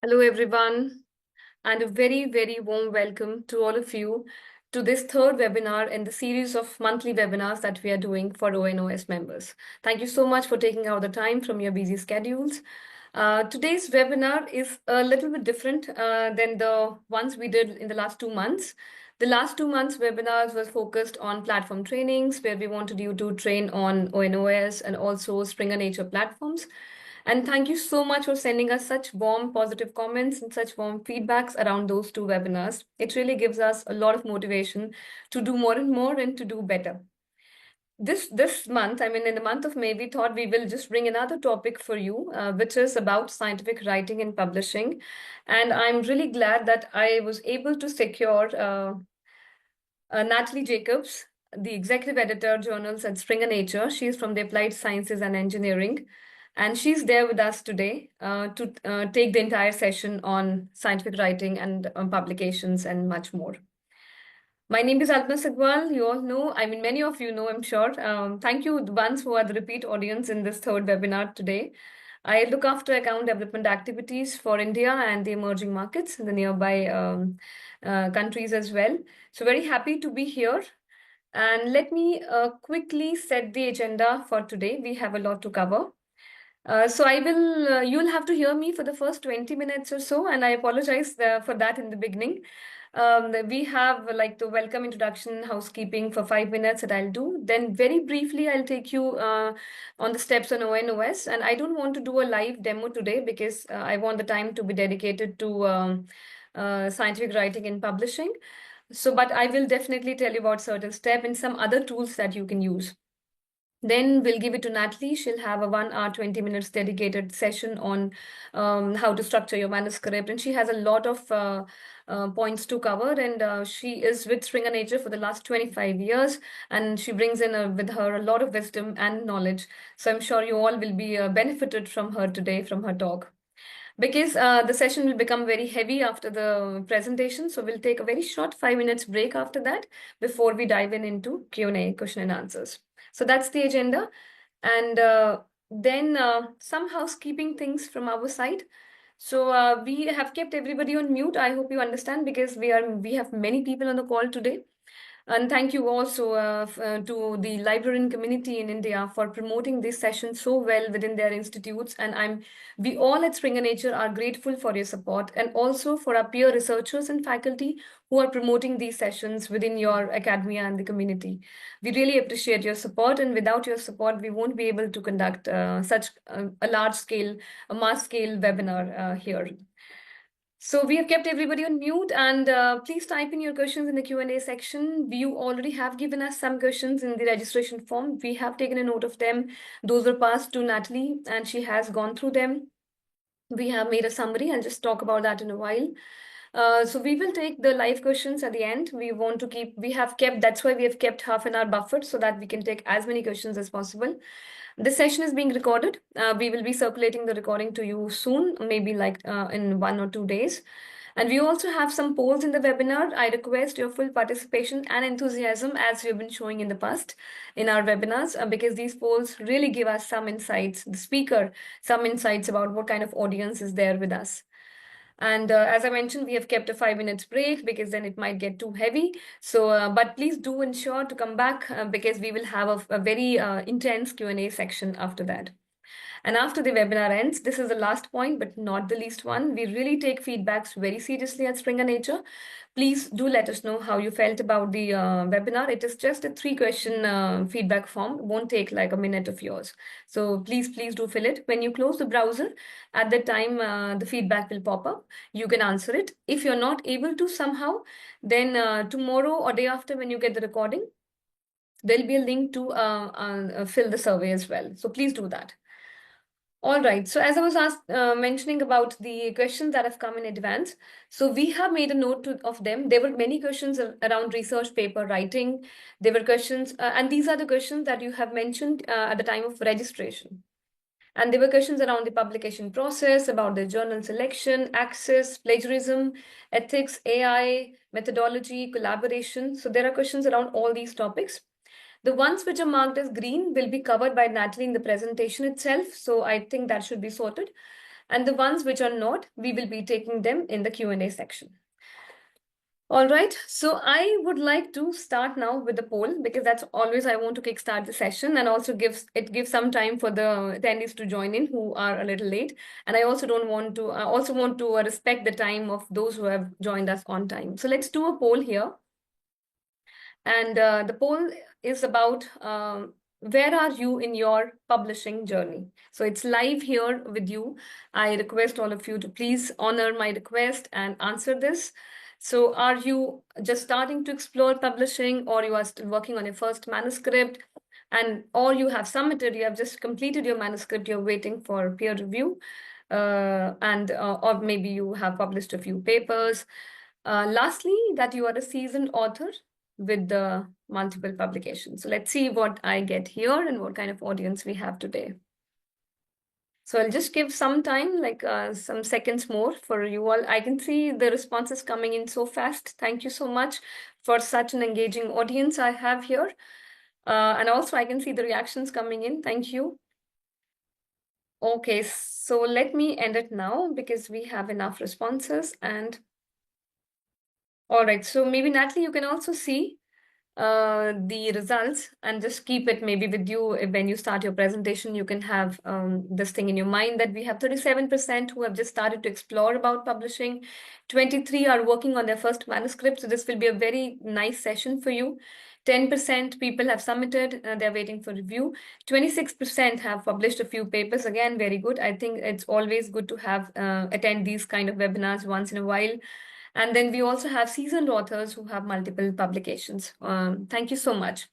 Hello, everyone, and a very, very warm welcome to all of you to this third webinar in the series of monthly webinars that we are doing for ONOS members. Thank you so much for taking out the time from your busy schedules. Today's webinar is a little bit different than the ones we did in the last 2 months. The last 2 months webinars was focused on platform trainings where we wanted you to train on ONOS and also Springer Nature platforms. And thank you so much for sending us such warm, positive comments and such warm feedbacks around those two webinars. It really gives us a lot of motivation to do more and more and to do better. This month, I mean, in the month of May, we thought we will just bring another topic for you, which is about scientific writing and publishing. And I'm really glad that I was able to secure Natalie Jacobs, the executive editor, journals at Springer Nature. She's from the Applied Sciences and Engineering. And she's there with us today to take the entire session on scientific writing and publications and much more. My name is Alpna Sidwal. You all know, I mean, many of you know, I'm sure. Thank you, the ones who are the repeat audience in this third webinar today. I look after account development activities for India and the emerging markets, the nearby countries as well. So very happy to be here. And let me quickly set the agenda for today. We have a lot to cover. You'll have to hear me for the first 20 minutes or so, and I apologize for that in the beginning. We have like the welcome introduction, housekeeping for 5 minutes that I'll do. Then very briefly, I'll take you on the steps on ONOS. And I don't want to do a live demo today because I want the time to be dedicated to scientific writing and publishing. But I will definitely tell you about certain steps and some other tools that you can use. Then we'll give it to Natalie. She'll have a 1 hour, 20 minutes dedicated session on how to structure your manuscript. And she has a lot of points to cover. And she is with Springer Nature for the last 25 years. And she brings in with her a lot of wisdom and knowledge. So I'm sure you all will be benefited from her today, from her talk. Because the session will become very heavy after the presentation. So we'll take a very short 5 minutes break after that before we dive into Q&A, question and answers. So that's the agenda. And then some housekeeping things from our side. So we have kept everybody on mute. I hope you understand because we have many people on the call today. And thank you also to the librarian community in India for promoting this session so well within their institutes. And we all at Springer Nature are grateful for your support and also for our peer researchers and faculty who are promoting these sessions within your academia and the community. We really appreciate your support, and without your support, we won't be able to conduct such a large scale, a mass scale webinar here. So we have kept everybody on mute, and please type in your questions in the Q&A section. You already have given us some questions in the registration form. We have taken a note of them. Those were passed to Natalie and she has gone through them. We have made a summary and just talk about that in a while. So we will take the live questions at the end. That's why we have kept half an hour buffered so that we can take as many questions as possible. This session is being recorded. We will be circulating the recording to you soon, maybe like in 1 or 2 days. And we also have some polls in the webinar. I request your full participation and enthusiasm as we've been showing in the past in our webinars, because these polls really give us some insights, the speaker, some insights about what kind of audience is there with us. And as I mentioned, we have kept a 5 minutes break because then it might get too heavy. But please do ensure to come back because we will have a very intense Q&A section after that. And after the webinar ends, this is the last point, but not the least one. We really take feedbacks very seriously at Springer Nature. Please do let us know how you felt about the webinar. It is just a 3-question feedback form. It won't take like a minute of yours. So please do fill it. When you close the browser, at that time, the feedback will pop up. You can answer it. If you're not able to somehow, then tomorrow or day after when you get the recording, there'll be a link to fill the survey as well. So please do that. All right. So as I was mentioning about the questions that have come in advance, so we have made a note of them. There were many questions around research paper writing. There were questions, and these are the questions that you have mentioned at the time of registration. And there were questions around the publication process, about the journal selection, access, plagiarism, ethics, AI, methodology, collaboration. So there are questions around all these topics. The ones which are marked as green will be covered by Natalie in the presentation itself. So I think that should be sorted. And the ones which are not, we will be taking them in the Q&A section. All right, so I would like to start now with the poll, because that's always I want to kickstart the session, and also gives some time for the attendees to join in who are a little late. And I also want to respect the time of those who have joined us on time. So let's do a poll here. And the poll is about where are you in your publishing journey? So it's live here with you. I request all of you to please honor my request and answer this. So are you just starting to explore publishing, or you are still working on your first manuscript, or you have submitted, you have just completed your manuscript, you're waiting for peer review, or maybe you have published a few papers. Lastly, that you are a seasoned author with the multiple publications. So let's see what I get here and what kind of audience we have today. So I'll just give some time, like some seconds more for you all. I can see the responses coming in so fast. Thank you so much for such an engaging audience I have here. And also I can see the reactions coming in. Thank you. Okay, so let me end it now because we have enough responses. And all right, so maybe Natalie, you can also see the results and just keep it maybe with you. When you start your presentation, you can have this thing in your mind that we have 37% who have just started to explore about publishing. 23 are working on their first manuscript. So this will be a very nice session for you. 10% people have submitted, they're waiting for review. 26% have published a few papers. Again, very good. I think it's always good to have attend these kind of webinars once in a while. And then we also have seasoned authors who have multiple publications. Thank you so much.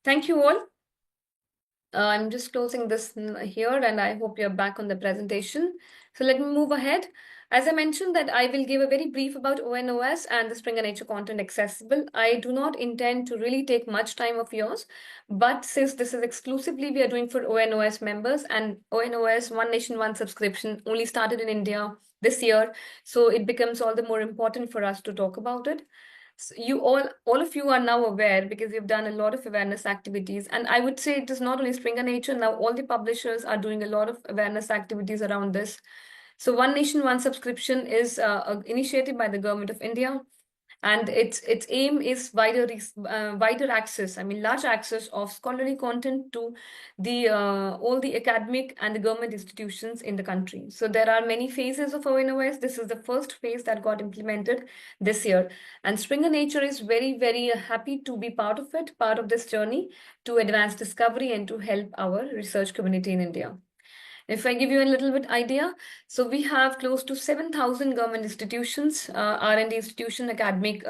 Thank you all. I'm just closing this here, and I hope you're back on the presentation. So let me move ahead. As I mentioned that I will give a very brief about ONOS and the Springer Nature content accessible. I do not intend to really take much time of yours, but since this is exclusively we are doing for ONOS members, and ONOS One Nation One subscription only started in India this year, so it becomes all the more important for us to talk about it. So you all of you are now aware because you've done a lot of awareness activities. And I would say it is not only Springer Nature, now all the publishers are doing a lot of awareness activities around this. So One Nation, One subscription is an initiative by the Government of India. And its aim is wider access, I mean large access of scholarly content to the all the academic and the government institutions in the country. So there are many phases of ONOS. This is the first phase that got implemented this year, and Springer Nature is very, very happy to be part of it, part of this journey to advance discovery and to help our research community in India. If I give you a little bit idea, so we have close to 7,000 government institutions, R&D institution, academic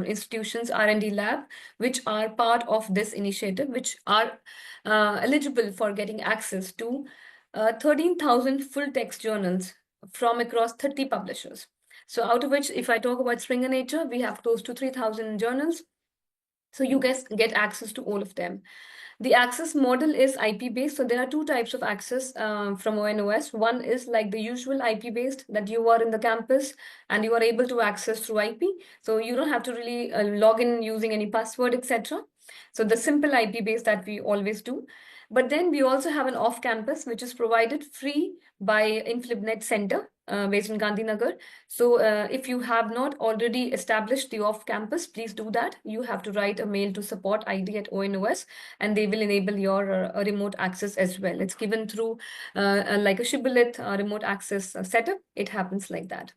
institutions, R&D lab, which are part of this initiative, which are eligible for getting access to 13,000 full text journals from across 30 publishers. So out of which, if I talk about Springer Nature, we have close to 3,000 journals. So you guys get access to all of them. The access model is IP based. So there are two types of access from ONOS. One is like the usual IP based, that you are in the campus and you are able to access through IP. So you don't have to really log in using any password, etc. So the simple IP based that we always do. But then we also have an off-campus, which is provided free by InflibNet Center based in Gandhinagar. So if you have not already established the off-campus, please do that. You have to write a mail to support ID at ONOS, and they will enable your remote access as well. It's given through like a shibboleth remote access setup. It happens like that.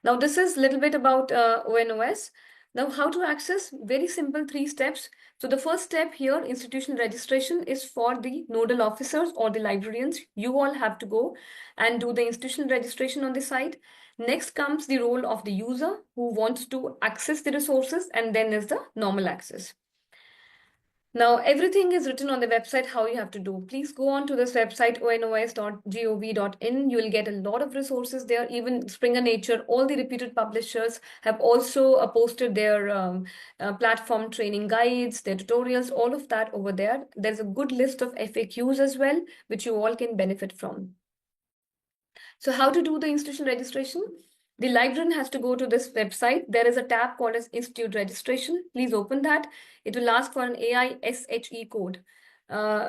Now, this is a little bit about ONOS. Now, how to access? Very simple, 3 steps. So the first step here, institutional registration, is for the nodal officers or the librarians. You all have to go and do the institutional registration on the site. Next comes the role of the user who wants to access the resources, and then is the normal access. Now, everything is written on the website, how you have to do. Please go on to this website, onos.gov.in. You will get a lot of resources there. Even Springer Nature, all the reputed publishers have also posted their platform training guides, their tutorials, all of that over there. There's a good list of FAQs as well, which you all can benefit from. So how to do the institutional registration? The librarian has to go to this website. There is a tab called as Institute Registration. Please open that. It will ask for an AISHE code,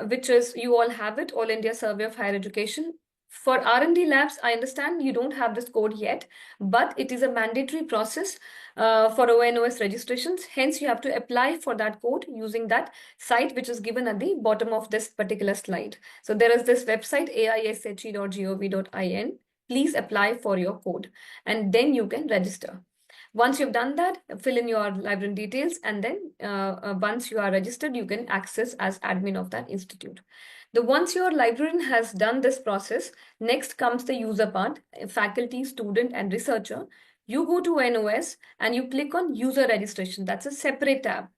which is, you all have it, All India Survey of Higher Education. For R&D labs, I understand you don't have this code yet, but it is a mandatory process for ONOS registrations. Hence, you have to apply for that code using that site, which is given at the bottom of this particular slide. So there is this website, aishe.gov.in. Please apply for your code, and then you can register. Once you've done that, fill in your librarian details, and then once you are registered, you can access as admin of that institute. Once your librarian has done this process, next comes the user part, faculty, student, and researcher. You go to ONOS and you click on user registration. That's a separate tab.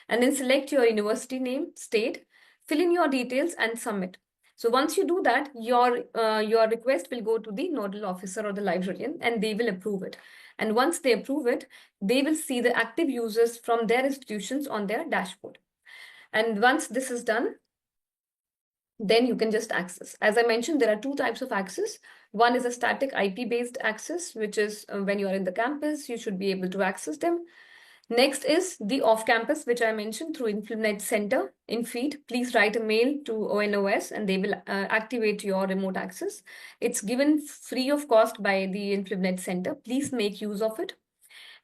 And then select your university name, state, fill in your details, and submit. So once you do that, your request will go to the nodal officer or the librarian, and they will approve it. And once they approve it, they will see the active users from their institutions on their dashboard. And once this is done, then you can just access. As I mentioned, there are two types of access. One is a static IP-based access, which is when you are in the campus, you should be able to access them. Next is the off-campus, which I mentioned through InfluNet Center in feed. Please write a mail to ONOS and they will activate your remote access. It's given free of cost by the InfluNet Center. Please make use of it.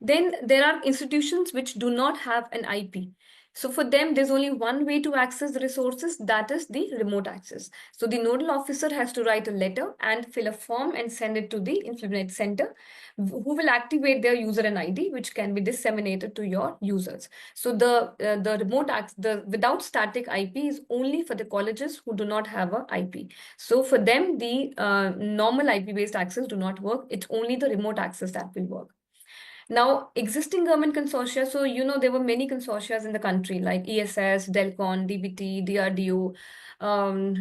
Then there are institutions which do not have an IP. So for them, there's only one way to access the resources, that is the remote access. So the nodal officer has to write a letter and fill a form and send it to the InfluNet Center, who will activate their user and ID, which can be disseminated to your users. So the remote access, the without static IP is only for the colleges who do not have a IP. So for them, the normal IP-based access do not work. It's only the remote access that will work. Now, existing government consortia, so there were many consortia in the country like ESS, DELCON, DBT, DRDO,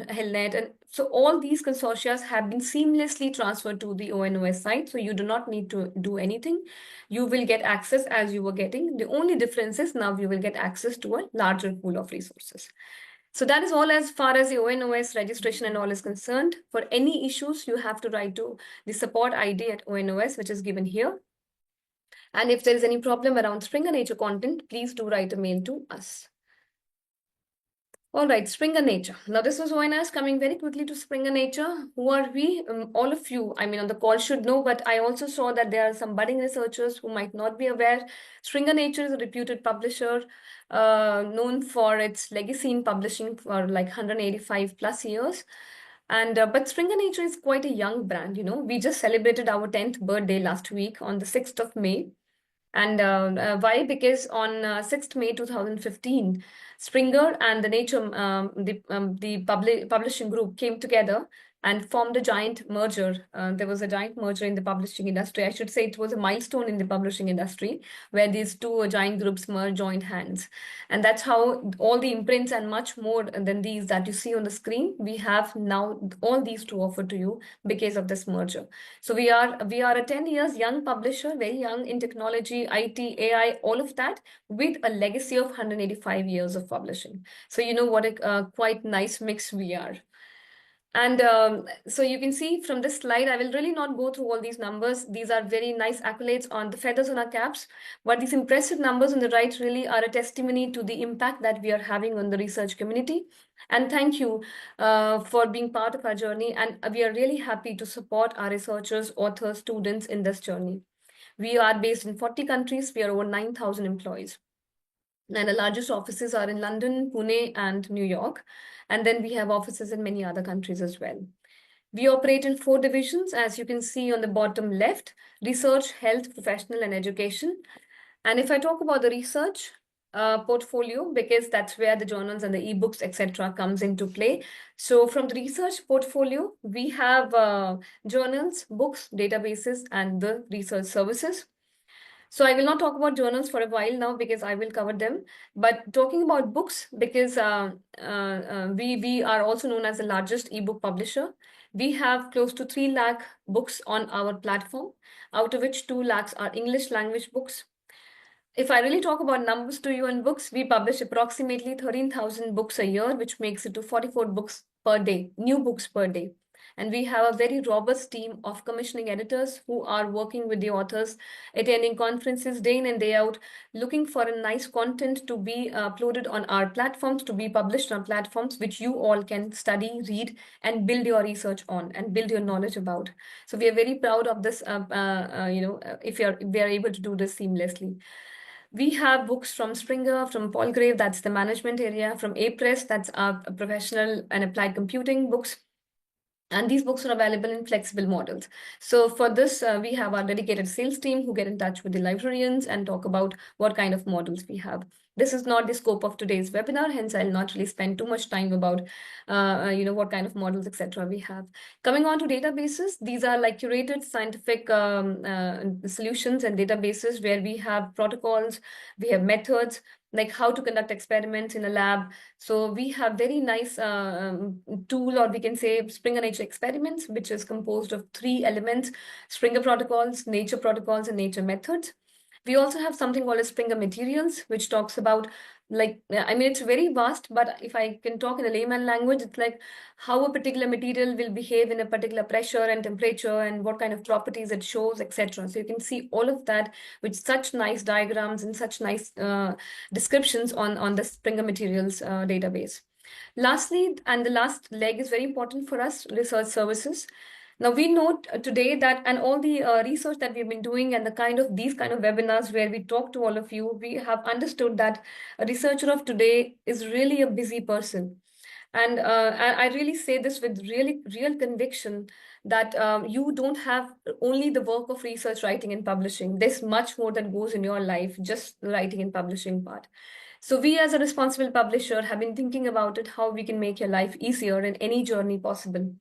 HELNET, and so all these consortia have been seamlessly transferred to the ONOS site, so you do not need to do anything. You will get access as you were getting. The only difference is now you will get access to a larger pool of resources. So that is all as far as the ONOS registration and all is concerned. For any issues, you have to write to the support ID at ONOS, which is given here. And if there is any problem around Springer Nature content, please do write a mail to us. All right, Springer Nature. Now, this was ONS coming very quickly to Springer Nature. Who are we? All of you, I mean, on the call should know, but I also saw that there are some budding researchers who might not be aware. Springer Nature is a reputed publisher known for its legacy in publishing for like 185 plus years. And but Springer Nature is quite a young brand, We just celebrated our 10th birthday last week on the 6th of May. And why? Because on 6th May 2015, Springer and the Nature, the publishing group came together and formed a giant merger. There was a giant merger in the publishing industry. I should say it was a milestone in the publishing industry where these two giant groups joined hands. And that's how all the imprints and much more than these that you see on the screen, we have now all these to offer to you because of this merger. So we are a 10 years young publisher, very young in technology, IT, AI, all of that, with a legacy of 185 years of publishing. So what a quite nice mix we are. And so you can see from this slide, I will really not go through all these numbers. These are very nice accolades on the feathers on our caps. But these impressive numbers on the right really are a testimony to the impact that we are having on the research community. And thank you for being part of our journey. And we are really happy to support our researchers, authors, students in this journey. We are based in 40 countries. We are over 9,000 employees. And the largest offices are in London, Pune, and New York. And then we have offices in many other countries as well. We operate in 4 divisions, as you can see on the bottom left: research, health, professional, and education. And if I talk about the research portfolio, because that's where the journals and the ebooks, etc., comes into play. So from the research portfolio, we have journals, books, databases, and the research services. So I will not talk about journals for a while now because I will cover them. But talking about books, because we are also known as the largest ebook publisher. We have close to 3 lakh books on our platform, out of which 2 lakhs are English language books. If I really talk about numbers to you in books, we publish approximately 13,000 books a year, which makes it to 44 books per day, new books per day. And we have a very robust team of commissioning editors who are working with the authors, attending conferences day in and day out, looking for a nice content to be uploaded on our platforms, to be published on platforms, which you all can study, read, and build your research on and build your knowledge about. So we are very proud of this, if we are able to do this seamlessly. We have books from Springer, from Palgrave, that's the management area, from A-Press, that's our professional and applied computing books. And these books are available in flexible models. So for this, we have our dedicated sales team who get in touch with the librarians and talk about what kind of models we have. This is not the scope of today's webinar, hence I'll not really spend too much time about, what kind of models, etc. we have. Coming on to databases, these are like curated scientific solutions and databases where we have protocols, we have methods, like how to conduct experiments in a lab. So we have very nice tool, or we can say Springer Nature experiments, which is composed of 3 elements: Springer protocols, nature protocols, and nature methods. We also have something called as Springer materials, which talks about, like, I mean, it's very vast, but if I can talk in a layman language, it's like how a particular material will behave in a particular pressure and temperature and what kind of properties it shows, etc. So you can see all of that with such nice diagrams and such nice descriptions on the Springer materials database. Lastly, and the last leg is very important for us, research services. Now we know today that, and all the research that we've been doing and these kind of webinars where we talk to all of you, we have understood that a researcher of today is really a busy person. And I really say this with real conviction that you don't have only the work of research, writing, and publishing. There's much more that goes in your life, just the writing and publishing part. So we as a responsible publisher have been thinking about it, how we can make your life easier in any journey possible.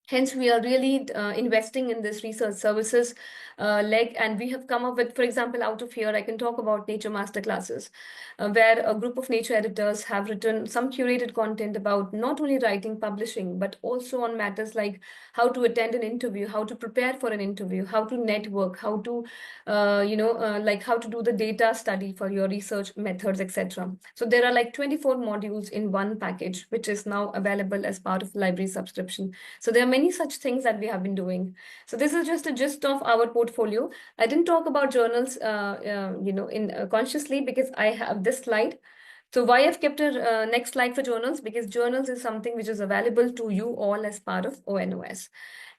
Hence, we are really investing in this research services leg, and we have come up with, for example, out of here, I can talk about Nature Masterclasses, where a group of nature editors have written some curated content about not only writing, publishing, but also on matters like how to attend an interview, how to prepare for an interview, how to network, how to, like how to do the data study for your research methods, etc. So there are like 24 modules in one package, which is now available as part of library subscription. So there are many such things that we have been doing. So this is just a gist of our portfolio. I didn't talk about journals, consciously, because I have this slide. So why I've kept a next slide for journals, because journals is something which is available to you all as part of ONOS.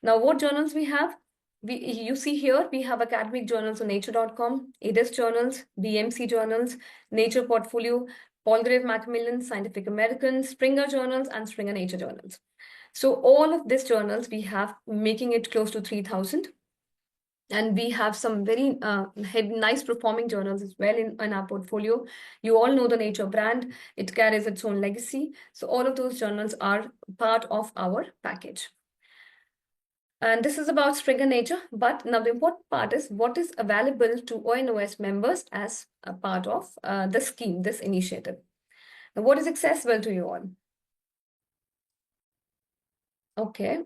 Now, what journals we have? You see here, we have academic journals on nature.com, ADIS journals, BMC journals, Nature Portfolio, Palgrave Macmillan, Scientific American, Springer journals, and Springer Nature journals. So all of these journals we have, making it close to 3,000. And we have some very nice performing journals as well in our portfolio. You all know the Nature brand. It carries its own legacy. So all of those journals are part of our package. And this is about Springer Nature. But now the important part is what is available to ONOS members as a part of the scheme, this initiative. Now, what is accessible to you all? Okay.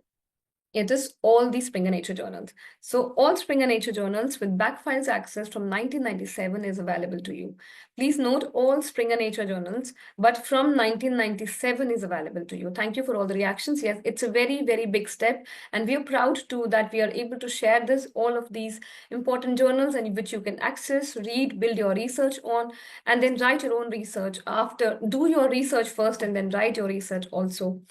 It is all the Springer Nature journals. So all Springer Nature journals with back files access from 1997 is available to you. Please note all Springer Nature journals, but from 1997 is available to you. Thank you for all the reactions. Yes, it's a very, very big step. And we are proud too that we are able to share all of these important journals, and which you can access, read, build your research on, and then write your own research after. Do your research first and then write your research also.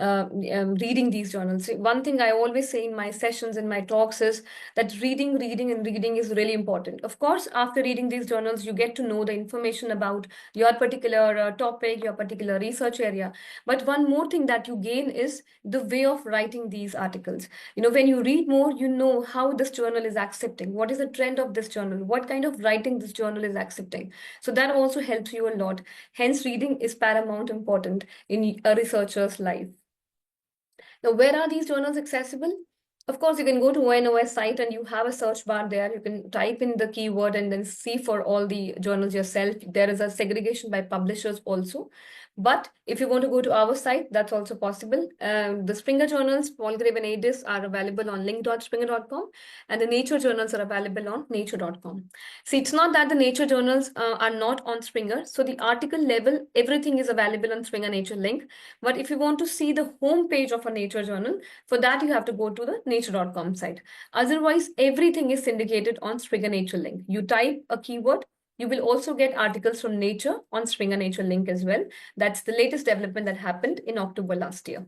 Reading these journals. One thing I always say in my sessions, in my talks, is that reading is really important. Of course, after reading these journals, you get to know the information about your particular topic, your particular research area. But one more thing that you gain is the way of writing these articles. When you read more, you know how this journal is accepting, what is the trend of this journal, what kind of writing this journal is accepting. So that also helps you a lot. Hence, reading is paramount important in a researcher's life. Now, where are these journals accessible? Of course, you can go to ONOS site and you have a search bar there. You can type in the keyword and then see for all the journals yourself. There is a segregation by publishers also. But if you want to go to our site, that's also possible. The Springer journals, Palgrave and Adis, are available on link.springer.com, and the Nature journals are available on nature.com. See, it's not that the Nature journals are not on Springer. So the article level, everything is available on Springer Nature link. But if you want to see the home page of a Nature journal, for that, you have to go to the nature.com site. Otherwise, everything is syndicated on Springer Nature link. You type a keyword, you will also get articles from Nature on Springer Nature link as well. That's the latest development that happened in October last year.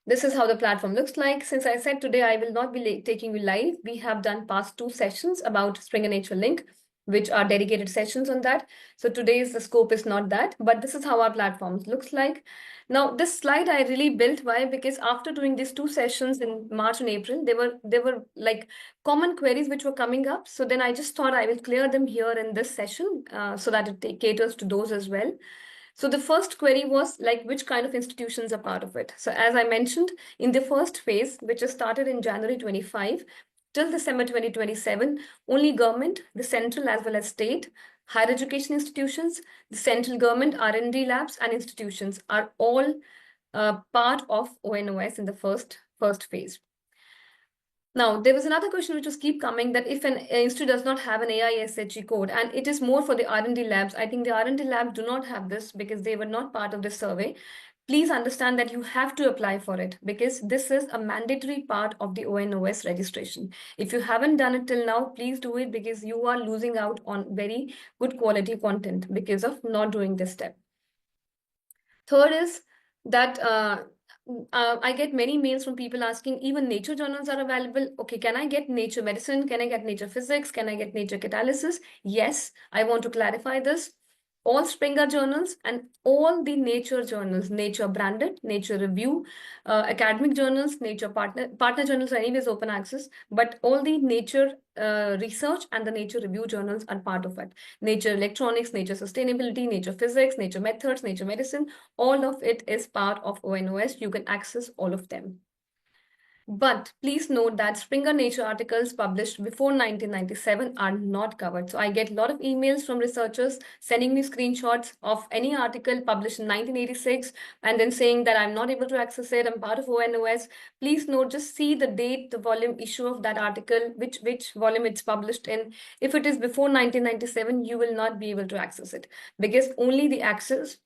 This is how the platform looks like. Since I said today I will not be taking you live, we have done past 2 sessions about Springer Nature link, which are dedicated sessions on that. So today's the scope is not that, but this is how our platform looks like. Now, this slide I really built. Why? Because after doing these 2 sessions in March and April, there were like common queries which were coming up. So then I just thought I will clear them here in this session so that it caters to those as well. So the first query was like which kind of institutions are part of it. So as I mentioned, in the first phase, which is started in January 25 till December 2027, only government, the central as well as state, higher education institutions, the central government R&D labs and institutions are all part of ONOS in the first phase. Now, there was another question which was keep coming that if an institute does not have an AISHE code, and it is more for the R&D labs, I think the R&D labs do not have this because they were not part of this survey. Please understand that you have to apply for it because this is a mandatory part of the ONOS registration. If you haven't done it till now, please do it because you are losing out on very good quality content because of not doing this step. Third is that I get many mails from people asking, even nature journals are available. Okay, can I get nature medicine? Can I get nature physics? Can I get nature catalysis? Yes, I want to clarify this. All Springer journals and all the nature journals, nature branded, nature review, academic journals, nature partner journals are anyways open access, but all the nature research and the nature review journals are part of it. Nature electronics, nature sustainability, nature physics, nature methods, nature medicine, all of it is part of ONOS. You can access all of them. But please note that Springer Nature articles published before 1997 are not covered. So I get a lot of emails from researchers sending me screenshots of any article published in 1986 and then saying that I'm not able to access it, I'm part of ONOS. Please note, just see the date, the volume issue of that article, which volume it's published in. If it is before 1997, you will not be able to access it because only the access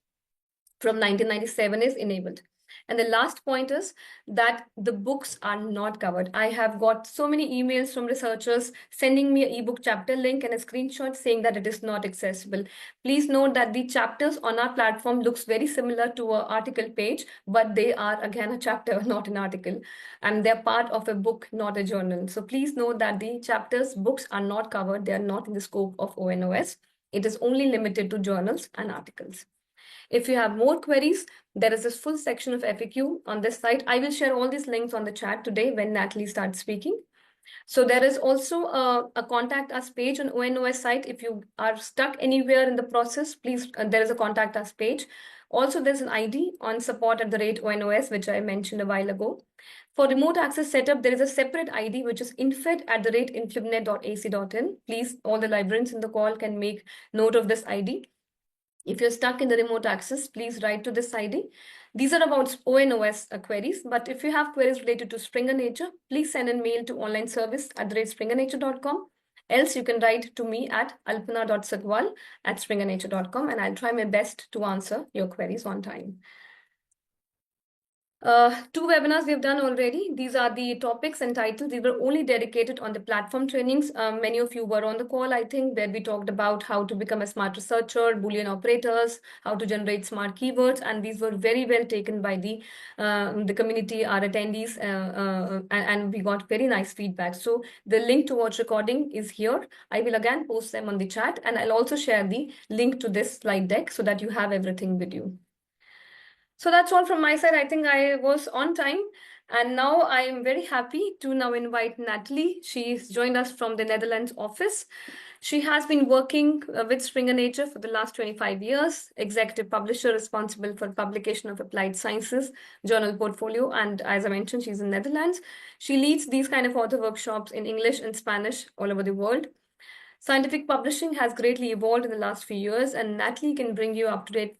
from 1997 is enabled. And the last point is that the books are not covered. I have got so many emails from researchers sending me an ebook chapter link and a screenshot saying that it is not accessible. Please note that the chapters on our platform looks very similar to an article page, but they are again a chapter, not an article. And they're part of a book, not a journal. So please note that the chapters, books are not covered. They are not in the scope of ONOS. It is only limited to journals and articles. If you have more queries, there is this full section of FAQ on this site. I will share all these links on the chat today when Natalie starts speaking. So there is also a contact us page on ONOS site. If you are stuck anywhere in the process, please, there is a contact us page. Also, there's an ID on support@ONOS, which I mentioned a while ago. For remote access setup, there is a separate ID, which is infed@infibnet.ac.in. Please, all the librarians in the call can make note of this ID. If you're stuck in the remote access, please write to this ID. These are about ONOS queries, but if you have queries related to Springer Nature, please send a mail to onlineservice@springernature.com. Else you can write to me at alpana.sagwal@springernature.com and I'll try my best to answer your queries on time. 2 webinars we've done already. These are the topics and titles. These were only dedicated on the platform trainings. Many of you were on the call, I think, where we talked about how to become a smart researcher, Boolean operators, how to generate smart keywords, and these were very well taken by the community, our attendees, and we got very nice feedback. So the link to watch recording is here. I will again post them on the chat, and I'll also share the link to this slide deck so that you have everything with you. So that's all from my side. I think I was on time. And now I am very happy to now invite Natalie. She's joined us from the Netherlands office. She has been working with Springer Nature for the last 25 years, executive publisher responsible for publication of applied sciences, journal portfolio, and as I mentioned, she's in Netherlands. She leads these kind of author workshops in English and Spanish all over the world. Scientific publishing has greatly evolved in the last few years, and Natalie can bring you up to date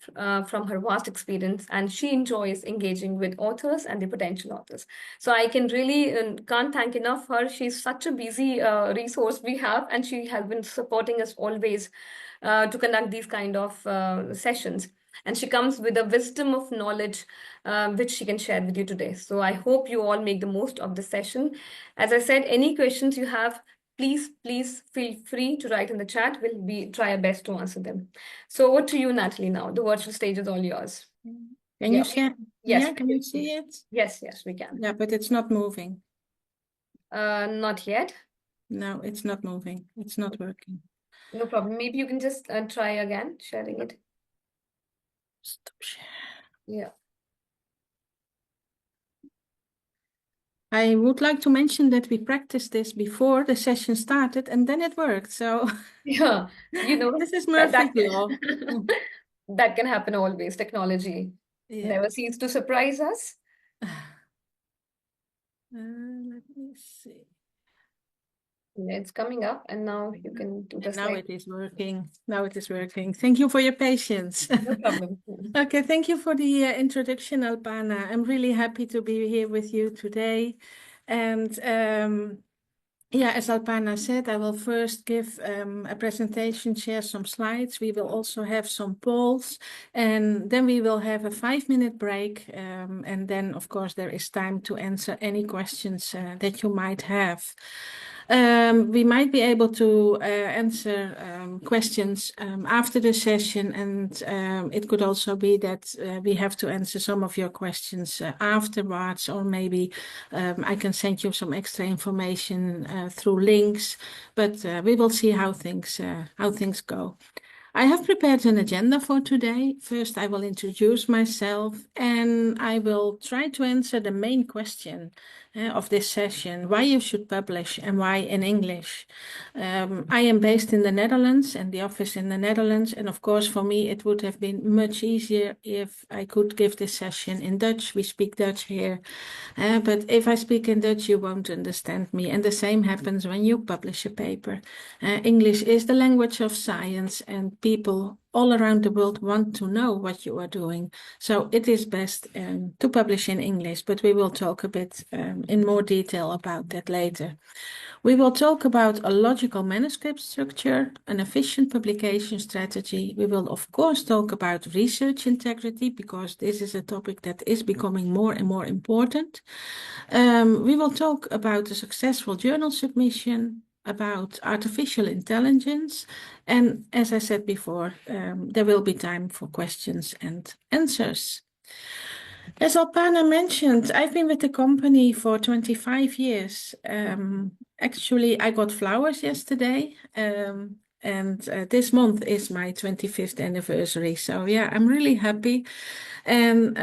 from her vast experience. And she enjoys engaging with authors and the potential authors. So I can really can't thank enough her. She's such a busy resource we have, and she has been supporting us always to conduct these kind of sessions. And she comes with a wisdom of knowledge which she can share with you today. So I hope you all make the most of the session. As I said, any questions you have, please feel free to write in the chat. We'll try our best to answer them. So over to you, Natalie, now. The virtual stage is all yours. Can you share? Yes. Yeah, can you see it? Yes, we can. Yeah, but it's not moving. Not yet. No, it's not moving. It's not working. No problem. Maybe you can just try again sharing it. Stop share. Yeah. I would like to mention that we practiced this before the session started and then it worked. So yeah, this is Murphy's Law. That can happen always. Technology never ceases to surprise us. Let me see. It's coming up, and now you can do the Now it is working. Now it is working. Thank you for your patience. No problem. Okay, thank you for the introduction, Alpana. I'm really happy to be here with you today. And yeah, as Alpana said, I will first give a presentation, share some slides. We will also have some polls, and then we will have a 5-minute break. And then, of course, there is time to answer any questions that you might have. We might be able to answer questions after the session, and it could also be that we have to answer some of your questions afterwards, or maybe I can send you some extra information through links, but we will see how things go. I have prepared an agenda for today. First, I will introduce myself and I will try to answer the main question of this session, why you should publish and why in English. I am based in the Netherlands and the office in the Netherlands. And of course, for me, it would have been much easier if I could give this session in Dutch. We speak Dutch here. But if I speak in Dutch, you won't understand me. And the same happens when you publish a paper. English is the language of science, and people all around the world want to know what you are doing. So it is best to publish in English, but we will talk a bit in more detail about that later. We will talk about a logical manuscript structure, an efficient publication strategy. We will, of course, talk about research integrity, because this is a topic that is becoming more and more important. We will talk about a successful journal submission, about artificial intelligence, and as I said before, there will be time for questions and answers. As Alpana mentioned, I've been with the company for 25 years. Actually, I got flowers yesterday, and this month is my 25th anniversary. So yeah, I'm really happy. And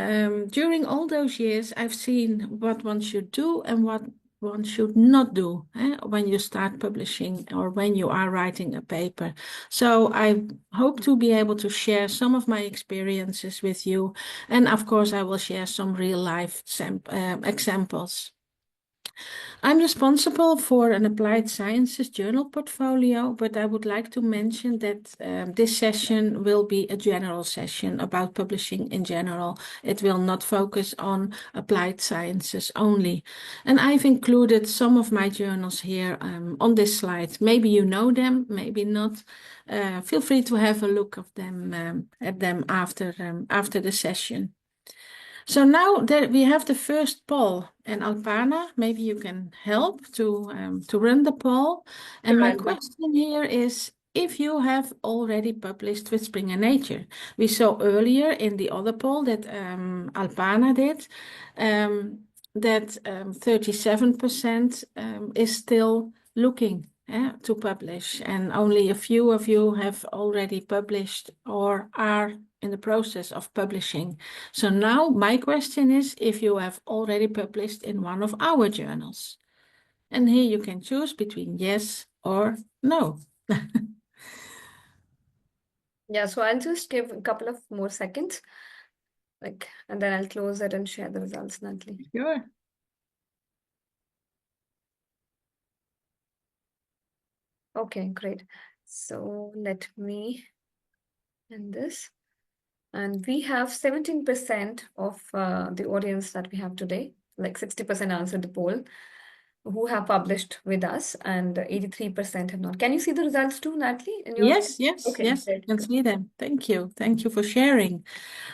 during all those years, I've seen what one should do and what one should not do when you start publishing or when you are writing a paper. So I hope to be able to share some of my experiences with you. And of course, I will share some real life examples. I'm responsible for an applied sciences journal portfolio, but I would like to mention that this session will be a general session about publishing in general. It will not focus on applied sciences only. And I've included some of my journals here on this slide. Maybe you know them, maybe not. Feel free to have a look at them after the session. So now that we have the first poll, and Alpana, maybe you can help to run the poll. And my question here is, if you have already published with Springer Nature. We saw earlier in the other poll that Alpana did, that 37% is still looking to publish, and only a few of you have already published or are in the process of publishing. So now my question is if you have already published in one of our journals. And here you can choose between yes or no. Yeah, so I'll just give a couple of more seconds, and then I'll close it and share the results, Natalie. Sure. Okay, great. So let me end this. And we have 17% of the audience that we have today, like 60% answered the poll, who have published with us, and 83% have not. Can you see the results too, Natalie, in your? Yes, yes, Okay, yes, I great. can see them. Thank you. Thank you for sharing.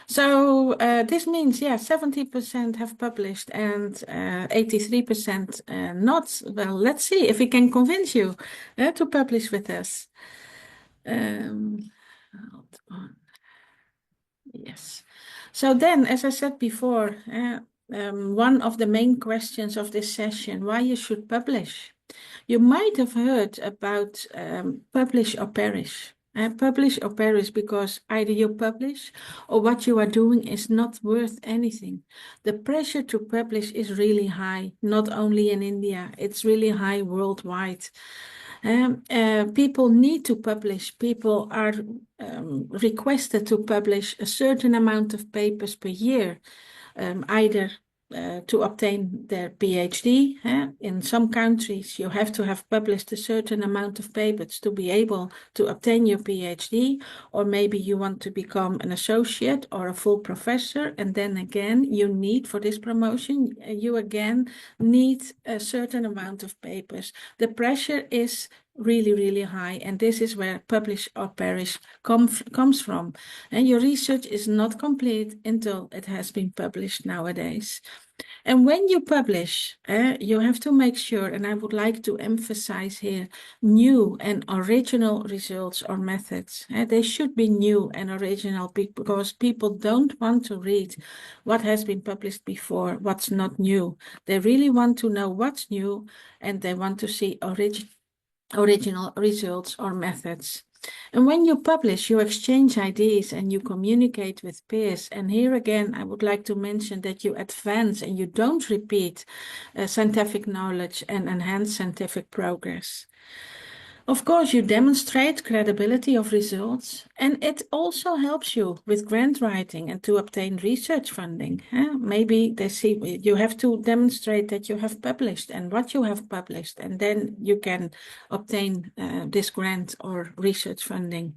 So this means, yeah, 70% have published and 83% not. Well, let's see if we can convince you to publish with us. Hold on. Yes. So then, as I said before, one of the main questions of this session, why you should publish. You might have heard about publish or perish. Publish or perish because either you publish or what you are doing is not worth anything. The pressure to publish is really high, not only in India, it's really high worldwide. People need to publish. People are requested to publish a certain amount of papers per year, either to obtain their PhD. In some countries, you have to have published a certain amount of papers to be able to obtain your PhD, or maybe you want to become an associate or a full professor, and then again, you need for this promotion, you again need a certain amount of papers. The pressure is really, really high, and this is where publish or perish comes from. And your research is not complete until it has been published nowadays. And when you publish, you have to make sure, and I would like to emphasize here, new and original results or methods. They should be new and original because people don't want to read what has been published before, what's not new. They really want to know what's new, and they want to see original results or methods. And when you publish, you exchange ideas and you communicate with peers. And here again, I would like to mention that you advance and you don't repeat scientific knowledge and enhance scientific progress. Of course, you demonstrate credibility of results, and it also helps you with grant writing and to obtain research funding. Maybe they see you have to demonstrate that you have published and what you have published, and then you can obtain this grant or research funding.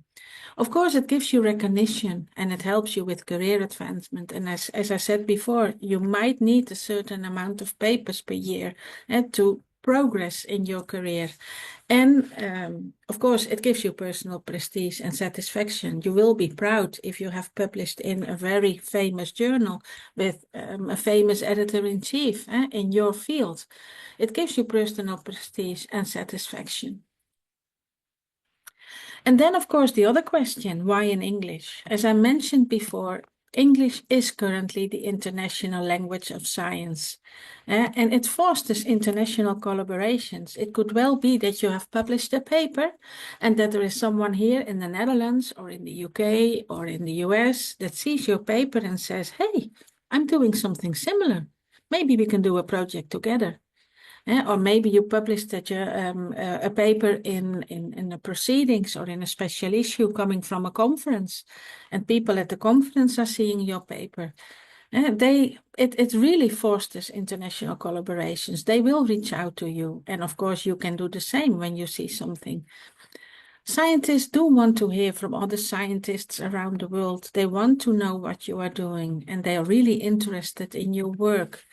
Of course, it gives you recognition and it helps you with career advancement. And as I said before, you might need a certain amount of papers per year to progress in your career. And of course, it gives you personal prestige and satisfaction. You will be proud if you have published in a very famous journal with a famous editor-in-chief in your field. It gives you personal prestige and satisfaction. And then, of course, the other question, why in English? As I mentioned before, English is currently the international language of science, and it fosters international collaborations. It could well be that you have published a paper and that there is someone here in the Netherlands or in the UK or in the US that sees your paper and says, hey, I'm doing something similar. Maybe we can do a project together. Or maybe you published a paper in the proceedings or in a special issue coming from a conference, and people at the conference are seeing your paper. It really fosters international collaborations. They will reach out to you, and of course you can do the same when you see something. Scientists do want to hear from other scientists around the world. They want to know what you are doing, and they are really interested in your work.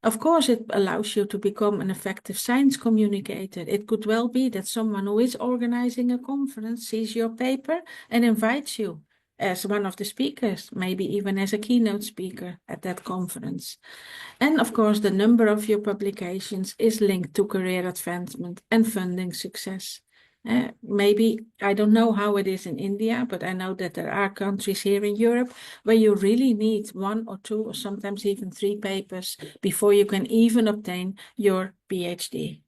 Of course, it allows you to become an effective science communicator. It could well be that someone who is organizing a conference sees your paper and invites you as one of the speakers, maybe even as a keynote speaker at that conference. And of course, the number of your publications is linked to career advancement and funding success. Maybe, I don't know how it is in India, but I know that there are countries here in Europe where you really need one or two or sometimes even three papers before you can even obtain your PhD.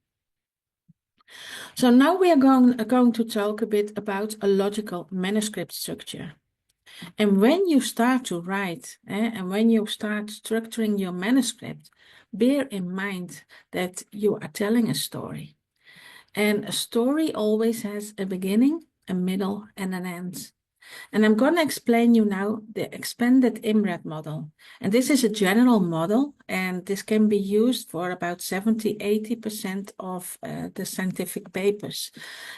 So now we are going to talk a bit about a logical manuscript structure. And when you start to write and when you start structuring your manuscript, bear in mind that you are telling a story. And a story always has a beginning, a middle, and an end. And I'm going to explain you now the expanded IMRAD model. And this is a general model, and this can be used for about 70–80% of the scientific papers.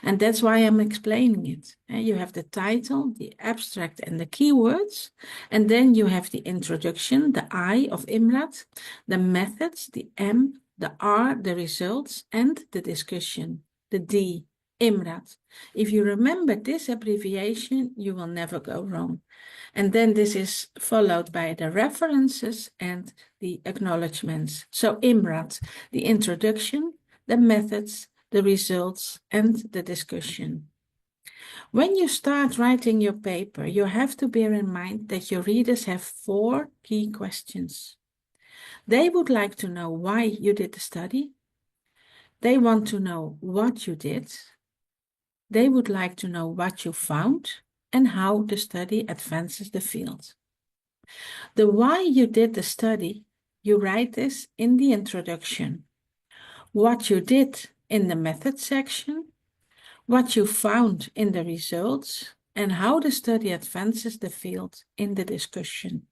And that's why I'm explaining it. You have the title, the abstract, and the keywords. And then you have the introduction, the I of IMRAD, the methods, the M, the R, the results, and the discussion, the D, IMRAD. If you remember this abbreviation, you will never go wrong. And then this is followed by the references and the acknowledgements. So IMRAD, the introduction, the methods, the results, and the discussion. When you start writing your paper, you have to bear in mind that your readers have 4 key questions. They would like to know why you did the study. They want to know what you did. They would like to know what you found and how the study advances the field. The why you did the study, you write this in the introduction. What you did in the method section, what you found in the results, and how the study advances the field in the discussion.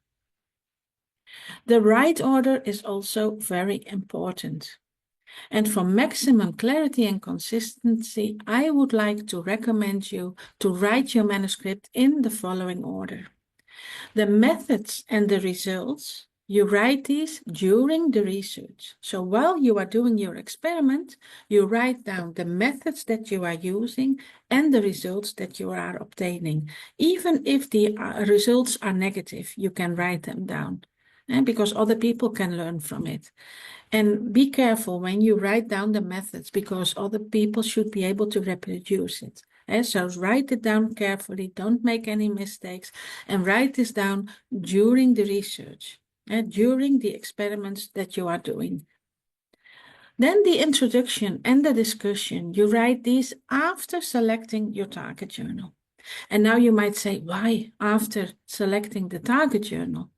The right order is also very important. And for maximum clarity and consistency, I would like to recommend you to write your manuscript in the following order. The methods and the results, you write these during the research. So while you are doing your experiment, you write down the methods that you are using and the results that you are obtaining. Even if the results are negative, you can write them down, because other people can learn from it. And be careful when you write down the methods, because other people should be able to reproduce it. So write it down carefully, don't make any mistakes, and write this down during the research, during the experiments that you are doing. Then the introduction and the discussion, you write these after selecting your target journal. And now you might say, why after selecting the target journal?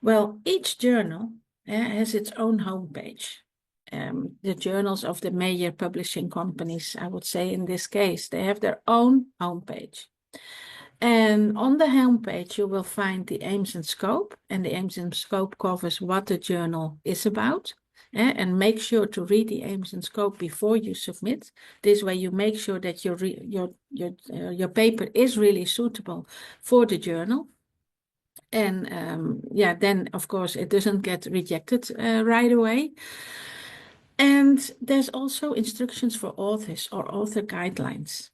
Well, each journal has its own homepage. The journals of the major publishing companies, I would say in this case, they have their own homepage. And on the homepage, you will find the aims and scope, and the aims and scope covers what the journal is about. And make sure to read the aims and scope before you submit. This way you make sure that your paper is really suitable for the journal. And then of course it doesn't get rejected right away. And there's also instructions for authors or author guidelines.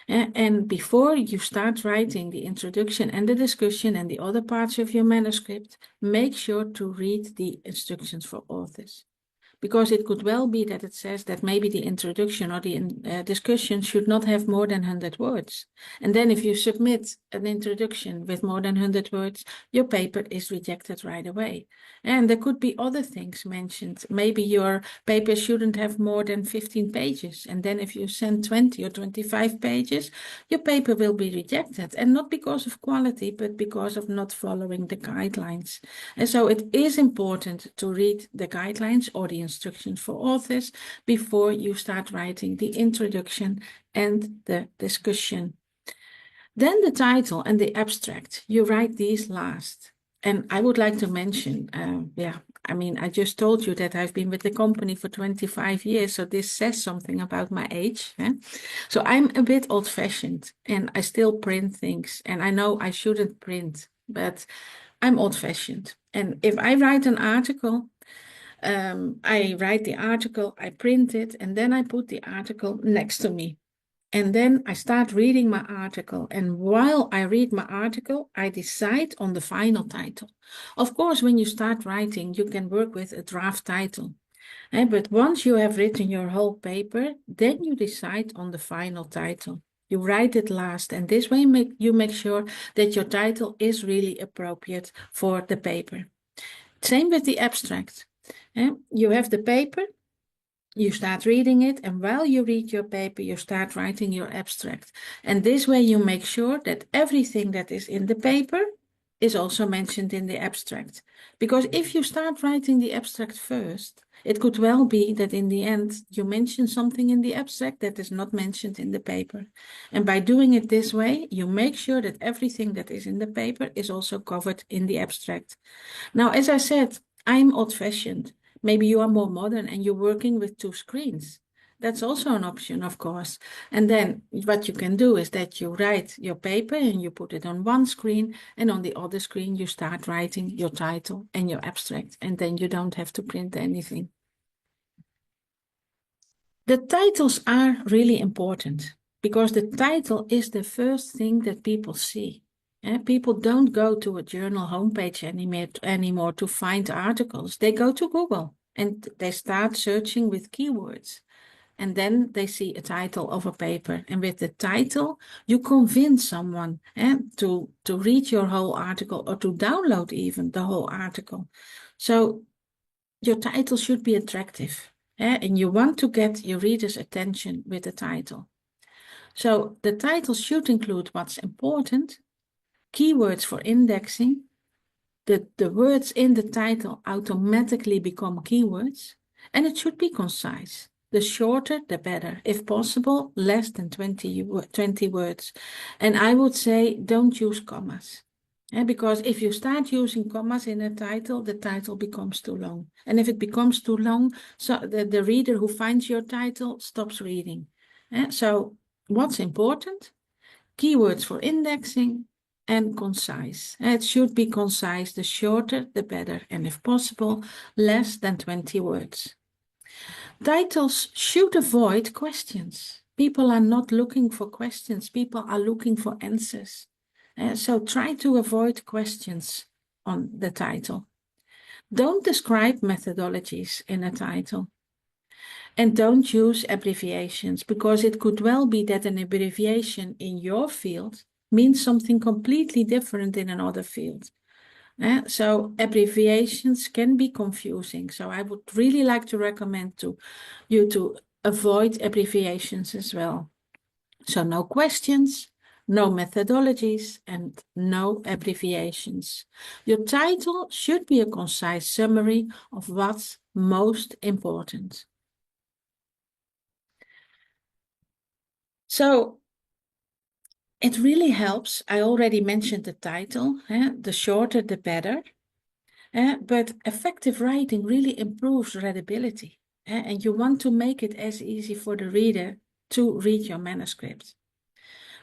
And before you start writing the introduction and the discussion and the other parts of your manuscript, make sure to read the instructions for authors. Because it could well be that it says that maybe the introduction or the discussion should not have more than 100 words. And then if you submit an introduction with more than 100 words, your paper is rejected right away. And there could be other things mentioned. Maybe your paper shouldn't have more than 15 pages. And then if you send 20 or 25 pages, your paper will be rejected. And not because of quality, but because of not following the guidelines. And so it is important to read the guidelines or the instructions for authors before you start writing the introduction and the discussion. Then the title and the abstract, you write these last. And I would like to mention, I just told you that I've been with the company for 25 years, so this says something about my age. So I'm a bit old-fashioned and I still print things. And I know I shouldn't print, but I'm old-fashioned. And if I write an article, I write the article, I print it, and then I put the article next to me. And then I start reading my article. And while I read my article, I decide on the final title. Of course, when you start writing, you can work with a draft title. But once you have written your whole paper, then you decide on the final title. You write it last, and this way you make sure that your title is really appropriate for the paper. Same with the abstract. You have the paper, you start reading it, and while you read your paper, you start writing your abstract. And this way you make sure that everything that is in the paper is also mentioned in the abstract. Because if you start writing the abstract first, it could well be that in the end you mention something in the abstract that is not mentioned in the paper. And by doing it this way, you make sure that everything that is in the paper is also covered in the abstract. Now, as I said, I'm old-fashioned. Maybe you are more modern and you're working with two screens. That's also an option, of course. And then what you can do is that you write your paper and you put it on one screen, and on the other screen you start writing your title and your abstract, and then you don't have to print anything. The titles are really important because the title is the first thing that people see. People don't go to a journal homepage anymore to find articles. They go to Google and they start searching with keywords. And then they see a title of a paper. And with the title, you convince someone to read your whole article or to download even the whole article. So your title should be attractive. And you want to get your reader's attention with the title. So the title should include what's important, keywords for indexing. The words in the title automatically become keywords, and it should be concise. The shorter, the better. If possible, less than 20 words. And I would say don't use commas. Because if you start using commas in a title, the title becomes too long. And if it becomes too long, so the reader who finds your title stops reading. So what's important? Keywords for indexing and concise. It should be concise. The shorter, the better. And if possible, less than 20 words. Titles should avoid questions. People are not looking for questions. People are looking for answers. So try to avoid questions on the title. Don't describe methodologies in a title. And don't use abbreviations, because it could well be that an abbreviation in your field means something completely different in another field. So abbreviations can be confusing. So I would really like to recommend you to avoid abbreviations as well. So no questions, no methodologies, and no abbreviations. Your title should be a concise summary of what's most important. So it really helps. I already mentioned the title. The shorter, the better. But effective writing really improves readability. And you want to make it as easy for the reader to read your manuscript.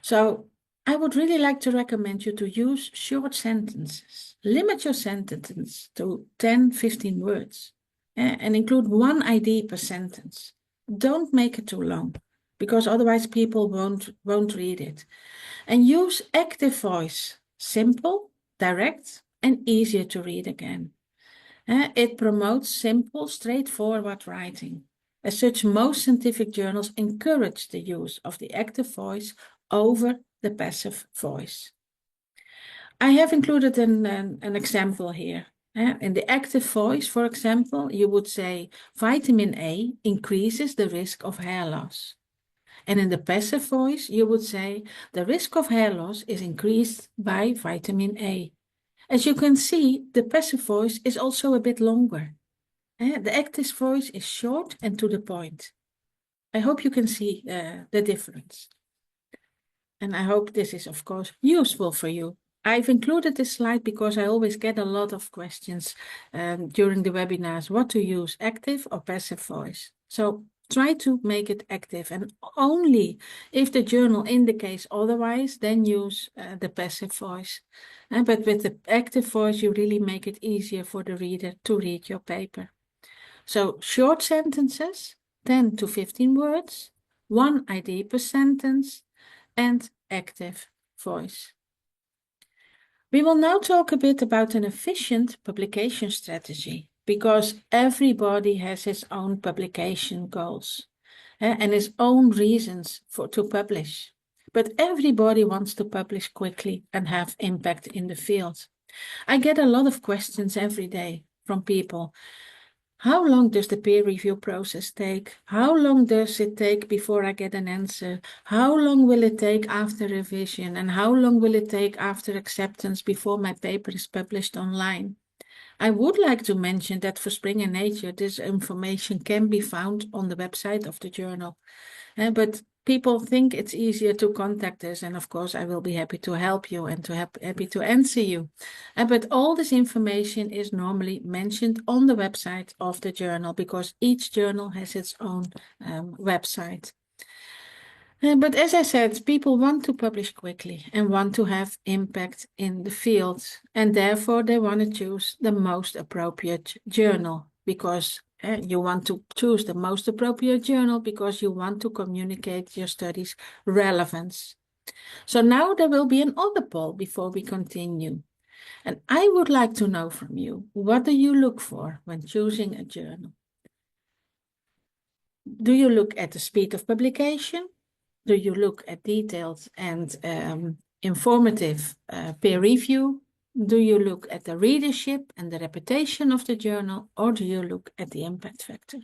So I would really like to recommend you to use short sentences. Limit your sentence to 10, 15 words. And include one idea per sentence. Don't make it too long, because otherwise people won't read it. And use active voice, simple, direct, and easier to read again. It promotes simple, straightforward writing. As such, most scientific journals encourage the use of the active voice over the passive voice. I have included an example here. In the active voice, for example, you would say vitamin A increases the risk of hair loss. And in the passive voice, you would say the risk of hair loss is increased by vitamin A. As you can see, the passive voice is also a bit longer. The active voice is short and to the point. I hope you can see the difference. And I hope this is, of course, useful for you. I've included this slide because I always get a lot of questions during the webinars, what to use, active or passive voice. So try to make it active, and only if the journal indicates otherwise, then use the passive voice. But with the active voice, you really make it easier for the reader to read your paper. So short sentences, 10 to 15 words, one idea per sentence, and active voice. We will now talk a bit about an efficient publication strategy, because everybody has his own publication goals and his own reasons to publish. But everybody wants to publish quickly and have impact in the field. I get a lot of questions every day from people. How long does the peer review process take? How long does it take before I get an answer? How long will it take after revision? And how long will it take after acceptance before my paper is published online? I would like to mention that for Springer Nature, this information can be found on the website of the journal. But people think it's easier to contact us, and of course, I will be happy to help you and happy to answer you. But all this information is normally mentioned on the website of the journal because each journal has its own website. But as I said, people want to publish quickly and want to have impact in the field, and therefore they want to choose the most appropriate journal because you want to choose the most appropriate journal because you want to communicate your studies' relevance. So now there will be another poll before we continue. And I would like to know from you, what do you look for when choosing a journal? Do you look at the speed of publication? Do you look at detailed and informative peer review? Do you look at the readership and the reputation of the journal, or do you look at the impact factor?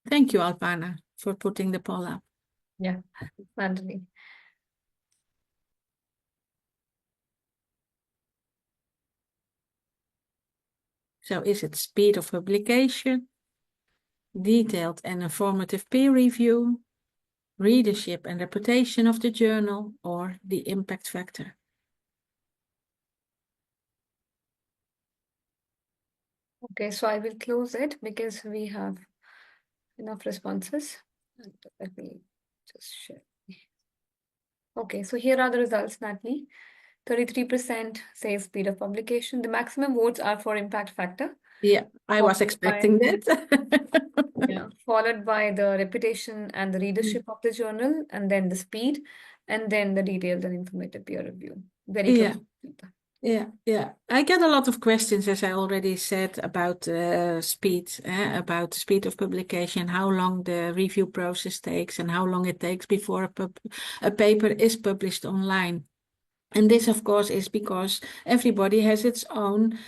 Thank you, Alpana, for putting the poll up. Yeah, Nandini. So is it speed of publication, detailed and informative peer review, readership and reputation of the journal, or the impact factor? Okay, so I will close it because we have enough responses. Let me just share. Okay, so here are the results, Natalie. 33% say speed of publication. The maximum votes are for impact factor. Yeah, I was expecting that. Yeah, followed by the reputation and the readership of the journal, and then the speed, and then the detailed and informative peer review. Very Yeah. close. Yeah. I get a lot of questions, as I already said, about speed, about the speed of publication, how long the review process takes, and how long it takes before a paper is published online. And this, of course, is because everybody has its own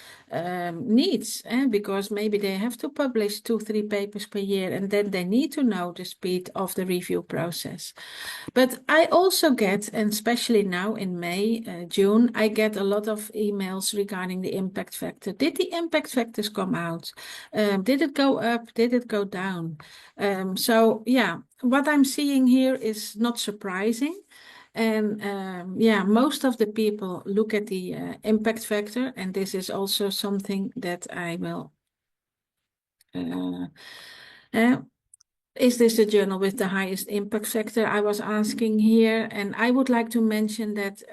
needs, because maybe they have to publish 2-3 papers per year, and then they need to know the speed of the review process. But I also get, and especially now in May, June, I get a lot of emails regarding the impact factor. Did the impact factors come out? Did it go up? Did it go down? So yeah, what I'm seeing here is not surprising. And most of the people look at the impact factor, and this is also something that I will. Is this the journal with the highest impact factor? I was asking here, and I would like to mention that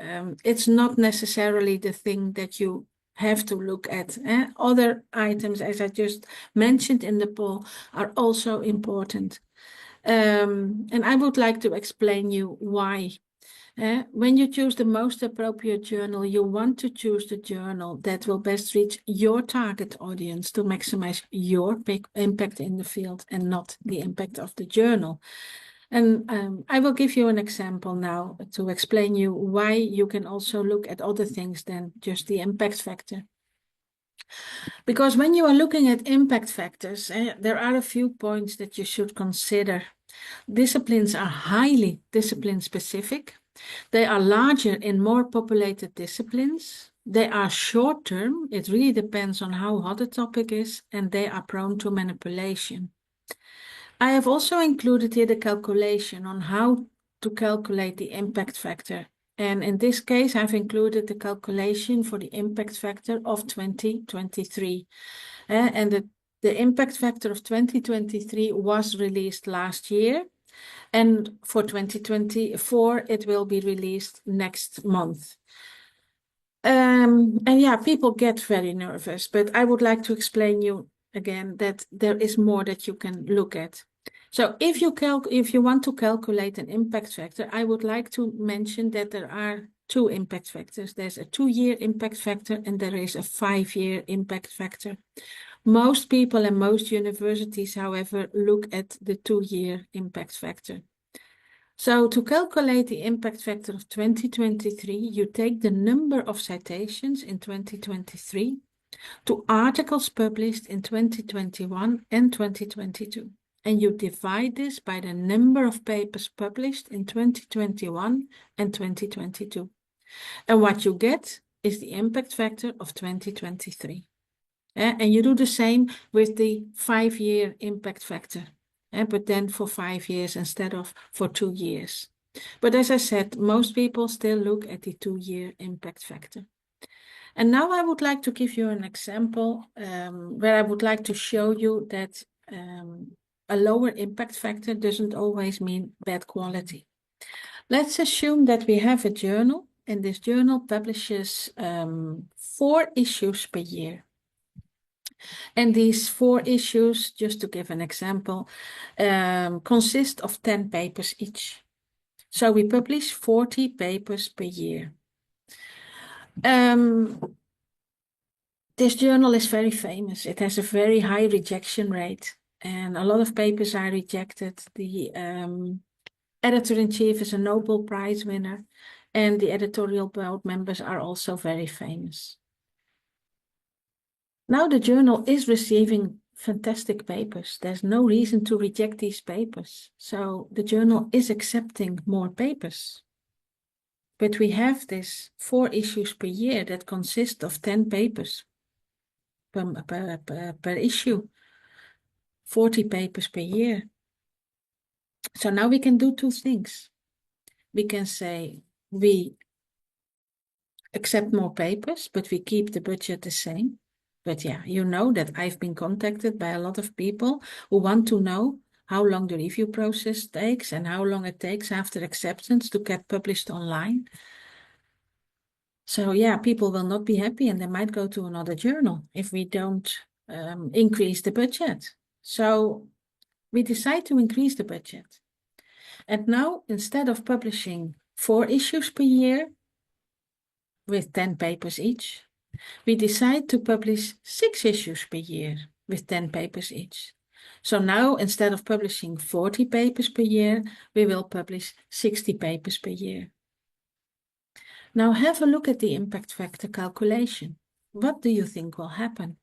it's not necessarily the thing that you have to look at. Other items, as I just mentioned in the poll, are also important. And I would like to explain you why. When you choose the most appropriate journal, you want to choose the journal that will best reach your target audience to maximize your impact in the field and not the impact of the journal. And I will give you an example now to explain you why you can also look at other things than just the impact factor. Because when you are looking at impact factors, there are a few points that you should consider. Disciplines are highly discipline specific. They are larger in more populated disciplines. They are short term. It really depends on how hot the topic is, and they are prone to manipulation. I have also included here the calculation on how to calculate the impact factor. And in this case, I've included the calculation for the impact factor of 2023. And the impact factor of 2023 was released last year. And for 2024, it will be released next month. And yeah, people get very nervous, but I would like to explain you again that there is more that you can look at. So if you want to calculate an impact factor, I would like to mention that there are two impact factors. There's a 2-year impact factor and there is a 5-year impact factor. Most people and most universities, however, look at the 2-year impact factor. So to calculate the impact factor of 2023, you take the number of citations in 2023 to articles published in 2021 and 2022. And you divide this by the number of papers published in 2021 and 2022. And what you get is the impact factor of 2023. And you do the same with the 5-year impact factor, but then for 5 years instead of for 2 years. But as I said, most people still look at the 2-year impact factor. And now I would like to give you an example where I would like to show you that a lower impact factor doesn't always mean bad quality. Let's assume that we have a journal, and this journal publishes 4 issues per year. And these 4 issues, just to give an example, consist of 10 papers each. So we publish 40 papers per year. This journal is very famous. It has a very high rejection rate, and a lot of papers are rejected. The editor-in-chief is a Nobel Prize winner, and the editorial board members are also very famous. Now the journal is receiving fantastic papers. There's no reason to reject these papers. So the journal is accepting more papers. But we have this 4 issues per year that consist of 10 papers per issue, 40 papers per year. So now we can do 2 things. We can say we accept more papers, but we keep the budget the same. But yeah, you know that I've been contacted by a lot of people who want to know how long the review process takes and how long it takes after acceptance to get published online. So yeah, people will not be happy and they might go to another journal if we don't increase the budget. So we decide to increase the budget. And now, instead of publishing 4 issues per year with 10 papers each, we decide to publish 6 issues per year with 10 papers each. So now, instead of publishing 40 papers per year, we will publish 60 papers per year. Now have a look at the impact factor calculation. What do you think will happen?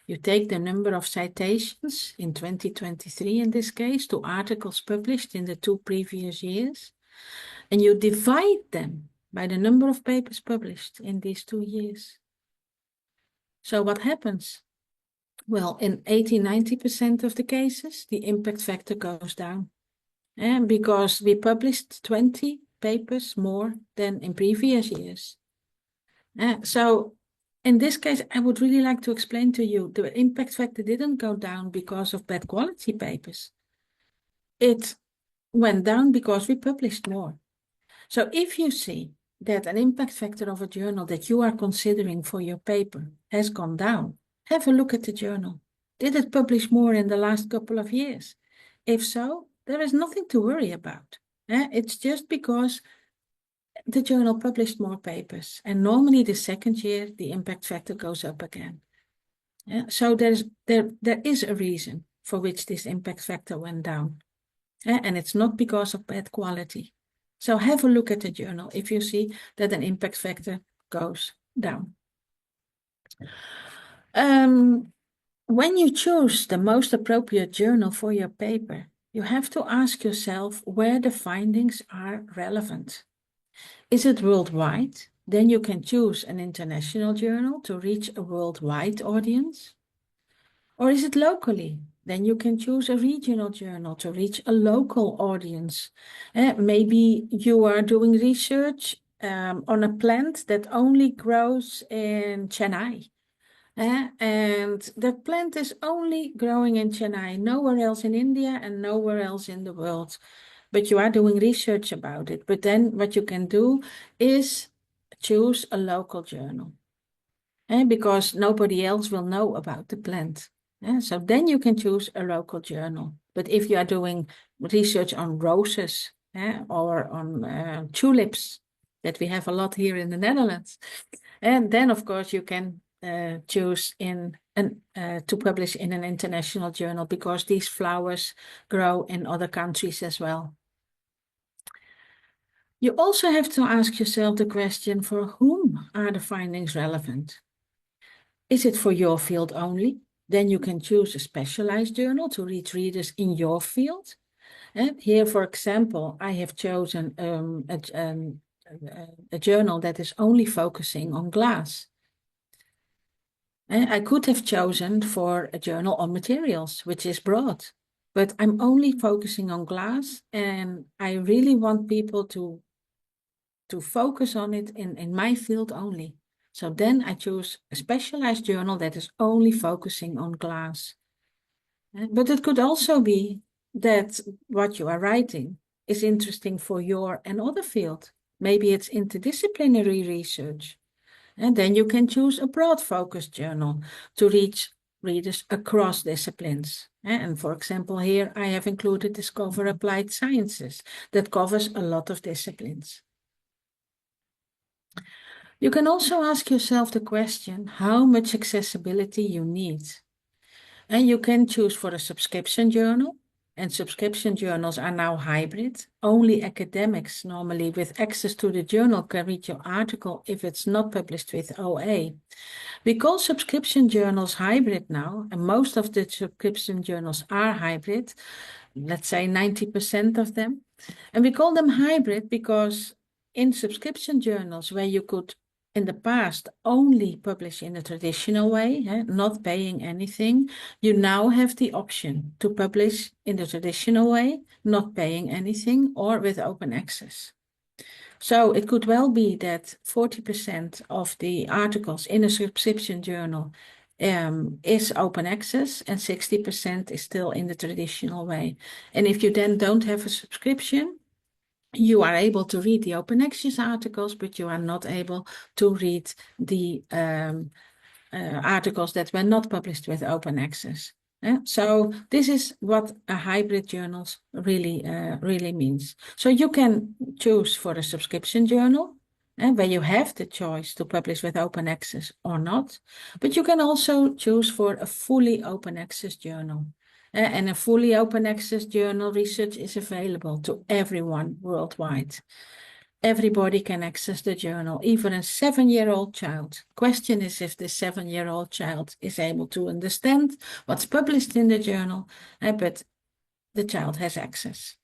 You take the number of citations, in 2023 in this case, to articles published in the 2 previous years, and you divide them by the number of papers published in these 2 years. So what happens? Well, in 80–90% of the cases, the impact factor goes down. And because we published 20 papers more than in previous years. So in this case, I would really like to explain to you, the impact factor didn't go down because of bad quality papers. It went down because we published more. So if you see that an impact factor of a journal that you are considering for your paper has gone down, have a look at the journal. Did it publish more in the last couple of years? If so, there is nothing to worry about. It's just because the journal published more papers, and normally the second year the impact factor goes up again. So there is a reason for which this impact factor went down, and it's not because of bad quality. So have a look at the journal if you see that an impact factor goes down. When you choose the most appropriate journal for your paper, you have to ask yourself where the findings are relevant. Is it worldwide? Then you can choose an international journal to reach a worldwide audience. Or is it locally? Then you can choose a regional journal to reach a local audience. Maybe you are doing research on a plant that only grows in Chennai. And the plant is only growing in Chennai, nowhere else in India and nowhere else in the world. But you are doing research about it. But then what you can do is choose a local journal. Because nobody else will know about the plant. So then you can choose a local journal. But if you are doing research on roses or on tulips, that we have a lot here in the Netherlands, and then of course you can choose to publish in an international journal, because these flowers grow in other countries as well. You also have to ask yourself the question, for whom are the findings relevant? Is it for your field only? Then you can choose a specialized journal to reach readers in your field. And here, for example, I have chosen a journal that is only focusing on glass. I could have chosen for a journal on materials, which is broad, but I'm only focusing on glass, and I really want people to focus on it in my field only. So then I choose a specialized journal that is only focusing on glass. But it could also be that what you are writing is interesting for your and other field. Maybe it's interdisciplinary research. And then you can choose a broad focus journal to reach readers across disciplines. And for example, here I have included Discover Applied Sciences that covers a lot of disciplines. You can also ask yourself the question how much accessibility you need. And you can choose for a subscription journal. And subscription journals are now hybrid. Only academics normally with access to the journal can read your article if it's not published with OA. We call subscription journals hybrid now, and most of the subscription journals are hybrid, let's say 90% of them. And we call them hybrid because in subscription journals where you could in the past only publish in a traditional way, not paying anything, you now have the option to publish in the traditional way, not paying anything, or with open access. So it could well be that 40% of the articles in a subscription journal is open access and 60% is still in the traditional way. And if you then don't have a subscription, you are able to read the open access articles, but you are not able to read the articles that were not published with open access. So this is what a hybrid journals really means. So you can choose for a subscription journal where you have the choice to publish with open access or not, but you can also choose for a fully open access journal. And a fully open access journal research is available to everyone worldwide. Everybody can access the journal, even a 7-year-old child. Question is if the 7-year-old child is able to understand what's published in the journal, but the child has access.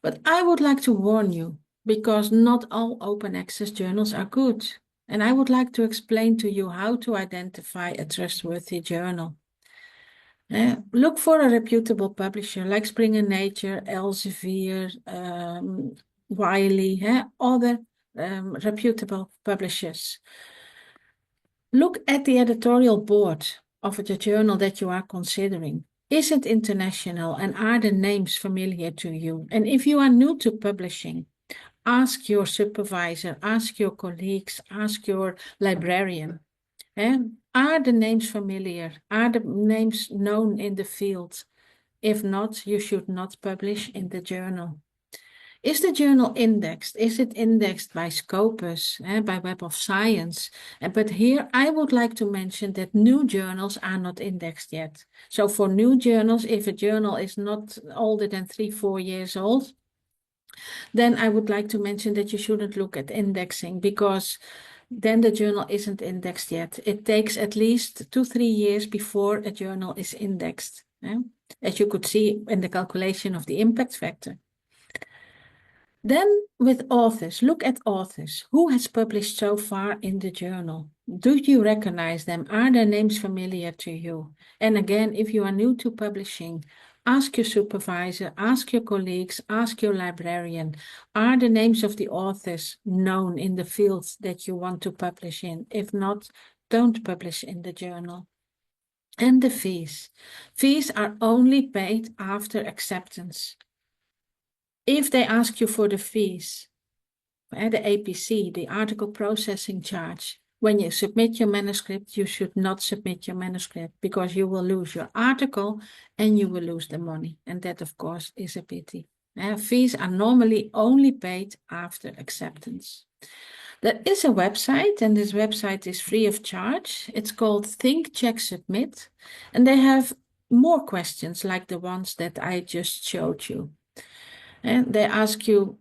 But I would like to warn you, because not all open access journals are good. And I would like to explain to you how to identify a trustworthy journal. Look for a reputable publisher like Springer Nature, Elsevier, Wiley, other reputable publishers. Look at the editorial board of the journal that you are considering. Is it international and are the names familiar to you? And if you are new to publishing, ask your supervisor, ask your colleagues, ask your librarian. Are the names familiar? Are the names known in the field? If not, you should not publish in the journal. Is the journal indexed? Is it indexed by Scopus, by Web of Science? But here I would like to mention that new journals are not indexed yet. So for new journals, if a journal is not older than 3-4 years old, then I would like to mention that you shouldn't look at indexing because then the journal isn't indexed yet. It takes at least 2-3 years before a journal is indexed, as you could see in the calculation of the impact factor. Then with authors, look at authors. Who has published so far in the journal? Do you recognize them? Are their names familiar to you? And again, if you are new to publishing, ask your supervisor, ask your colleagues, ask your librarian. Are the names of the authors known in the fields that you want to publish in? If not, don't publish in the journal. And the fees. Fees are only paid after acceptance. If they ask you for the fees, the APC, the article processing charge, when you submit your manuscript, you should not submit your manuscript because you will lose your article and you will lose the money. And that, of course, is a pity. Fees are normally only paid after acceptance. There is a website, and this website is free of charge. It's called Think, Check, Submit, and they have more questions like the ones that I just showed you. And they ask you,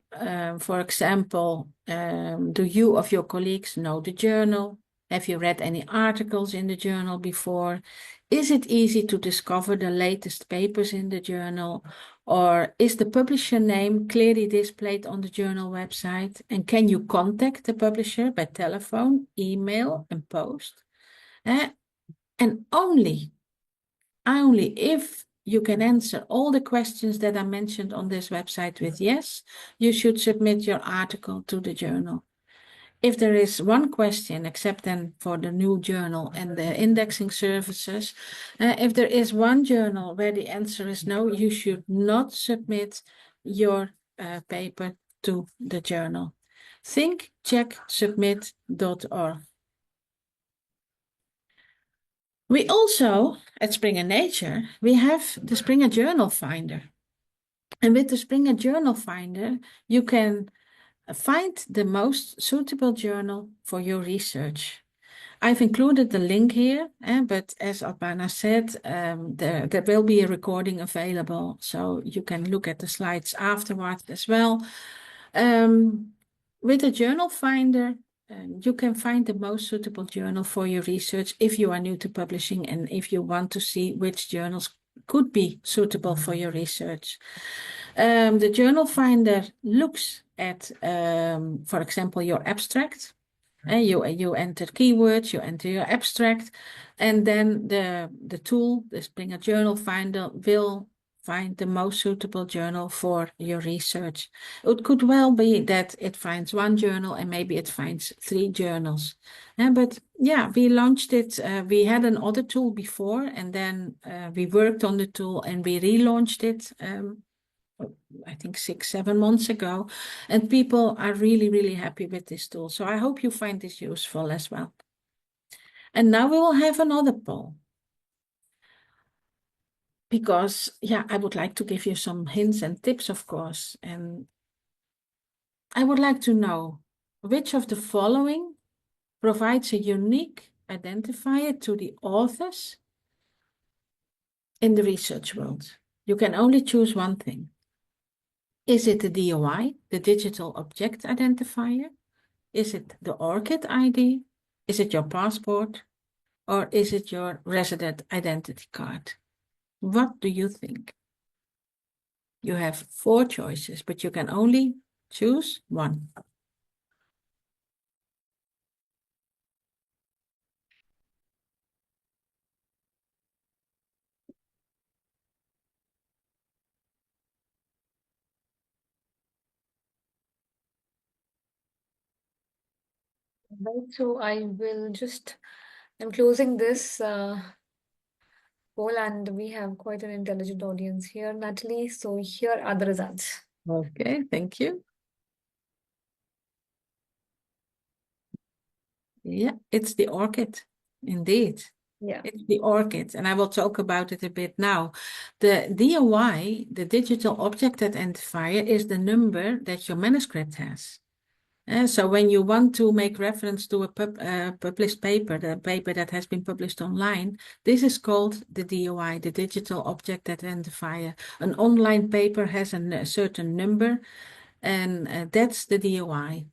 for example, do you of your colleagues know the journal? Have you read any articles in the journal before? Is it easy to discover the latest papers in the journal? Or is the publisher name clearly displayed on the journal website? And can you contact the publisher by telephone, email, and post? And only if you can answer all the questions that are mentioned on this website with yes, you should submit your article to the journal. If there is one question, except then for the new journal and the indexing services, if there is one journal where the answer is no, you should not submit your paper to the journal. thinkchecksubmit.org. We also, at Springer Nature, we have the Springer Journal Finder. And with the Springer Journal Finder, you can find the most suitable journal for your research. I've included the link here, but as Alpana said, there will be a recording available, so you can look at the slides afterwards as well. With the journal finder, you can find the most suitable journal for your research if you are new to publishing and if you want to see which journals could be suitable for your research. The journal finder looks at, for example, your abstract. You enter keywords, you enter your abstract, and then the tool, the Springer Journal Finder, will find the most suitable journal for your research. It could well be that it finds one journal and maybe it finds 3 journals. But yeah, we launched it. We had an other tool before, and then we worked on the tool and we relaunched it. I think 6-7 months ago, and people are really, really happy with this tool. So I hope you find this useful as well. And now we will have another poll. Because, yeah, I would like to give you some hints and tips, of course. And I would like to know which of the following provides a unique identifier to the authors in the research world. You can only choose one thing. Is it the DOI, the Digital Object Identifier? Is it the ORCID ID? Is it your passport? Or is it your resident identity card? What do you think? You have 4 choices, but you can only choose one. Right, so I'm closing this poll, and we have quite an intelligent audience here, Natalie. So here are the results. Okay, thank you. Yeah, it's the ORCID, indeed. Yeah. It's the ORCID, and I will talk about it a bit now. The DOI, the Digital Object Identifier, is the number that your manuscript has. So when you want to make reference to a published paper, the paper that has been published online, this is called the DOI, the Digital Object Identifier. An online paper has a certain number, and that's the DOI,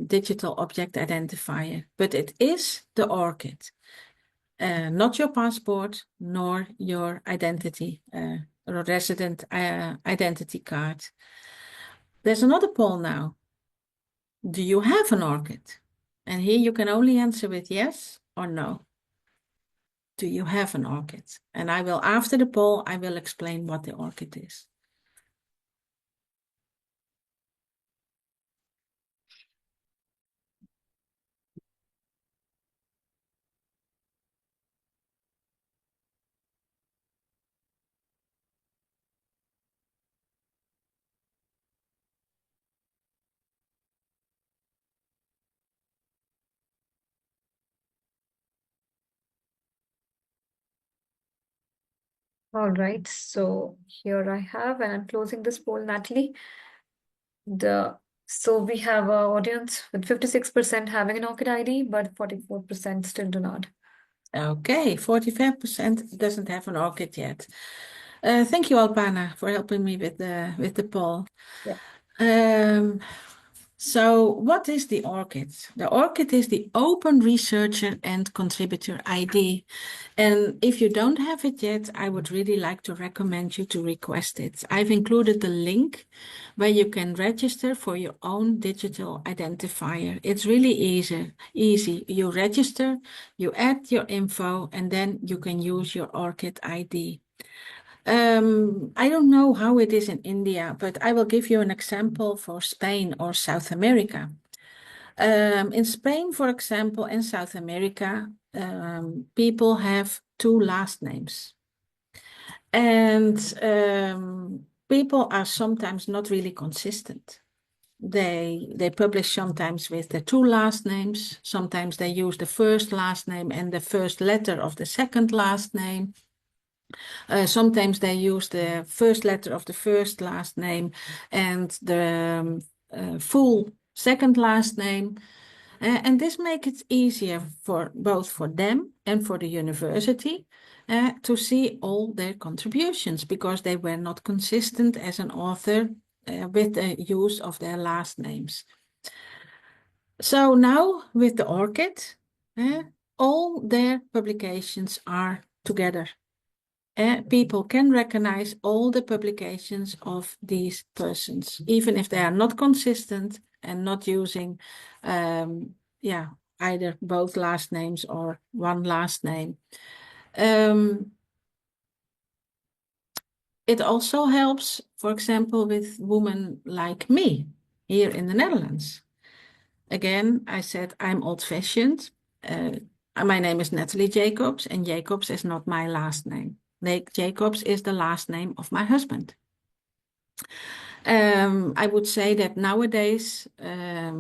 Digital Object Identifier. But it is the ORCID, not your passport, nor your identity, or resident identity card. There's another poll now. Do you have an ORCID? And here you can only answer with yes or no. Do you have an ORCID? And I will, after the poll, I will explain what the ORCID is. All right, so here I have, and I'm closing this poll, Natalie. So we have an audience with 56% having an ORCID ID, but 44% still do not. Okay, 45% doesn't have an ORCID yet. Thank you, Alpana, for helping me with the poll. Yeah. So what is the ORCID? The ORCID is the Open Researcher and Contributor ID. And if you don't have it yet, I would really like to recommend you to request it. I've included the link where you can register for your own digital identifier. It's really easy. You register, you add your info, and then you can use your ORCID ID. I don't know how it is in India, but I will give you an example for Spain or South America. In Spain, for example, and South America, people have two last names. And people are sometimes not really consistent. They publish sometimes with the two last names. Sometimes they use the first last name and the first letter of the second last name. Sometimes they use the first letter of the first last name and the full second last name. And this makes it easier for both for them and for the university to see all their contributions because they were not consistent as an author with the use of their last names. So now with the ORCID, all their publications are together. People can recognize all the publications of these persons, even if they are not consistent and not using, either both last names or one last name. It also helps, for example, with women like me here in the Netherlands. Again, I said I'm old-fashioned. My name is Natalie Jacobs, and Jacobs is not my last name. Jacobs is the last name of my husband. I would say that nowadays a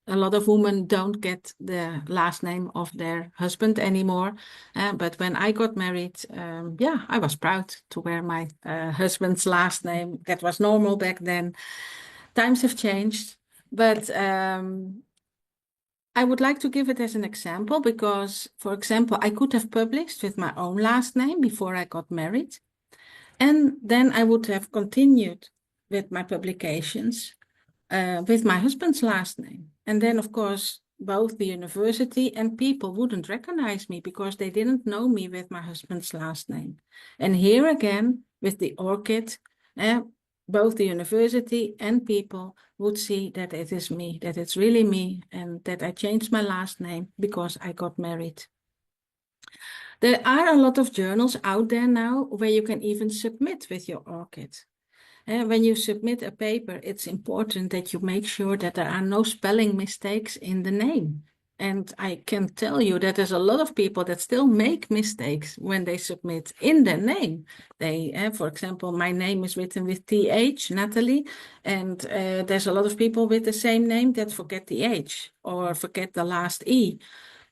lot of women don't get the last name of their husband anymore. But when I got married, I was proud to wear my husband's last name. That was normal back then. Times have changed, but I would like to give it as an example because, for example, I could have published with my own last name before I got married. And then I would have continued with my publications with my husband's last name. And then, of course, both the university and people wouldn't recognize me because they didn't know me with my husband's last name. And here again, with the ORCID, both the university and people would see that it is me, that it's really me, and that I changed my last name because I got married. There are a lot of journals out there now where you can even submit with your ORCID. When you submit a paper, it's important that you make sure that there are no spelling mistakes in the name. And I can tell you that there's a lot of people that still make mistakes when they submit in their name. For example, my name is written with TH, Natalie, and there's a lot of people with the same name that forget the H or forget the last E.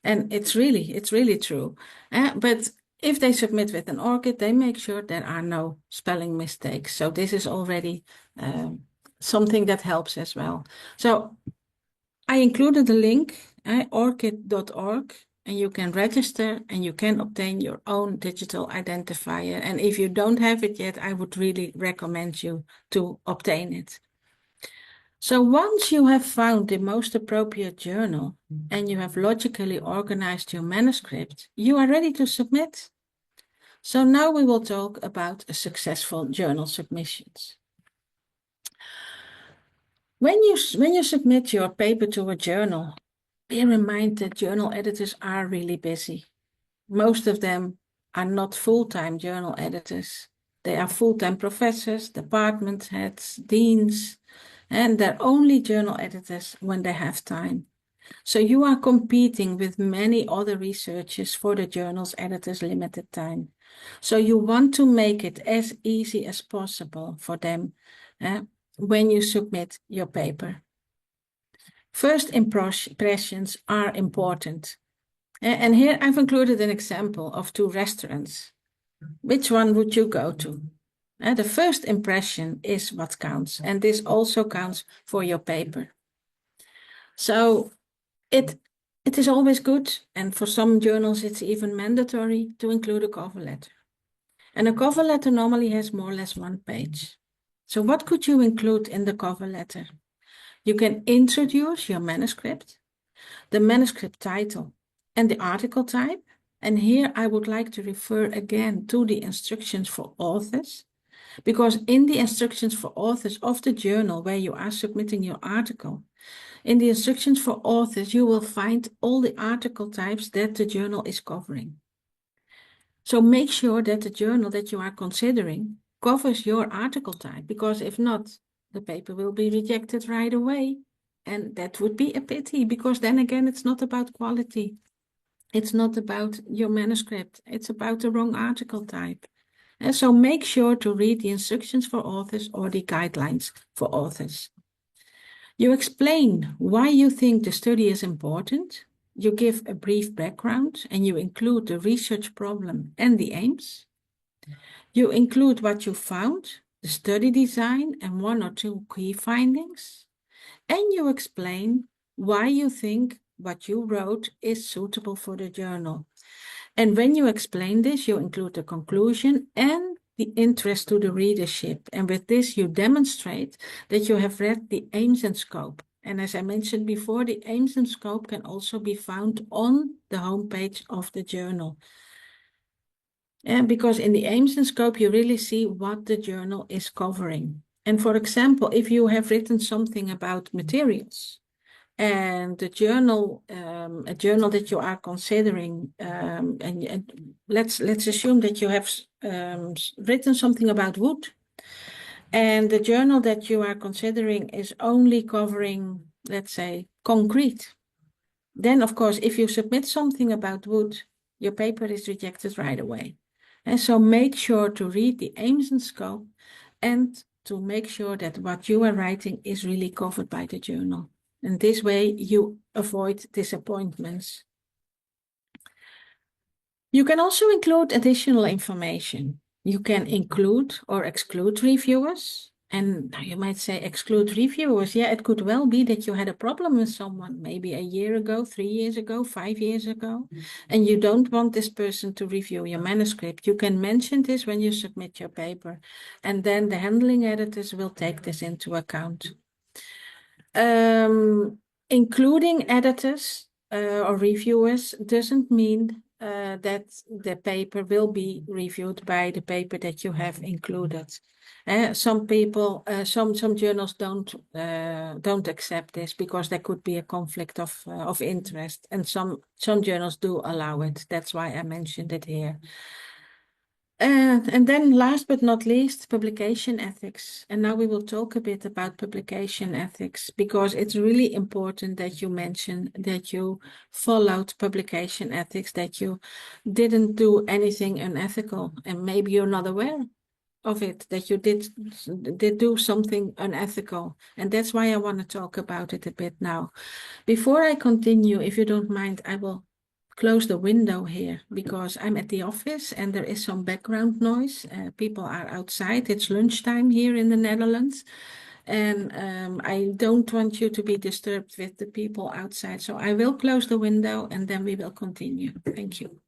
And it's really true. But if they submit with an ORCID, they make sure there are no spelling mistakes. So this is already something that helps as well. So I included the link, orchid.org, and you can register and you can obtain your own digital identifier. And if you don't have it yet, I would really recommend you to obtain it. So once you have found the most appropriate journal and you have logically organized your manuscript, you are ready to submit. So now we will talk about successful journal submissions. When you submit your paper to a journal, bear in mind that journal editors are really busy. Most of them are not full-time journal editors. They are full-time professors, department heads, deans, and they're only journal editors when they have time. So you are competing with many other researchers for the journal's editor's limited time. So you want to make it as easy as possible for them when you submit your paper. First impressions are important. And here I've included an example of two restaurants. Which one would you go to? The first impression is what counts, and this also counts for your paper. So it is always good, and for some journals it's even mandatory to include a cover letter. And a cover letter normally has more or less one page. So what could you include in the cover letter? You can introduce your manuscript, the manuscript title, and the article type. And here I would like to refer again to the instructions for authors, because in the instructions for authors of the journal where you are submitting your article, in the instructions for authors, you will find all the article types that the journal is covering. So make sure that the journal that you are considering covers your article type, because if not, the paper will be rejected right away. And that would be a pity, because then again, it's not about quality. It's not about your manuscript. It's about the wrong article type. And so make sure to read the instructions for authors or the guidelines for authors. You explain why you think the study is important. You give a brief background and you include the research problem and the aims. You include what you found, the study design, and 1 or 2 key findings. And you explain why you think what you wrote is suitable for the journal. And when you explain this, you include the conclusion and the interest to the readership. And with this, you demonstrate that you have read the aims and scope. And as I mentioned before, the aims and scope can also be found on the homepage of the journal. And because in the aims and scope, you really see what the journal is covering. And for example, if you have written something about materials, and the journal, a journal that you are considering, and let's assume that you have written something about wood, and the journal that you are considering is only covering, let's say, concrete. Then, of course, if you submit something about wood, your paper is rejected right away. And so make sure to read the aims and scope and to make sure that what you are writing is really covered by the journal. And this way you avoid disappointments. You can also include additional information. You can include or exclude reviewers. And you might say exclude reviewers. Yeah, it could well be that you had a problem with someone maybe a year ago, 3 years ago, 5 years ago, and you don't want this person to review your manuscript. You can mention this when you submit your paper, and then the handling editors will take this into account. Including editors or reviewers doesn't mean that the paper will be reviewed by the paper that you have included. Some people, some journals don't accept this because there could be a conflict of interest, and some journals do allow it. That's why I mentioned it here. And then last but not least, publication ethics. And now we will talk a bit about publication ethics, because it's really important that you mention that you followed publication ethics, that you didn't do anything unethical, and maybe you're not aware of it, that you did do something unethical. And that's why I want to talk about it a bit now. Before I continue, if you don't mind, I will close the window here because I'm at the office and there is some background noise. People are outside. It's lunchtime here in the Netherlands. And I don't want you to be disturbed with the people outside. So I will close the window and then we will continue. Thank you.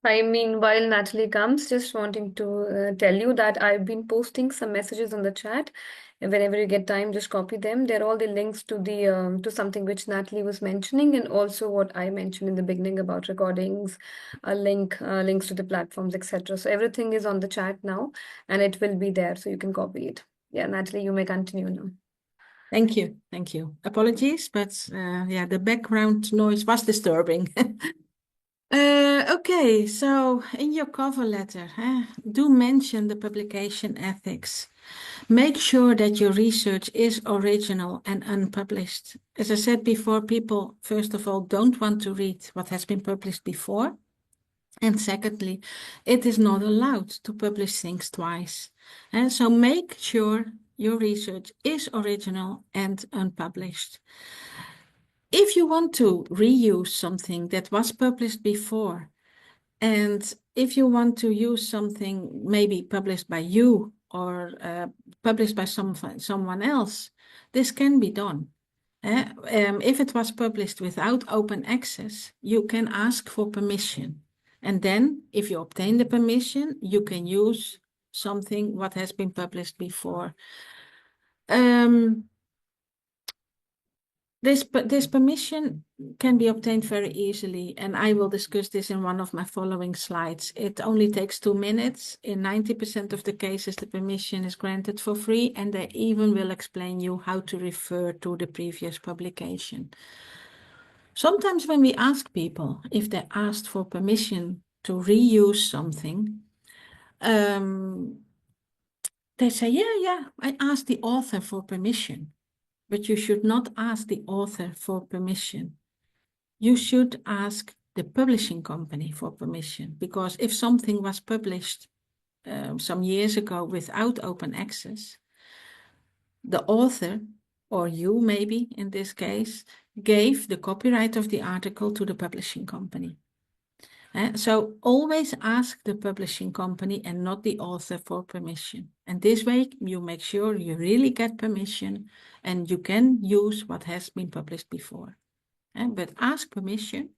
Meanwhile, Natalie comes, just wanting to tell you that I've been posting some messages on the chat. And whenever you get time, just copy them. They're all the links to the to something which Natalie was mentioning, and also what I mentioned in the beginning about recordings, links to the platforms, etc. So everything is on the chat now, and it will be there, so you can copy it. Yeah, Natalie, you may continue now. Thank you. Thank you. Apologies, but yeah, the background noise was disturbing. Okay, so in your cover letter, do mention the publication ethics. Make sure that your research is original and unpublished. As I said before, people, first of all, don't want to read what has been published before. And secondly, it is not allowed to publish things twice. And so make sure your research is original and unpublished. If you want to reuse something that was published before, and if you want to use something maybe published by you or published by someone else, this can be done. If it was published without open access, you can ask for permission. And then if you obtain the permission, you can use something what has been published before. This permission can be obtained very easily, and I will discuss this in one of my following slides. It only takes 2 minutes. In 90% of the cases, the permission is granted for free, and they even will explain you how to refer to the previous publication. Sometimes when we ask people if they asked for permission to reuse something, they say, yeah, I asked the author for permission. But you should not ask the author for permission. You should ask the publishing company for permission, because if something was published some years ago without open access, the author, or you maybe in this case, gave the copyright of the article to the publishing company. So always ask the publishing company and not the author for permission. And this way you make sure you really get permission and you can use what has been published before. But ask permission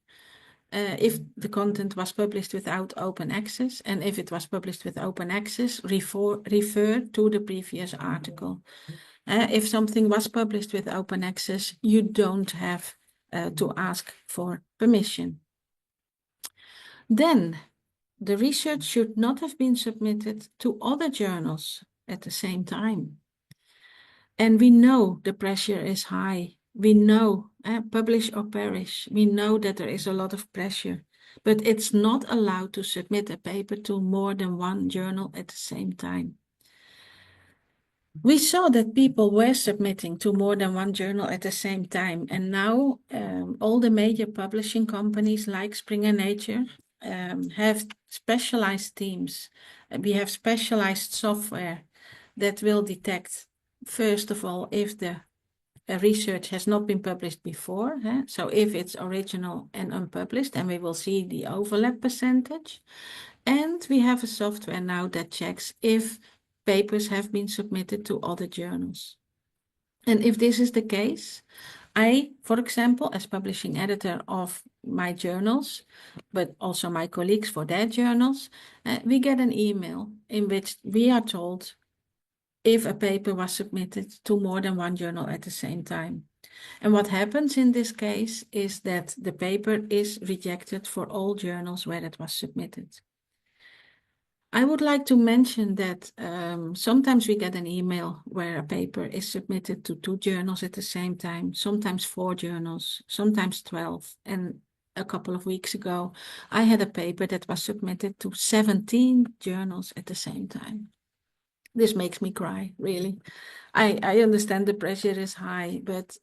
if the content was published without open access, and if it was published with open access, refer to the previous article. If something was published with open access, you don't have to ask for permission. Then, the research should not have been submitted to other journals at the same time. And we know the pressure is high. We know, publish or perish. We know that there is a lot of pressure, but it's not allowed to submit a paper to more than one journal at the same time. We saw that people were submitting to more than one journal at the same time, and now all the major publishing companies like Springer Nature have specialized teams. We have specialized software that will detect, first of all, if the research has not been published before. So if it's original and unpublished, and we will see the overlap percentage. And we have a software now that checks if papers have been submitted to other journals. And if this is the case, I, for example, as publishing editor of my journals, but also my colleagues for their journals, we get an email in which we are told if a paper was submitted to more than one journal at the same time. And what happens in this case is that the paper is rejected for all journals where it was submitted. I would like to mention that sometimes we get an email where a paper is submitted to 2 journals at the same time, sometimes 4 journals, sometimes 12. And a couple of weeks ago, I had a paper that was submitted to 17 journals at the same time. This makes me cry, really. I understand the pressure is high, but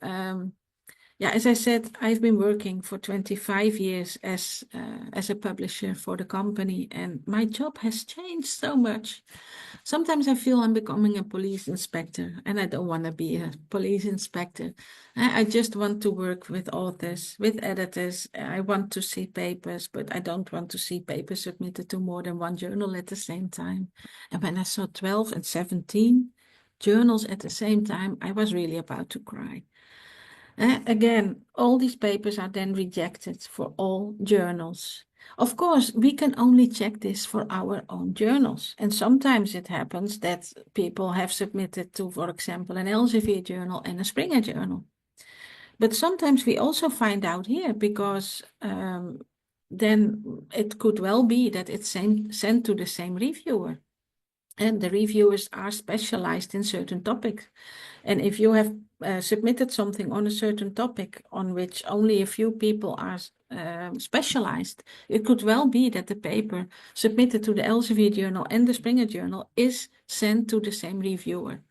yeah, as I said, I've been working for 25 years as a publisher for the company, and my job has changed so much. Sometimes I feel I'm becoming a police inspector, and I don't want to be a police inspector. I just want to work with authors, with editors. I want to see papers, but I don't want to see papers submitted to more than one journal at the same time. And when I saw 12 and 17 journals at the same time, I was really about to cry. Again, all these papers are then rejected for all journals. Of course, we can only check this for our own journals. And sometimes it happens that people have submitted to, for example, an Elsevier journal and a Springer journal. But sometimes we also find out here because then it could well be that it's sent to the same reviewer. And the reviewers are specialized in certain topics. And if you have submitted something on a certain topic on which only a few people are specialized, it could well be that the paper submitted to the Elsevier journal and the Springer journal is sent to the same reviewer.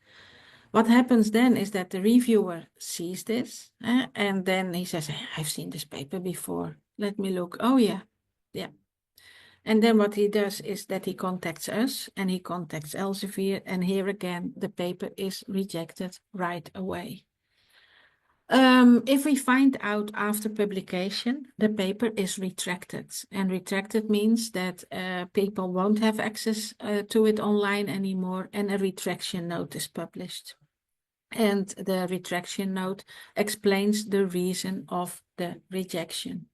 What happens then is that the reviewer sees this and then he says, I've seen this paper before. Let me look. Oh, yeah. And then what he does is that he contacts us and he contacts Elsevier, and here again the paper is rejected right away. If we find out after publication, the paper is retracted, and retracted means that people won't have access to it online anymore, and a retraction note is published. And the retraction note explains the reason of the rejection.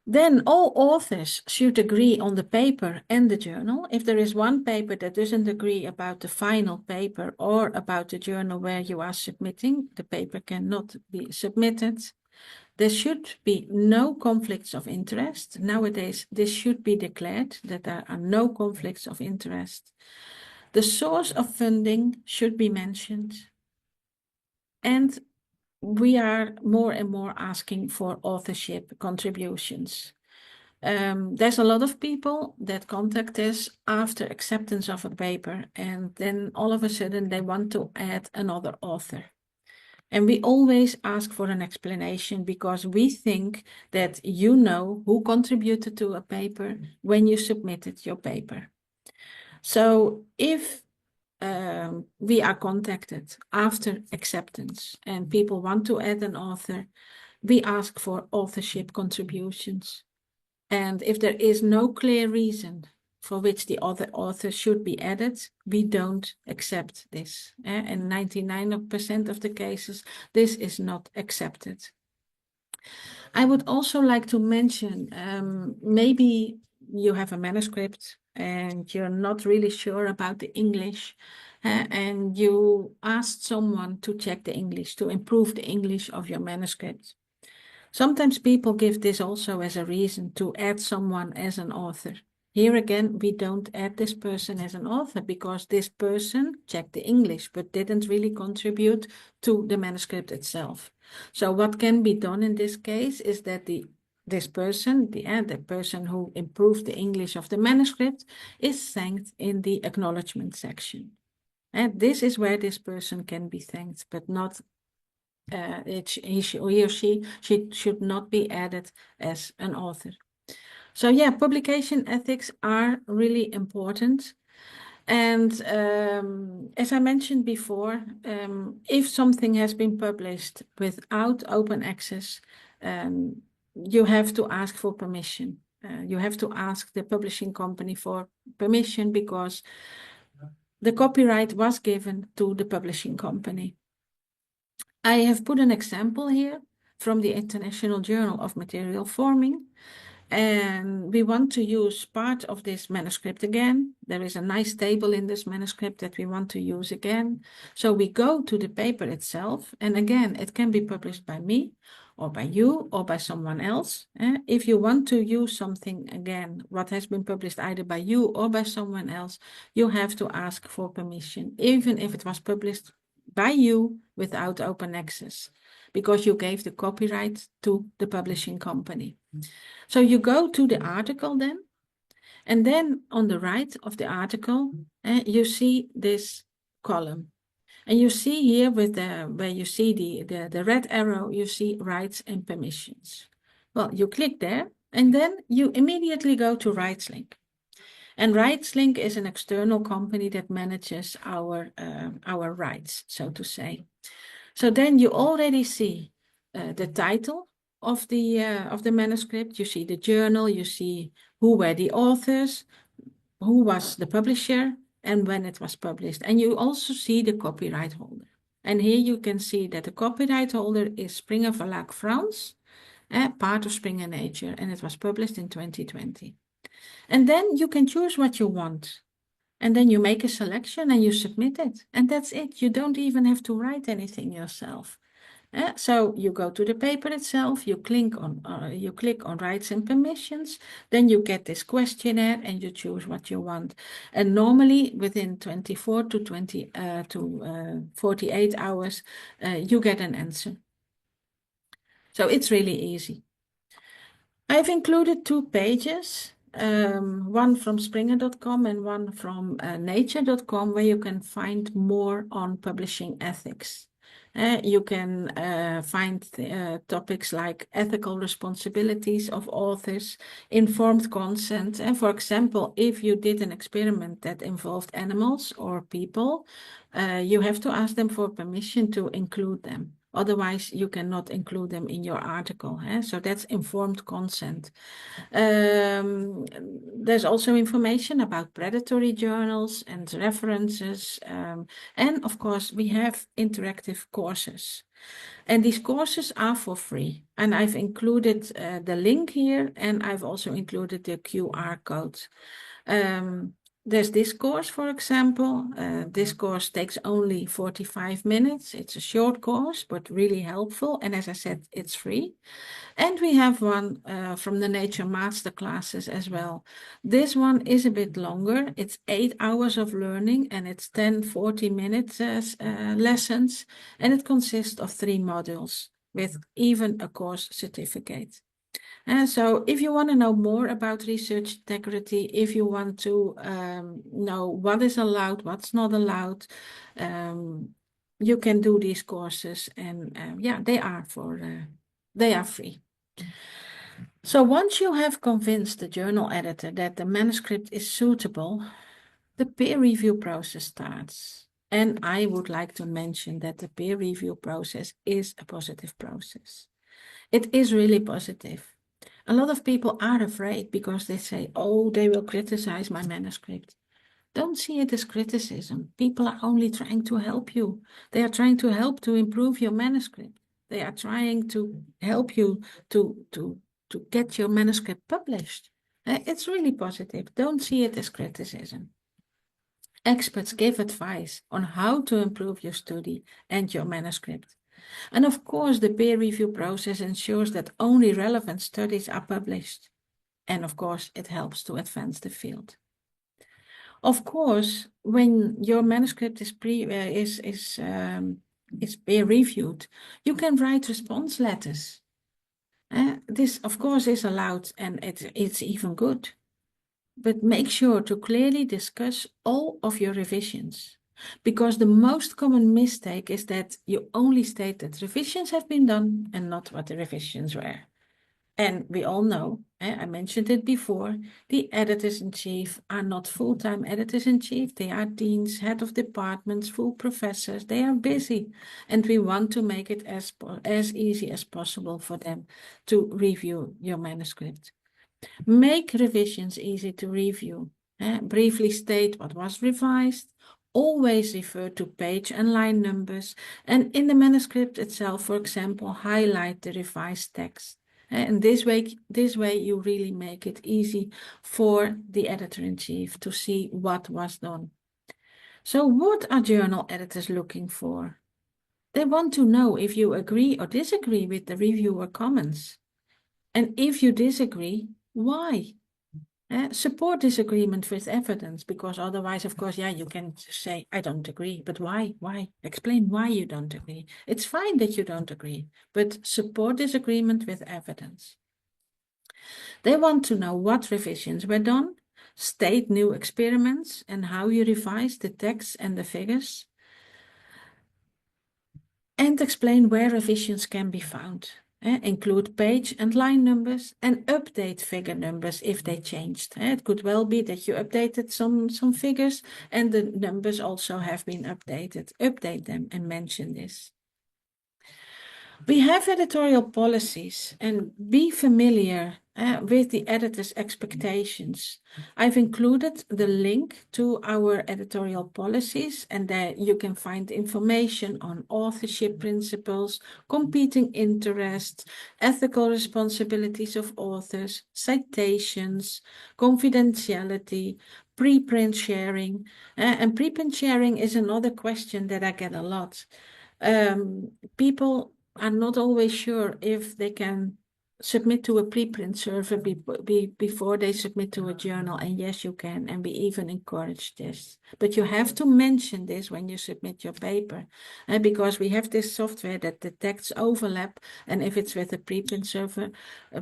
Then all authors should agree on the paper and the journal. If there is one paper that doesn't agree about the final paper or about the journal where you are submitting, the paper cannot be submitted. There should be no conflicts of interest. Nowadays, this should be declared that there are no conflicts of interest. The source of funding should be mentioned. And we are more and more asking for authorship contributions. There's a lot of people that contact us after acceptance of a paper, and then all of a sudden they want to add another author. And we always ask for an explanation because we think that you know who contributed to a paper when you submitted your paper. So if we are contacted after acceptance and people want to add an author, we ask for authorship contributions. And if there is no clear reason for which the other author should be added, we don't accept this. In 99% of the cases, this is not accepted. I would also like to mention, maybe you have a manuscript and you're not really sure about the English, and you asked someone to check the English, to improve the English of your manuscript. Sometimes people give this also as a reason to add someone as an author. Here again, we don't add this person as an author because this person checked the English but didn't really contribute to the manuscript itself. So what can be done in this case is that the person who improved the English of the manuscript is thanked in the acknowledgement section. And this is where this person can be thanked, but not he or she should not be added as an author. So yeah, publication ethics are really important. And as I mentioned before, if something has been published without open access, you have to ask for permission. You have to ask the publishing company for permission because the copyright was given to the publishing company. I have put an example here from the International Journal of Material Forming, and we want to use part of this manuscript again. There is a nice table in this manuscript that we want to use again. So we go to the paper itself, and again, it can be published by me or by you or by someone else. If you want to use something again, what has been published either by you or by someone else, you have to ask for permission, even if it was published by you without open access, because you gave the copyright to the publishing company. So you go to the article then, and then on the right of the article, you see this column. And you see here with where you see the red arrow, you see rights and permissions. Well, you click there, and then you immediately go to RightsLink. And RightsLink is an external company that manages our rights, so to say. So then you already see the title of the manuscript. You see the journal. You see who were the authors, who was the publisher, and when it was published. And you also see the copyright holder. And here you can see that the copyright holder is Springer Verlag France, part of Springer Nature, and it was published in 2020. And then you can choose what you want. And then you make a selection and you submit it. And that's it. You don't even have to write anything yourself. So you go to the paper itself, you click on rights and permissions, then you get this questionnaire and you choose what you want. And normally within 24 to 48 hours, you get an answer. So it's really easy. I've included 2 pages, one from springer.com and one from nature.com, where you can find more on publishing ethics. You can find topics like ethical responsibilities of authors, informed consent. And for example, if you did an experiment that involved animals or people, you have to ask them for permission to include them. Otherwise, you cannot include them in your article. So that's informed consent. There's also information about predatory journals and references. And of course, we have interactive courses. And these courses are for free. And I've included the link here, and I've also included the QR code. There's this course, for example. This course takes only 45 minutes. It's a short course, but really helpful. And as I said, it's free. And we have one from the Nature Master classes as well. This one is a bit longer. It's 8 hours of learning, and it's 10 40-minute lessons. And it consists of 3 modules with even a course certificate. So if you want to know more about research integrity, if you want to know what is allowed, what's not allowed, you can do these courses, and yeah, they are free. So once you have convinced the journal editor that the manuscript is suitable, the peer review process starts. And I would like to mention that the peer review process is a positive process. It is really positive. A lot of people are afraid because they say, oh, they will criticize my manuscript. Don't see it as criticism. People are only trying to help you. They are trying to help to improve your manuscript. They are trying to help you to get your manuscript published. It's really positive. Don't see it as criticism. Experts give advice on how to improve your study and your manuscript. And of course, the peer review process ensures that only relevant studies are published. And of course, it helps to advance the field. Of course, when your manuscript is peer reviewed, you can write response letters. This, of course, is allowed, and it's even good. But make sure to clearly discuss all of your revisions, because the most common mistake is that you only state that revisions have been done and not what the revisions were. And we all know, I mentioned it before, the editors-in-chief are not full-time editors-in-chief. They are deans, head of departments, full professors. They are busy. And we want to make it as easy as possible for them to review your manuscript. Make revisions easy to review. Briefly state what was revised. Always refer to page and line numbers. And in the manuscript itself, for example, highlight the revised text. And this way you really make it easy for the editor-in-chief to see what was done. So what are journal editors looking for? They want to know if you agree or disagree with the reviewer comments. And if you disagree, why? Support disagreement with evidence, because otherwise, of course, yeah, you can say, I don't agree, but why? Why? Explain why you don't agree. It's fine that you don't agree, but support disagreement with evidence. They want to know what revisions were done, state new experiments, and how you revised the text and the figures, and explain where revisions can be found. Include page and line numbers and update figure numbers if they changed. It could well be that you updated some figures and the numbers also have been updated. Update them and mention this. We have editorial policies, and be familiar with the editor's expectations. I've included the link to our editorial policies, and there you can find information on authorship principles, competing interests, ethical responsibilities of authors, citations, confidentiality, preprint sharing. And preprint sharing is another question that I get a lot. People are not always sure if they can submit to a preprint server before they submit to a journal. And yes, you can, and we even encourage this. But you have to mention this when you submit your paper, because we have this software that detects overlap, and if it's with a preprint server,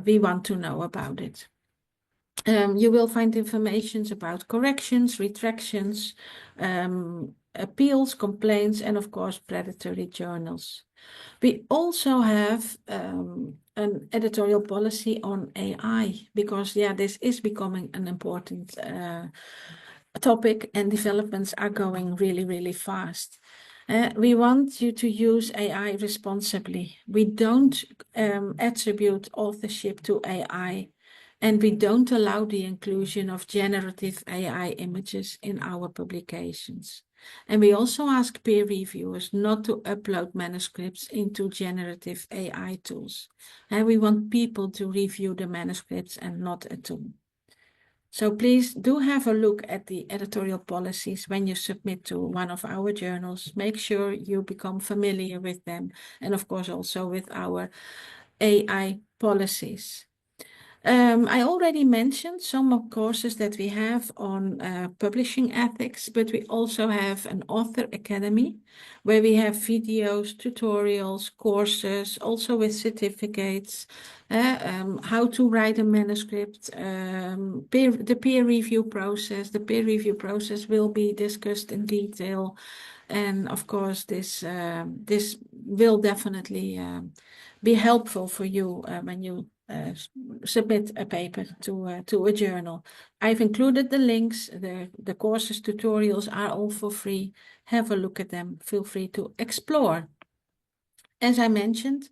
we want to know about it. You will find information about corrections, retractions, appeals, complaints, and of course, predatory journals. We also have an editorial policy on AI, because this is becoming an important topic, and developments are going really, really fast. We want you to use AI responsibly. We don't attribute authorship to AI, and we don't allow the inclusion of generative AI images in our publications. And we also ask peer reviewers not to upload manuscripts into generative AI tools. And we want people to review the manuscripts and not a tool. So please do have a look at the editorial policies when you submit to one of our journals. Make sure you become familiar with them, and of course also with our AI policies. I already mentioned some of courses that we have on publishing ethics, but we also have an author academy where we have videos, tutorials, courses, also with certificates, how to write a manuscript, the peer review process. The peer review process will be discussed in detail. And of course, this will definitely be helpful for you when you submit a paper to a journal. I've included the links. The courses, tutorials are all for free. Have a look at them. Feel free to explore. As I mentioned,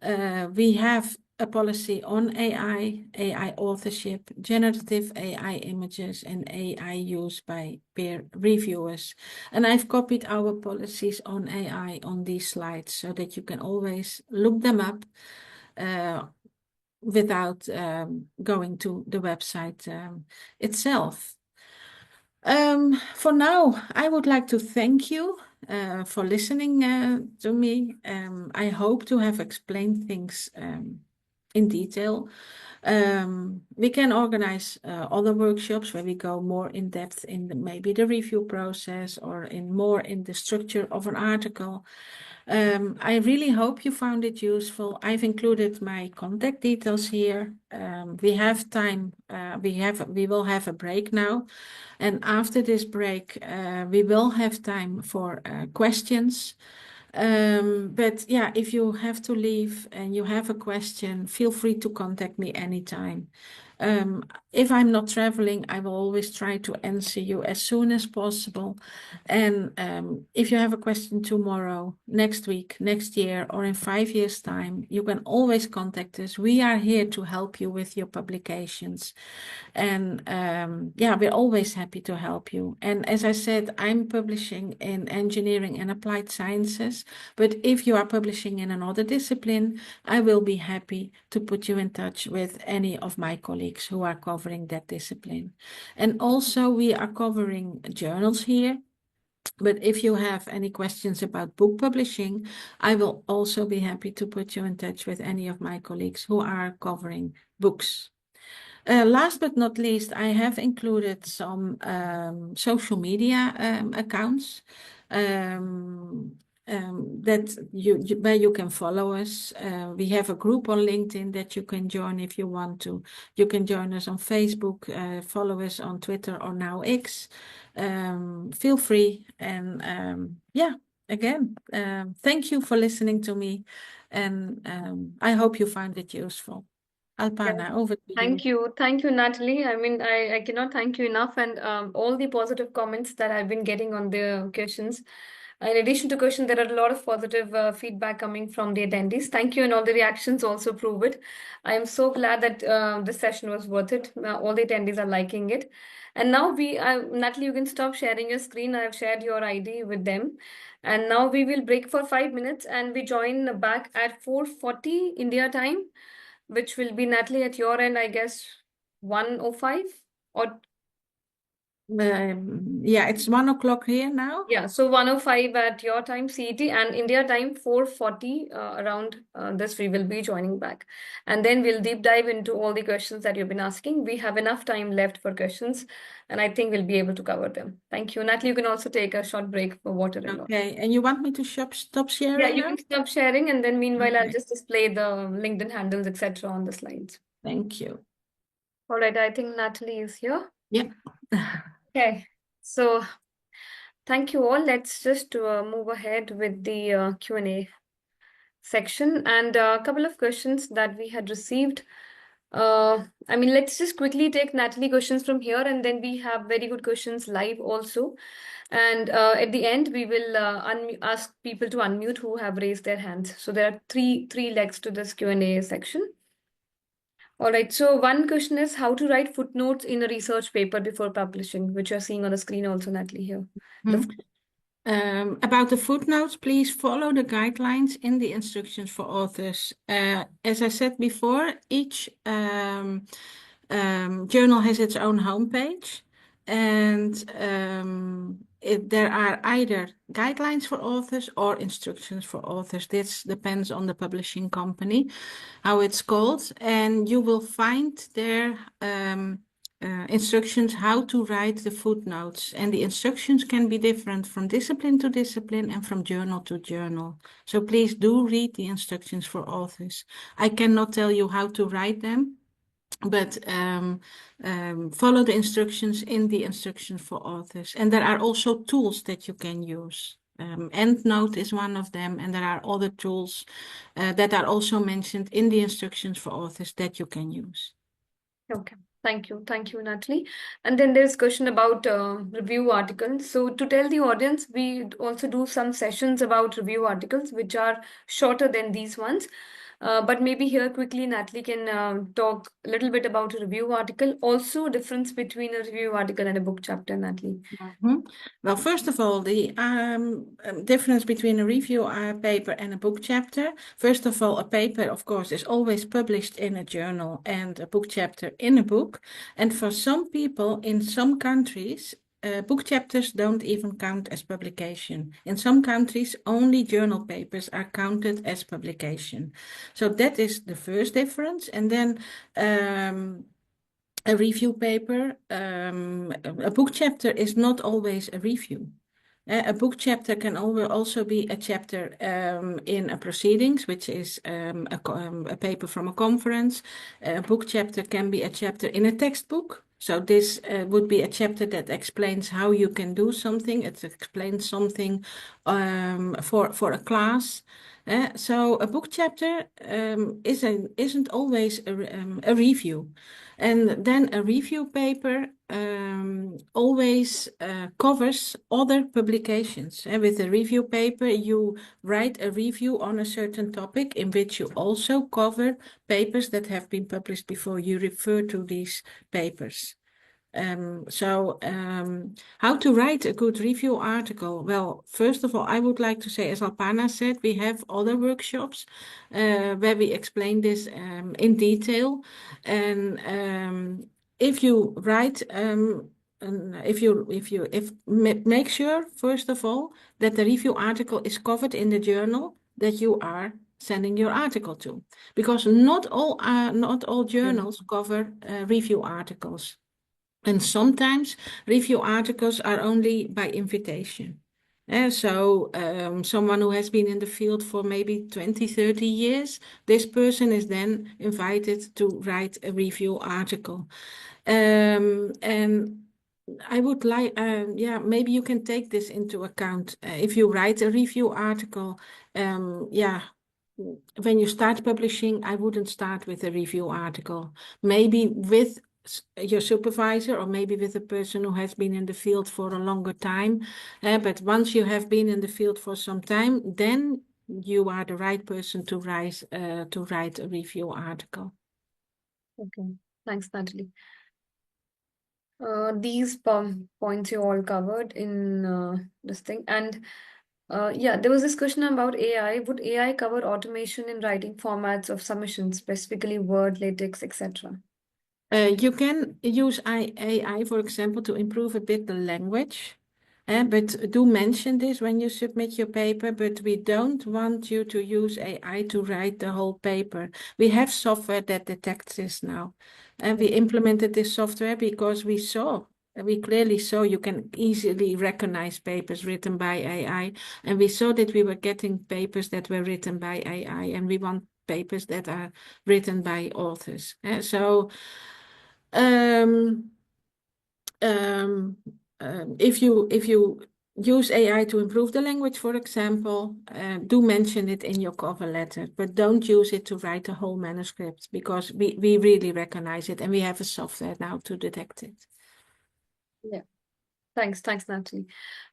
we have a policy on AI authorship, generative AI images, and AI use by peer reviewers. And I've copied our policies on AI on these slides so that you can always look them up without going to the website itself. For now, I would like to thank you for listening to me. I hope to have explained things in detail. We can organize other workshops where we go more in depth in maybe the review process or in the structure of an article. I really hope you found it useful. I've included my contact details here. We have time. We will have a break now. And after this break, we will have time for questions. But yeah, if you have to leave and you have a question, feel free to contact me anytime. If I'm not traveling, I will always try to answer you as soon as possible. And if you have a question tomorrow, next week, next year, or in 5 years' time, you can always contact us. We are here to help you with your publications. And yeah, we're always happy to help you. And as I said, I'm publishing in engineering and applied sciences. But if you are publishing in another discipline, I will be happy to put you in touch with any of my colleagues who are covering that discipline. And also, we are covering journals here. But if you have any questions about book publishing, I will also be happy to put you in touch with any of my colleagues who are covering books. Last but not least, I have included some social media accounts where you can follow us. We have a group on LinkedIn that you can join if you want to. You can join us on Facebook, follow us on Twitter or now X. Feel free. And yeah, again, thank you for listening to me. And I hope you found it useful. Alpana, over to you. Thank you. Thank you, Natalie. I mean, I cannot thank you enough. And all the positive comments that I've been getting on the questions. In addition to questions, there are a lot of positive feedback coming from the attendees. Thank you. And all the reactions also prove it. I am so glad that this session was worth it. All the attendees are liking it. And now Natalie, you can stop sharing your screen. I've shared your ID with them. And now we will break for 5 minutes and we join back at 4:40 India time, which will be Natalie at your end, I guess 1:05 or Yeah, it's 1 o'clock here now. yeah, so 1:05 at your time CET and India time 4:40 around this we will be joining back. And then we'll deep dive into all the questions that you've been asking. We have enough time left for questions and I think we'll be able to cover them. Thank you. Natalie, you can also take a short break for water and all. Okay, and you want me to stop Yeah, sharing you now? can stop sharing and then meanwhile I'll Okay, just display the LinkedIn handles, etc. on the slides. thank you. All right, I think Natalie is here. Yeah. Okay, so thank you all. Let's just move ahead with the Q&A section and a couple of questions that we had received I mean, let's just quickly take Natalie questions from here, and then we have very good questions live also. And at the end, we will ask people to unmute who have raised their hands. So there are three legs to this Q&A section. All right. So one question is how to write footnotes in a research paper before publishing, which you're seeing on the screen also, Natalie, here. The About the footnotes, please follow the guidelines in the instructions for authors. As I said before, each journal has its own homepage, and there are either guidelines for authors or instructions for authors. This depends on the publishing company, how it's called, and you will find there instructions how to write the footnotes, and the instructions can be different from discipline to discipline and from journal to journal. So please do read the instructions for authors. I cannot tell you how to write them, but follow the instructions in the instructions for authors. And there are also tools that you can use. EndNote is one of them, and there are other tools that are also mentioned in the instructions for authors that you can use. Okay. Thank you, Natalie. And then there's a question about review articles. So to tell the audience, we also do some sessions about review articles, which are shorter than these ones. But maybe here quickly, Natalie can talk a little bit about a review article. Also, difference between a review article and a book chapter, Natalie. Well, first of all, the difference between a review paper and a book chapter. First of all, a paper, of course, is always published in a journal and a book chapter in a book. And for some people in some countries, book chapters don't even count as publication. In some countries, only journal papers are counted as publication. So that is the first difference. And then a review paper, a book chapter is not always a review. A book chapter can also be a chapter in a proceedings, which is a paper from a conference. A book chapter can be a chapter in a textbook. So this would be a chapter that explains how you can do something. It explains something for a class. So a book chapter isn't always a review. And then a review paper always covers other publications. And with a review paper, you write a review on a certain topic in which you also cover papers that have been published before. You refer to these papers. How to write a good review article? Well, first of all, I would like to say, as Alpana said, we have other workshops where we explain this in detail. And if you write, make sure first of all that the review article is covered in the journal that you are sending your article to, because not all journals cover review articles. And sometimes review articles are only by invitation. So someone who has been in the field for maybe 20, 30 years, this person is then invited to write a review article. And I would like, yeah, maybe you can take this into account. If you write a review article, yeah, when you start publishing, I wouldn't start with a review article. Maybe with your supervisor, or maybe with a person who has been in the field for a longer time. But once you have been in the field for some time, then you are the right person to write a review article. Okay. Thanks, Natalie. These points you all covered in this thing. And yeah, there was this question about AI. Would AI cover automation in writing formats of submissions, specifically Word, LaTeX, etc.? You can use AI, for example, to improve a bit the language. But do mention this when you submit your paper, but we don't want you to use AI to write the whole paper. We have software that detects this now. And we implemented this software because we clearly saw you can easily recognize papers written by AI. And we saw that we were getting papers that were written by AI, and we want papers that are written by authors. So if you use AI to improve the language, for example. Do mention it in your cover letter, but don't use it to write a whole manuscript because we really recognize it and we have a software now to detect it. Yeah. Thanks, Natalie.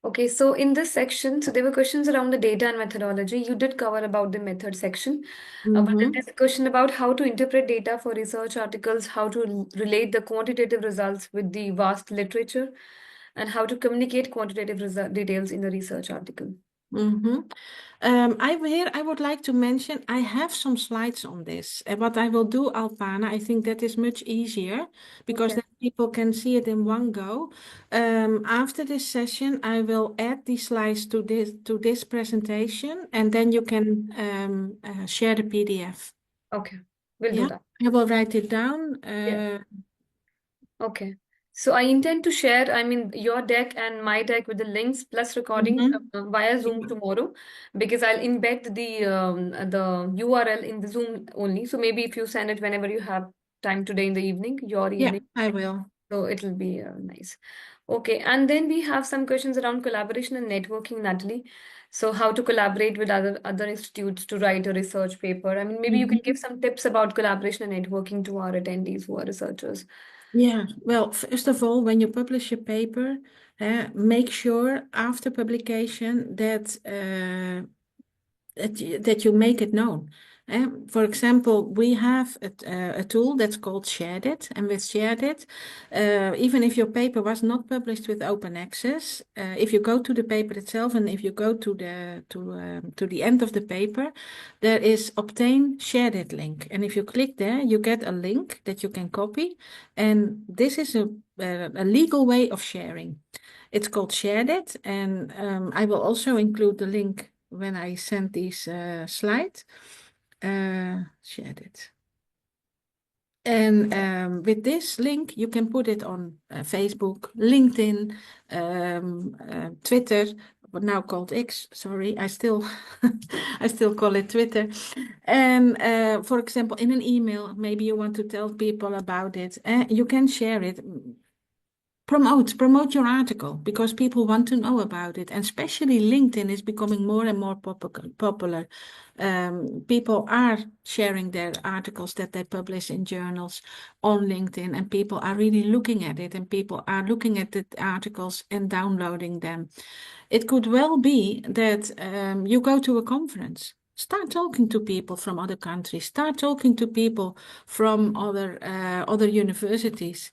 Okay, so in this section, so there were questions around the data and methodology. You did cover about the method section, but then Mm-hmm. there's a question about how to interpret data for research articles, how to relate the quantitative results with the vast literature, and how to communicate quantitative details in the research article. Mm-hmm. I would like to mention I have some slides on this. And what I will do, Alpana, I think that is much easier because Okay. then people can see it in one go. After this session, I will add these slides to this presentation, and then you can share the PDF. Okay, we'll do Yeah, that. I will write it down. Yeah. Okay. So I intend to share, your deck and my deck with the links plus recording Mhm. via Zoom tomorrow because I'll embed the URL in the Zoom only. So maybe if you send it whenever you have time today in the evening, your Yeah, evening, I will. so it'll be nice. Okay, and then we have some questions around collaboration and networking, Natalie. So how to collaborate with other institutes to write a research paper. Maybe you can give Mhm. some tips about collaboration and networking to our attendees who are researchers. Yeah, well, first of all, when you publish a paper, make sure after publication that you make it known. For example, we have a tool that's called Shared It, and with Shared It, even if your paper was not published with open access, if you go to the paper itself and if you go to the end of the paper, there is Obtain Shared It link, and if you click there, you get a link that you can copy, and this is a legal way of sharing. It's called Shared It, and I will also include the link when I send these slides. Shared It. And with this link, you can put it on Facebook, LinkedIn, Twitter, what now called X. Sorry, I still I still call it Twitter. And for example, in an email, maybe you want to tell people about it. You can share it. Promote your article because people want to know about it, and especially LinkedIn is becoming more and more popular. People are sharing their articles that they publish in journals on LinkedIn, and people are really looking at it, and people are looking at the articles and downloading them. It could well be that you go to a conference. Start talking to people from other countries. Start talking to people from other universities.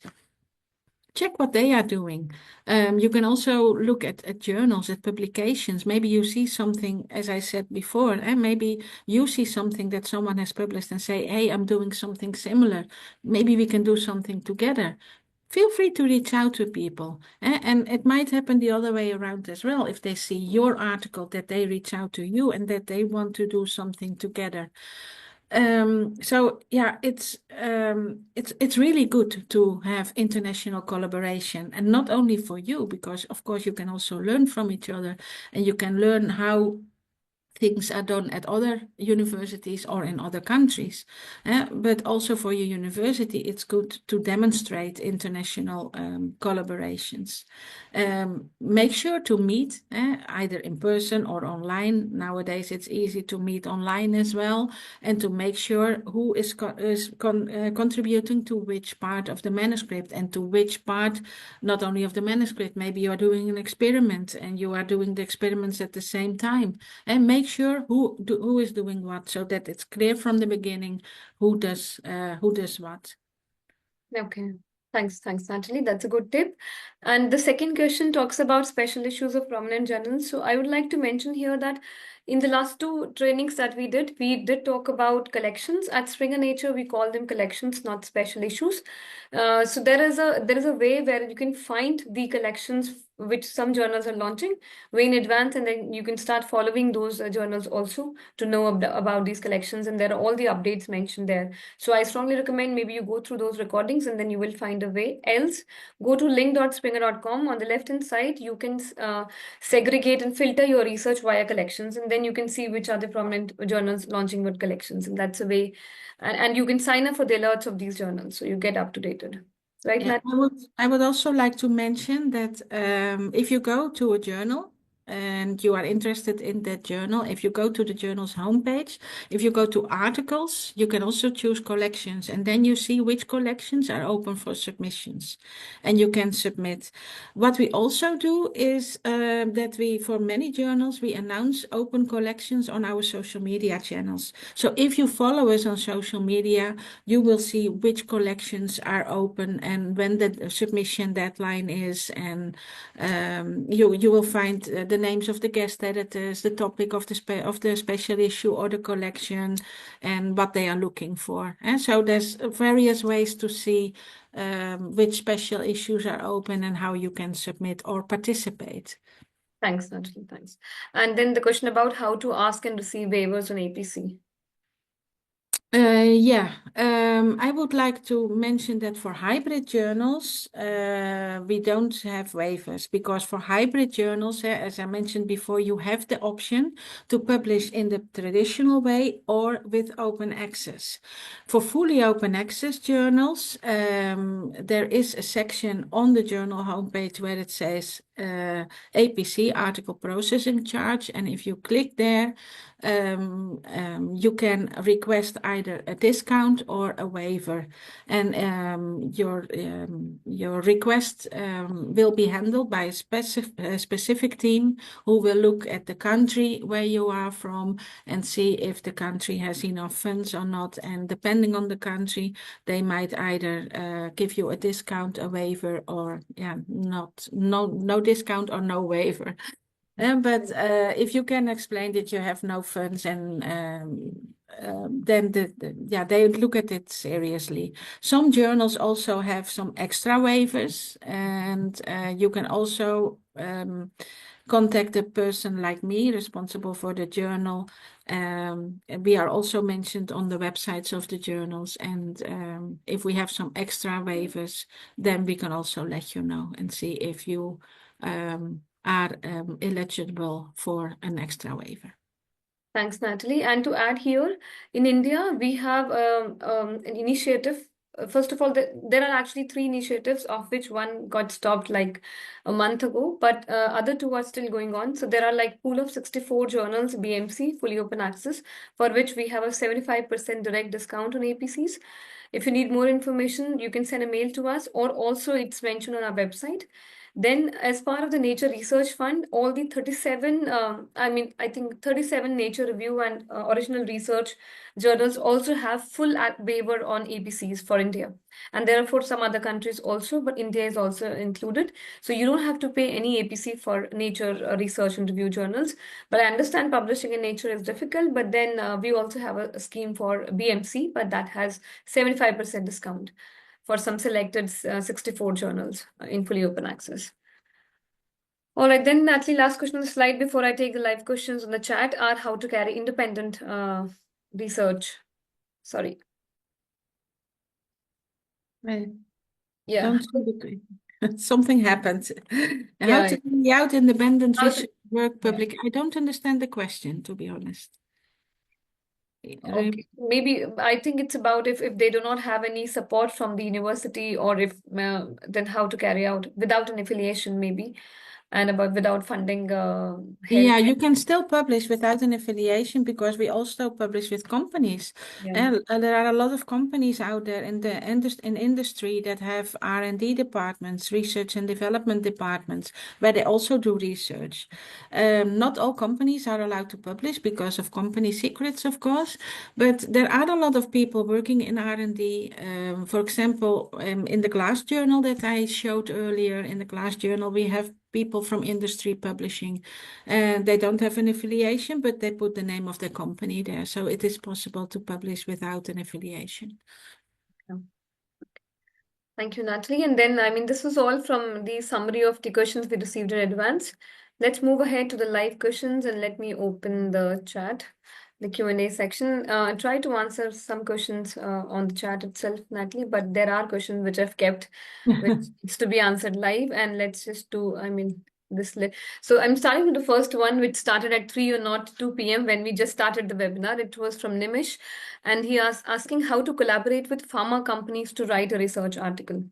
Check what they are doing. You can also look at journals, at publications. Maybe you see something, as I said before, and maybe you see something that someone has published and say, hey, I'm doing something similar. Maybe we can do something together. Feel free to reach out to people. And it might happen the other way around as well. If they see your article, that they reach out to you and that they want to do something together. So yeah, it's really good to have international collaboration, and not only for you, because of course you can also learn from each other, and you can learn how things are done at other universities or in other countries. But also for your university, it's good to demonstrate international collaborations. Make sure to meet either in person or online. Nowadays, it's easy to meet online as well, and to make sure who is contributing to which part of the manuscript and to which part, not only of the manuscript, maybe you are doing an experiment and you are doing the experiments at the same time, and make sure who is doing what so that it's clear from the beginning who does what. Okay. Thanks, Natalie. That's a good tip. And the second question talks about special issues of prominent journals. So I would like to mention here that in the last two trainings that we did talk about collections. At Springer Nature, we call them collections, not special issues. So there is a way where you can find the collections which some journals are launching way in advance, and then you can start following those journals also to know about these collections, and there are all the updates mentioned there. So I strongly recommend maybe you go through those recordings and then you will find a way. Else, go to link.springer.com. On the left hand side, you can segregate and filter your research via collections, and then you can see which are the prominent journals launching what collections. And that's a way. And you can sign up for the alerts of these journals so you get up to date. Right, Yeah, Nat? I would also like to mention that if you go to a journal, and you are interested in that journal, if you go to the journal's homepage, if you go to articles, you can also choose collections, and then you see which collections are open for submissions, and you can submit. What we also do is that we, for many journals, we announce open collections on our social media channels. So if you follow us on social media, you will see which collections are open and when the submission deadline is, and you will find the names of the guest editors, the topic of the special issue or the collection, and what they are looking for. And so there's various ways to see which special issues are open and how you can submit or participate. Thanks, Natalie. Thanks. And then the question about how to ask and receive waivers on APC. Yeah, I would like to mention that for hybrid journals, we don't have waivers, because for hybrid journals, as I mentioned before, you have the option to publish in the traditional way or with open access. For fully open access journals, there is a section on the journal homepage where it says APC, Article Processing Charge, and if you click there, you can request either a discount or a waiver, and your request will be handled by a specific team who will look at the country where you are from and see if the country has enough funds or not. And depending on the country, they might either give you a discount, a waiver, or no discount or no waiver. But if you can explain that you have no funds, and then they look at it seriously. Some journals also have some extra waivers, and you can also contact a person like me responsible for the journal. We are also mentioned on the websites of the journals, and if we have some extra waivers, then we can also let you know and see if you are eligible for an extra waiver. Thanks, Natalie. And to add here, in India, we have an initiative. First of all, there are actually three initiatives, of which one got stopped like a month ago, but other two are still going on. So there are like pool of 64 journals, BMC, fully open access, for which we have a 75% direct discount on APCs. If you need more information, you can send a mail to us, or also it's mentioned on our website. Then, as part of the Nature Research Fund, all the 37, I think 37 Nature Review and original research journals also have full waiver on APCs for India. And there are for some other countries also, but India is also included. So you don't have to pay any APC for Nature research and review journals. But I understand publishing in Nature is difficult, but then we also have a scheme for BMC, but that has 75% discount for some selected 64 journals in fully open access. All right, then Natalie, last question on the slide before I take the live questions on the chat are how to carry independent research. Sorry. I Yeah. don't see something happened. How Yeah. to carry out independent How to- research work yeah. public? I don't understand the question, to be honest. Okay. Maybe I think it's about if they do not have any support from the university, or if then how to carry out without an affiliation, maybe, and about without funding help. Yeah, you can still publish without an affiliation, because we also publish with companies. Yeah. And there are a lot of companies out there in the industry that have R&D departments, research and development departments, where they also do research. Not all companies are allowed to publish because of company secrets, of course, but there are a lot of people working in R&D. For example, in the Glass Journal that I showed earlier, in the Glass Journal, we have people from industry publishing, and they don't have an affiliation, but they put the name of their company there. So it is possible to publish without an affiliation. Yeah. Thank you, Natalie. And then, this was all from the summary of the questions we received in advance. Let's move ahead to the live questions, and let me open the chat, the Q&A section. Try to answer some questions on the chat itself, Natalie, but there are questions which I've kept, which needs to be answered live. And let's just do, this. So I'm starting with the first one, which started at 3 or not 2 p.m. when we just started the webinar. It was from Nimish, and he asked asking how to collaborate with pharma companies to write a research article.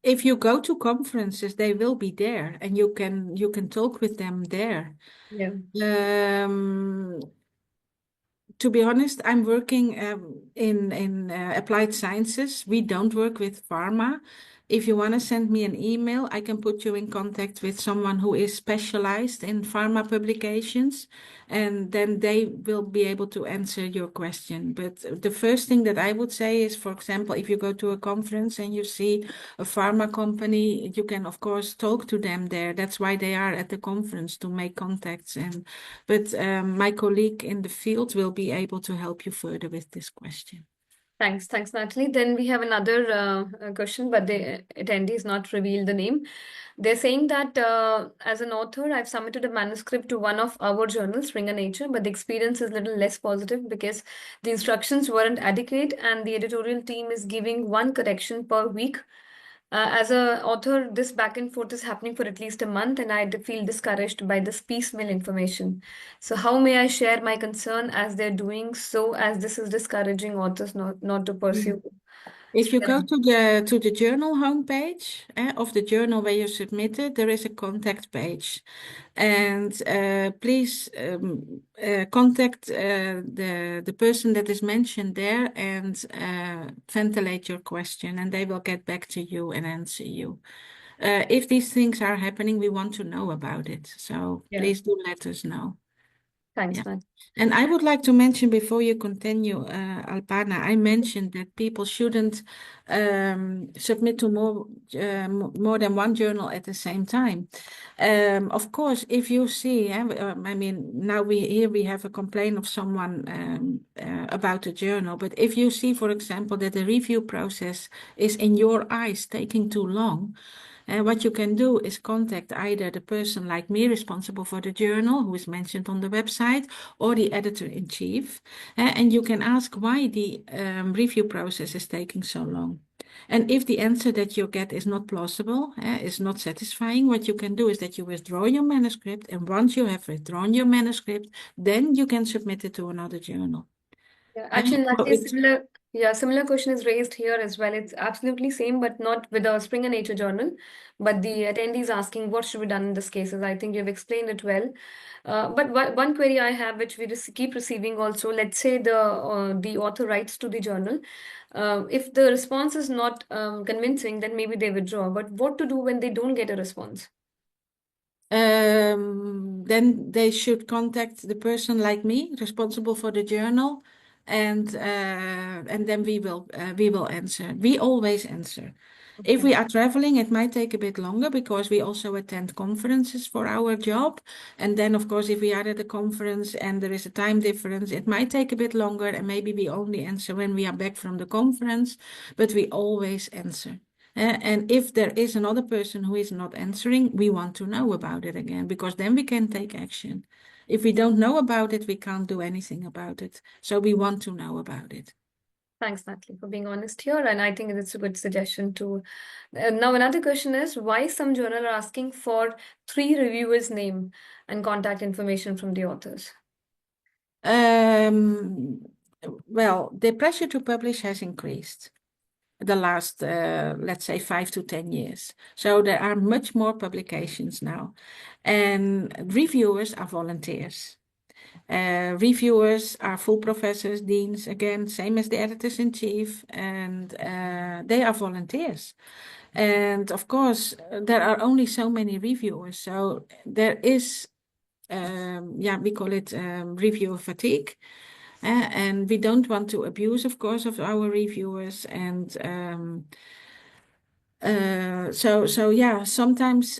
if you go to conferences, they will be there, and you can talk with them there. Yeah. Um, to be honest, I'm working in applied sciences. We don't work with pharma. If you want to send me an email, I can put you in contact with someone who is specialized in pharma publications, and then they will be able to answer your question. But the first thing that I would say is, for example, if you go to a conference and you see a pharma company, you can, of course, talk to them there. That's why they are at the conference, to make contacts. But my colleague in the field will be able to help you further with this question. Thanks, Natalie. Then we have another question, but the attendee is not revealed the name. They're saying that as an author, I've submitted a manuscript to one of our journals, Springer Nature, but the experience is a little less positive because the instructions weren't adequate and the editorial team is giving one correction per week. As a author, this back and forth is happening for at least a month, and I feel discouraged by this piecemeal information. So, how may I share my concern as they're doing so, as this is discouraging authors not to pursue? If you go to the journal homepage of the journal where you submitted, there is a contact page, and please contact the person that is mentioned there and ventilate your question, and they will get back to you and answer you. If these things are happening, we want to know about it. So Yeah, please do let us know. Yeah. thanks, Matt. And I would like to mention before you continue, Alpana, I mentioned that people shouldn't submit to more than one journal at the same time. Of course, if you see, I mean, now we have a complaint of someone about a journal, but if you see, for example, that the review process is in your eyes taking too long, and what you can do is contact either the person like me responsible for the journal, who is mentioned on the website, or the editor-in-chief, and you can ask why the review process is taking so long. And if the answer that you get is not plausible, is not satisfying, what you can do is that you withdraw your manuscript, and once you have withdrawn your manuscript, then you can submit it to another journal. Yeah, Uh, actually, in that so case, it's similar question is raised here as well. It's absolutely same, but not with a Springer Nature journal. But the attendees asking what should be done in this cases. I think you've explained it well. But one query I have, which we keep receiving also, let's say the author writes to the journal. If the response is not convincing, then maybe they withdraw. But what to do when they don't get a response? Then they should contact the person like me, responsible for the journal, and then we will answer. We always answer. If Okay. we are traveling, it might take a bit longer because we also attend conferences for our job. And then, of course, if we are at a conference and there is a time difference, it might take a bit longer, and maybe we only answer when we are back from the conference, but we always answer. And if there is another person who is not answering, we want to know about it again, because then we can take action. If we don't know about it, we can't do anything about it. So we want to know about it. Thanks, Natalie, for being honest here. And I think it's a good suggestion too. Now, another question is why some journal are asking for three reviewers' name and contact information from the authors. Um, well, the pressure to publish has increased the last, let's say, 5 to 10 years. So there are much more publications now, and reviewers are volunteers. Reviewers are full professors, deans, again, same as the editors-in-chief, and they are volunteers. And of course, there are only so many reviewers, so there is, we call it reviewer fatigue. And we don't want to abuse, of course, of our reviewers. And sometimes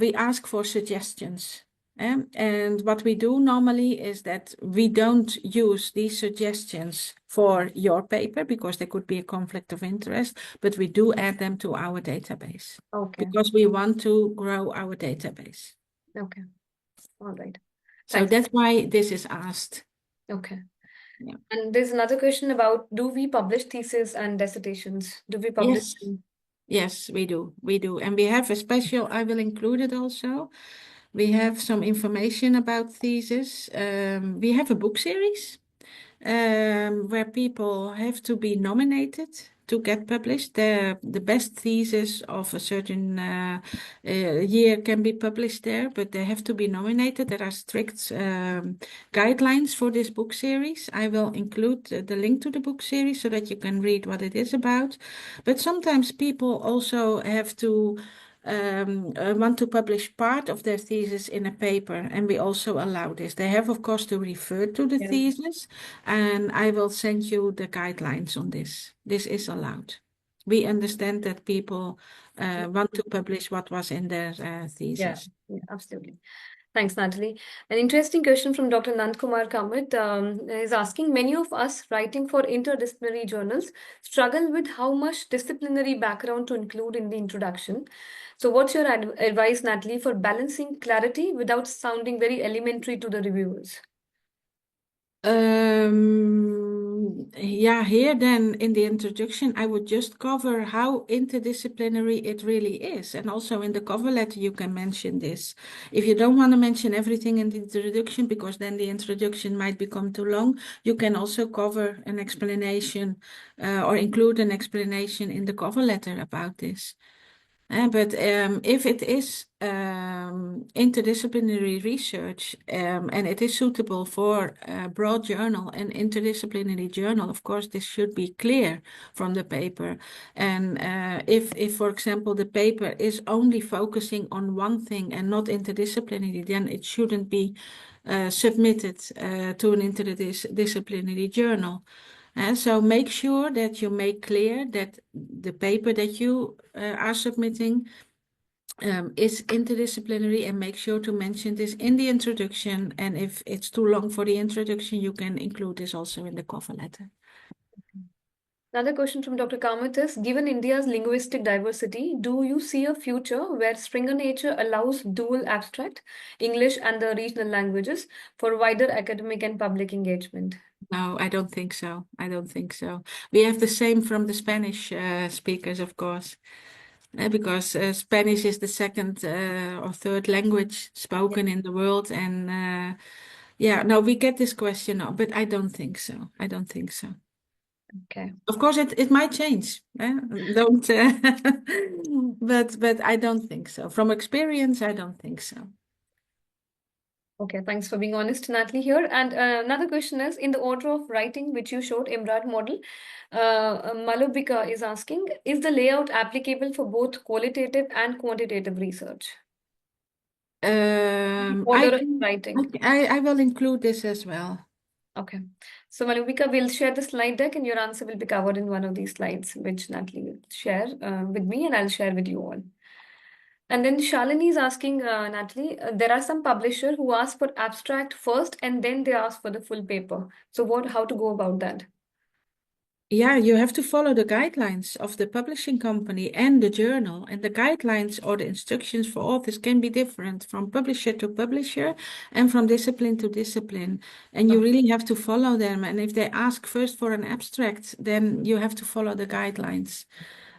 we ask for suggestions. And what we do normally is that we don't use these suggestions for your paper because there could be a conflict of interest, but we do add them to our database Okay. because we want to grow our database. Okay. All right. So Thanks. that's why this is asked. Okay. Yeah. And there's another question about do we publish theses and dissertations? Do we publish Yes. them? Yes, we do. We do. And we have a special, I will include it also. We have some information about thesis. We have a book series. where people have to be nominated to get published. The best thesis of a certain year can be published there, but they have to be nominated. There are strict guidelines for this book series. I will include the link to the book series so that you can read what it is about. But sometimes people also have to want to publish part of their thesis in a paper, and we also allow this. They have, of course, to refer to the Yeah. thesis, and I will send you the guidelines on this. This is allowed. We understand that people want to publish what was in their Yeah, thesis. yeah, absolutely. Thanks, Natalie. An interesting question from Dr. Nandkumar Kamit is asking, many of us writing for interdisciplinary journals struggle with how much disciplinary background to include in the introduction. So what's your advice, Natalie, for balancing clarity without sounding very elementary to the reviewers? Yeah, here then in the introduction, I would just cover how interdisciplinary it really is. And also in the cover letter, you can mention this. If you don't want to mention everything in the introduction, because then the introduction might become too long, you can also cover an explanation or include an explanation in the cover letter about this. But if it is interdisciplinary research and it is suitable for a broad journal, an interdisciplinary journal, of course, this should be clear from the paper. And if, for example, the paper is only focusing on one thing and not interdisciplinary, then it shouldn't be submitted to an interdisciplinary journal. So make sure that you make clear that the paper that you are submitting is interdisciplinary, and make sure to mention this in the introduction. And if it's too long for the introduction, you can include this also in the cover letter. Another question from Dr. Kamath is, given India's linguistic diversity, do you see a future where Springer Nature allows dual abstract, English and the regional languages, for wider academic and public engagement? No, I don't think so. I don't think so. We have the same from the Spanish speakers, of course, because Spanish is the second or third language spoken in the world. And yeah, no, we get this question, but I don't think so. I don't think so. Okay. Of course, it might change. Don't, but I don't think so. From experience, I don't think so. Okay, thanks for being honest, Natalie, here. And another question is, in the order of writing, which you showed, Imrad model, Malubika is asking, is the layout applicable for both qualitative and quantitative research? I Order of can, writing. I will include this as well. Okay. So Malubika will share the slide deck and your answer will be covered in one of these slides, which Natalie will share with me and I'll share with you all. And then Shalini is asking, Natalie, there are some publisher who ask for abstract first and then they ask for the full paper. So how to go about that? Yeah, you have to follow the guidelines of the publishing company and the journal. And the guidelines or the instructions for authors can be different from publisher to publisher and from discipline to discipline. And you Okay. really have to follow them. And if they ask first for an abstract, then you have to follow the guidelines.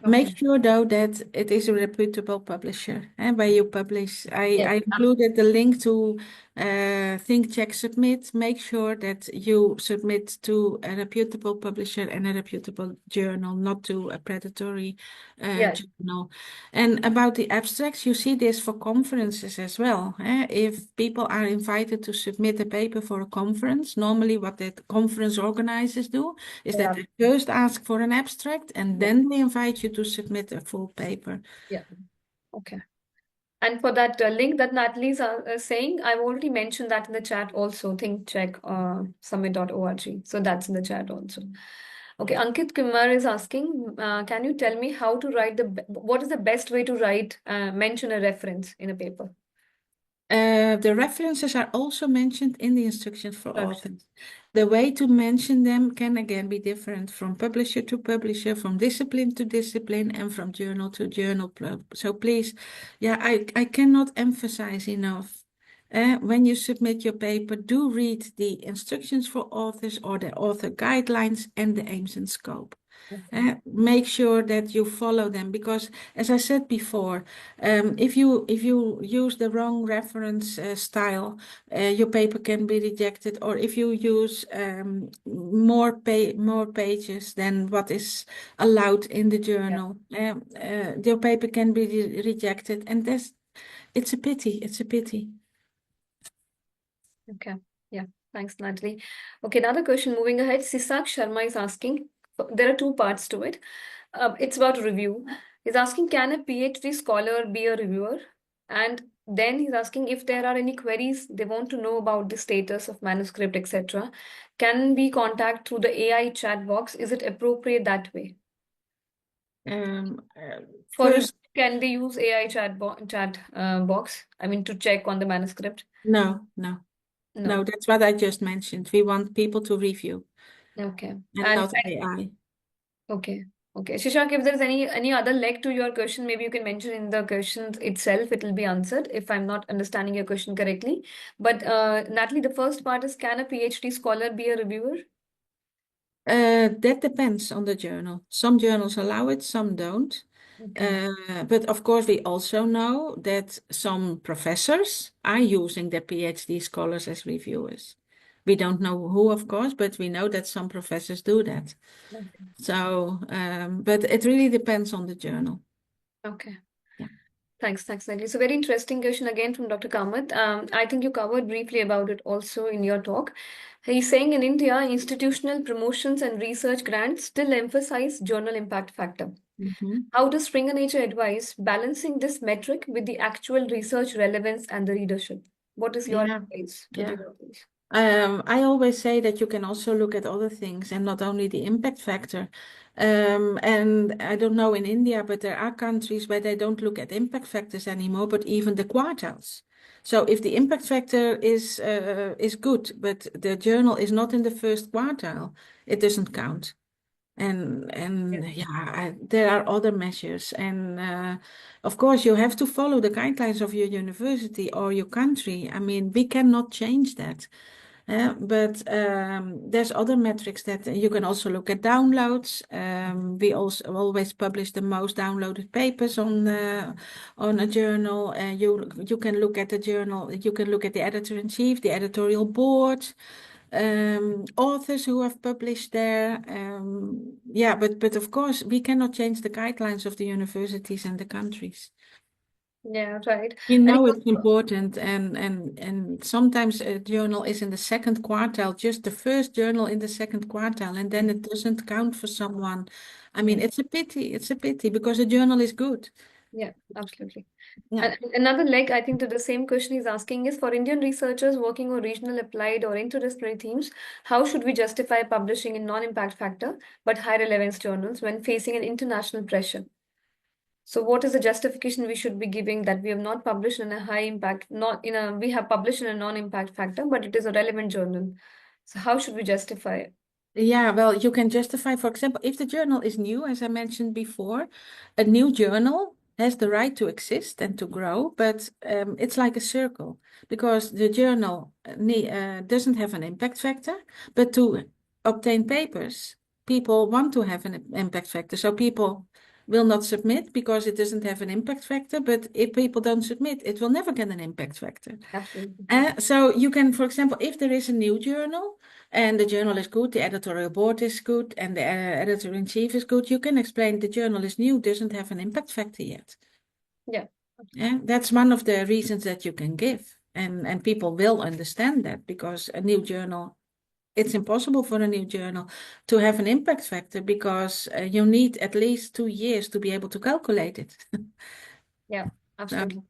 Okay. Make sure though that it is a reputable publisher and where you publish. Yes. I included the link to Think, Check, Submit. Make sure that you submit to a reputable publisher and a reputable journal, not to a predatory Yes. journal. And about the abstracts, you see this for conferences as well. If people are invited to submit a paper for a conference, normally what the conference organizers do is that Yeah. they first ask for an abstract and Yeah. then they invite you to submit a full paper. Yeah. Okay. And for that link that Natalie's saying, I've already mentioned that in the chat also, thinkcheck summit.org. So that's in the chat also. Okay, Ankit Kumar is asking, can you tell me how to write what is the best way to write, mention a reference in a paper? The references are also mentioned in the instructions for authors. Instructions. The way to mention them can again be different from publisher to publisher, from discipline to discipline, and from journal to journal. So please, yeah, I cannot emphasize enough. When you submit your paper, do read the instructions for authors or the author guidelines and the aims and scope. Make sure that you follow them because, as I said before, if you use the wrong reference style, your paper can be rejected. Or if you use more pages than what is allowed in the Yeah. journal, your paper can be rejected, and it's a pity. It's a pity. Okay. Yeah. Thanks, Natalie. Okay, another question moving ahead. Sisak Sharma is asking, there are two parts to it. It's about review. He's asking, can a PhD scholar be a reviewer? And then he's asking if there are any queries they want to know about the status of manuscript, etc. Can we contact through the AI chat box? Is it appropriate that way? Um, For review, First, can they use AI chat box? I mean, to check on the manuscript? no, no, no. No. That's what I just mentioned. We want people to review Okay. and And not AI. okay. Okay. Shishak, if there's any other leg to your question, maybe you can mention in the question itself, it will be answered if I'm not understanding your question correctly. But Natalie, the first part is, can a PhD scholar be a reviewer? That depends on the journal. Some journals allow it, some don't. Okay. But of course, we also know that some professors are using their PhD scholars as reviewers. We don't know who, of course, but we know that some professors do that. Okay. So, but it really depends on the journal. Okay. Yeah. Thanks, Natalie. So very interesting question again from Dr. Kamath. I think you covered briefly about it also in your talk. He's saying in India, institutional promotions and research grants still emphasize journal impact factor. Mhm. How does Springer Nature advise balancing this metric with the actual research relevance and the readership? What is your Yeah. advice to the Yeah. audience? I always say that you can also look at other things and not only the impact factor. And I don't know in India, but there are countries where they don't look at impact factors anymore, but even the quartiles. So if the impact factor is good, but the journal is not in the first quartile, it doesn't count. And Yeah. yeah, there are other measures, and of course you have to follow the guidelines of your university or your country. I mean, we cannot change that. But there's other metrics that you can also look at downloads. We also always publish the most downloaded papers on a journal. You can look at the journal. You can look at the editor-in-chief, the editorial board, authors who have published there. Yeah, but of course we cannot change the guidelines of the universities and the countries. Yeah, right. We And know you it's important, and sometimes a journal is in the second quartile, just the first journal in the second quartile, and then it doesn't count for someone. I mean, yeah, it's a pity. It's a pity because the journal is good. yeah, absolutely. Yeah. And another leg, I think, to the same question he's asking is, for Indian researchers working on regional, applied, or interdisciplinary themes, how should we justify publishing in non-impact factor but high relevance journals when facing an international pressure? So, what is the justification we should be giving that we have not published in a high impact, not in a, we have published in a non-impact factor, but it is a relevant journal. So, how should we justify it? Yeah, well, you can justify, for example, if the journal is new, as I mentioned before, a new journal has the right to exist and to grow, but it's like a circle because the journal doesn't have an impact factor, but to obtain papers, people want to have an impact factor. So people will not submit because it doesn't have an impact factor, but if people don't submit, it will never get an impact factor. Absolutely. So you can, for example, if there is a new journal and the journal is good, the editorial board is good, and the editor-in-chief is good, you can explain the journal is new, doesn't have an impact factor yet. Yeah. Yeah, that's one of the reasons that you can give. And people will understand that because a new journal, it's impossible for a new journal to have an impact factor because you need at least 2 years to be able to calculate it. Yeah, So, absolutely.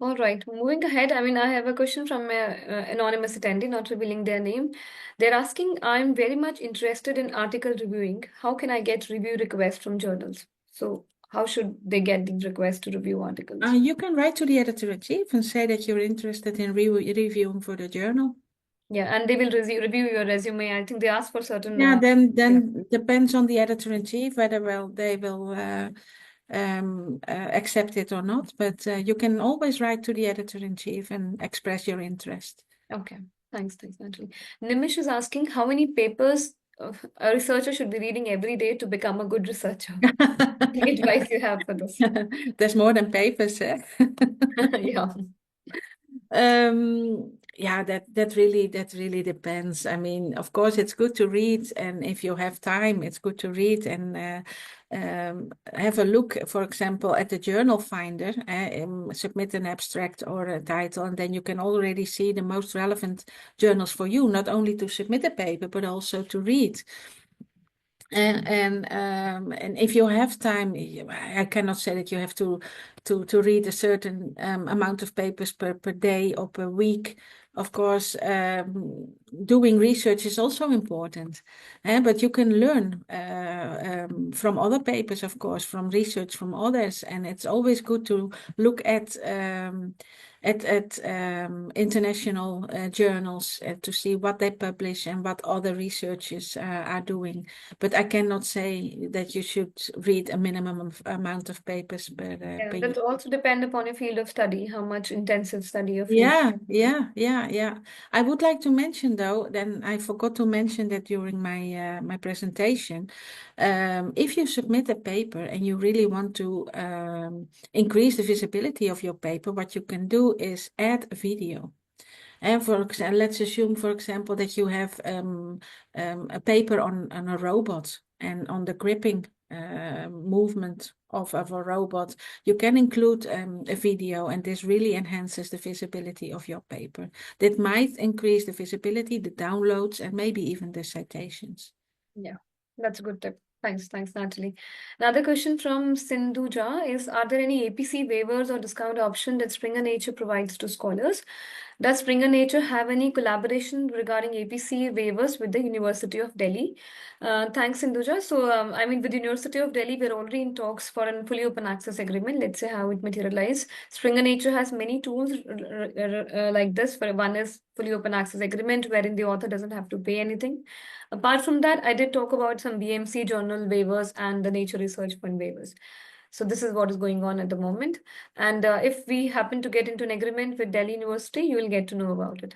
All right, moving ahead. I mean, I have a question from an anonymous attendee, not revealing their name. They're asking, I'm very much interested in article reviewing. How can I get review requests from journals? So, how should they get these requests to review articles? you can write to the editor-in-chief and say that you're interested in reviewing for the journal. Yeah, and they will review your resume. I think they ask for certain. Yeah, then Yeah. then depends on the editor-in-chief whether they will accept it or not. But you can always write to the editor-in-chief and express your interest. Okay. Thanks, Natalie. Nimish is asking, how many papers a researcher should be reading every day to become a good researcher. Any advice you have for this? There's more than papers, eh? Yeah. Yeah, that really depends. I mean, of course, it's good to read, and if you have time, it's good to read and have a look, for example, at the journal finder, submit an abstract or a title, and then you can already see the most relevant journals for you, not only to submit a paper, but also to read. And if you have time, I cannot say that you have to read a certain amount of papers per day or per week. Of course, doing research is also important, but you can learn from other papers, of course, from research from others, and it's always good to look at international journals to see what they publish and what other researchers are doing. But I cannot say that you should read a minimum amount of papers Yeah, per year. that also depend upon your field of study, how much intensive study your field. Yeah. I would like to mention though, then I forgot to mention that during my presentation. If you submit a paper and you really want to increase the visibility of your paper, what you can do is add a video. And for example, let's assume, for example, that you have a paper on a robot and on the gripping movement of a robot. You can include a video, and this really enhances the visibility of your paper. That might increase the visibility, the downloads, and maybe even the citations. Yeah, that's a good tip. Thanks, Natalie. Another question from Sindhuja is, are there any APC waivers or discount option that Springer Nature provides to scholars? Does Springer Nature have any collaboration regarding APC waivers with the University of Delhi? Thanks, Sindhuja. So, I mean, with the University of Delhi, we're already in talks for a fully open access agreement. Let's say how it materializes. Springer Nature has many tools like this. For one is fully open access agreement, wherein the author doesn't have to pay anything. Apart from that, I did talk about some BMC journal waivers and the Nature Research Fund waivers. So this is what is going on at the moment. And if we happen to get into an agreement with Delhi University, you will get to know about it.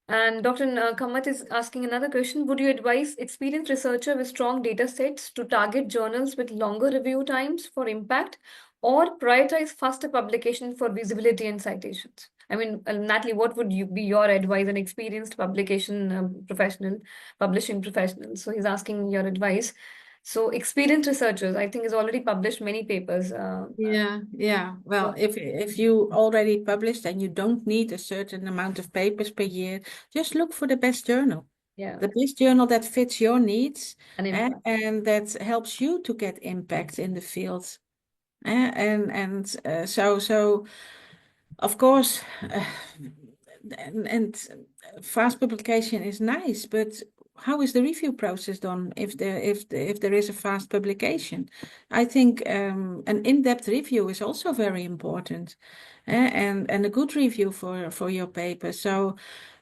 And Dr. Kamath is asking another question. Would you advise experienced researcher with strong data sets to target journals with longer review times for impact, or prioritize faster publication for visibility and citations? I mean, Natalie, what would you be your advice, an experienced publication professional, publishing professional? So he's asking your advice. So experienced researchers, I think, has already published many papers. Yeah. Well, if you already published and you don't need a certain amount of papers per year, just look for the best journal. Yeah, The best journal that fits your needs an impact. and that helps you to get impact in the field. So of course, and fast publication is nice, but how is the review process done if there is a fast publication? I think an in-depth review is also very important, and a good review for your paper. So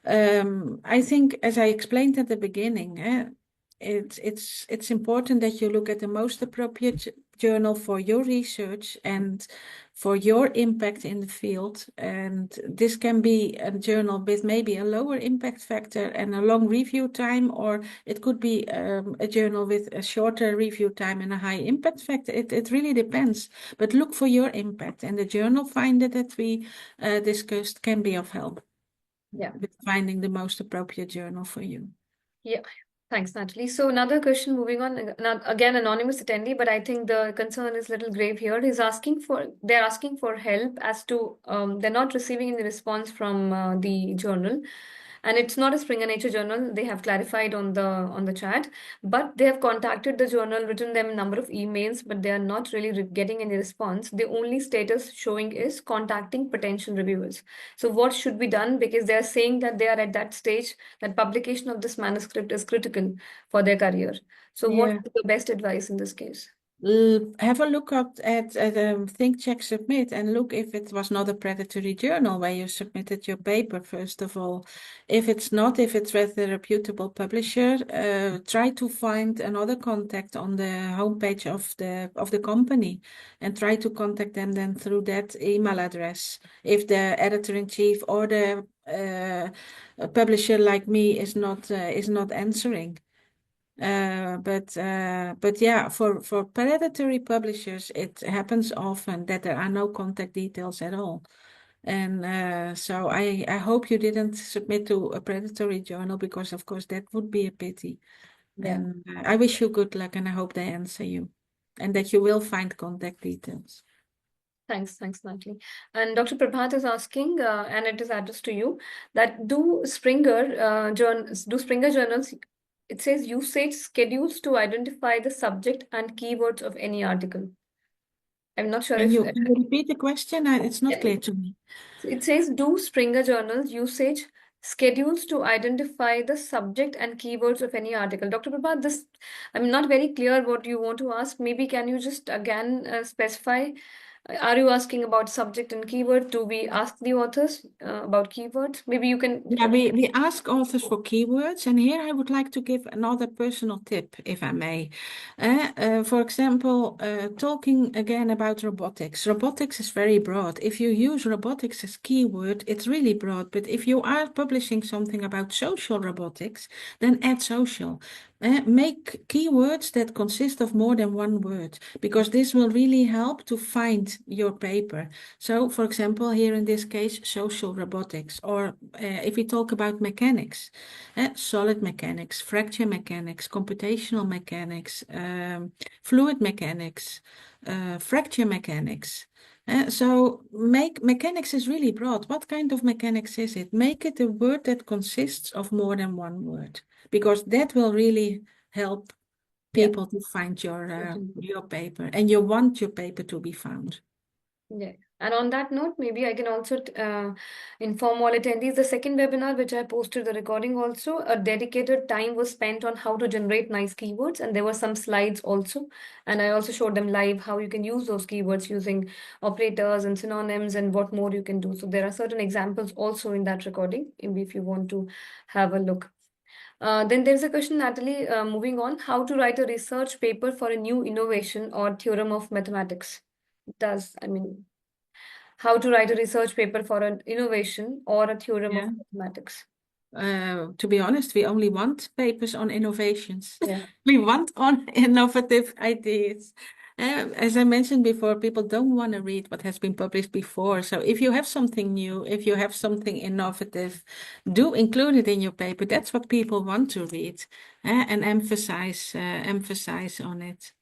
I think, as I explained at the beginning, it's important that you look at the most appropriate journal for your research and for your impact in the field. And this can be a journal with maybe a lower impact factor and a long review time, or it could be a journal with a shorter review time and a high impact factor. It really depends. But look for your impact, and the journal finder that we discussed can be of help. Yeah. With finding the most appropriate journal for you. Yeah. Thanks, Natalie. So another question moving on, now, again, anonymous attendee, but I think the concern is a little grave here. They're asking for help as to, they're not receiving any response from the journal. And it's not a Springer Nature journal. They have clarified on the chat, but they have contacted the journal, written them a number of emails, but they are not really getting any response. The only status showing is contacting potential reviewers. So what should be done? Because they are saying that they are at that stage that publication of this manuscript is critical for their career. So what Yeah. is the best advice in this case? Have a look at Think, Check, Submit and look if it was not a predatory journal where you submitted your paper, first of all. If it's not, if it's with a reputable publisher, try to find another contact on the homepage of the company and try to contact them then through that email address. If the editor-in-chief or the a publisher like me is not answering. But yeah, for predatory publishers, it happens often that there are no contact details at all. And so I hope you didn't submit to a predatory journal because, of course, that would be a pity. Yeah. And I wish you good luck and I hope they answer you and that you will find contact details. Thanks, Natalie. And Dr. Prabhat is asking, and it is addressed to you, that do Springer journals, it says usage schedules to identify the subject and keywords of any article. I'm not sure Can if you repeat the question? It's not clear to me. it says, do Springer journals usage schedules to identify the subject and keywords of any article? Dr. Prabhat, this, I'm not very clear what you want to ask. Maybe can you just again specify? Are you asking about subject and keyword? Do we ask the authors about keywords? Maybe you can. Yeah, we ask authors for keywords, and here I would like to give another personal tip, if I may. For example, talking again about robotics. Robotics is very broad. If you use robotics as keyword, it's really broad. But if you are publishing something about social robotics, then add social. Make keywords that consist of more than one word, because this will really help to find your paper. So, for example, here in this case, social robotics, or if we talk about mechanics, solid mechanics, fracture mechanics, computational mechanics, fluid mechanics, fracture mechanics. So mechanics is really broad. What kind of mechanics is it? Make it a word that consists of more than one word, because that will really help Yeah. people to find your paper, and you want your paper to be found. Yeah. And on that note, maybe I can also inform all attendees the second webinar, which I posted the recording also, a dedicated time was spent on how to generate nice keywords. And there were some slides also. And I also showed them live how you can use those keywords using operators and synonyms and what more you can do. So there are certain examples also in that recording if you want to have a look. Then there's a question, Natalie, moving on, how to write a research paper for a new innovation or theorem of mathematics. How to write a research paper for an innovation or a theorem of Yeah. mathematics. To be honest, we only want papers on innovations. Yeah. We want on innovative ideas. As I mentioned before, people don't want to read what has been published before. So if you have something new, if you have something innovative, do include it in your paper. That's what people want to read, and emphasize on it.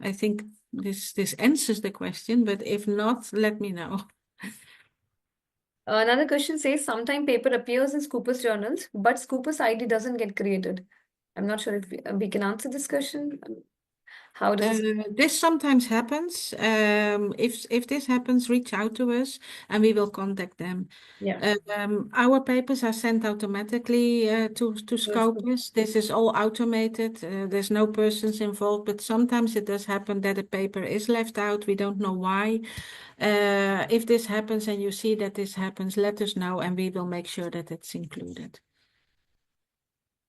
I think this answers the question, but if not, let me know. Another question says, sometime paper appears in Scopus journals, but Scopus ID doesn't get created. I'm not sure if we can answer this question. How does this? This sometimes happens. If this happens, reach out to us and we will contact them. Yeah. Our papers are sent automatically to Scopus. This is all automated. There's no persons involved, but sometimes it does happen that a paper is left out. We don't know why. If this happens and you see that this happens, let us know and we will make sure that it's included.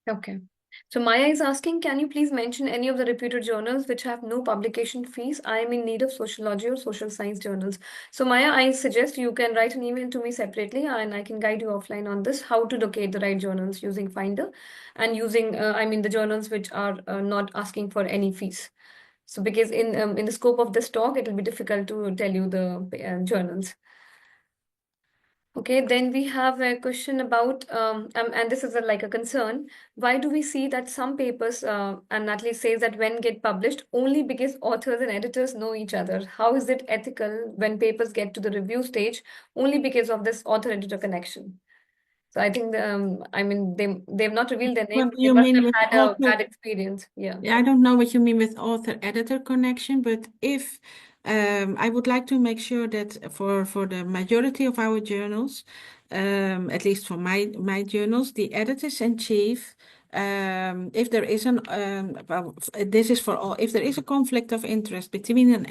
Okay. So Maya is asking, can you please mention any of the reputed journals which have no publication fees? I am in need of sociology or social science journals. So Maya, I suggest you can write an email to me separately and I can guide you offline on this, how to locate the right journals using Finder and using, the journals which are not asking for any fees. So because in the scope of this talk, it will be difficult to tell you the journals. Okay, then we have a question about, and this is like a concern. Why do we see that some papers, and Natalie says that when get published only because authors and editors know each other? How is it ethical when papers get to the review stage only because of this author-editor connection? So I think, they've not revealed their name, What but do they you must mean have with had a author? bad experience. Yeah. Yeah, I don't know what you mean with author-editor connection, but if I would like to make sure that for the majority of our journals, at least for my journals, the editors-in-chief if there is this is for all. If there is a conflict of interest between an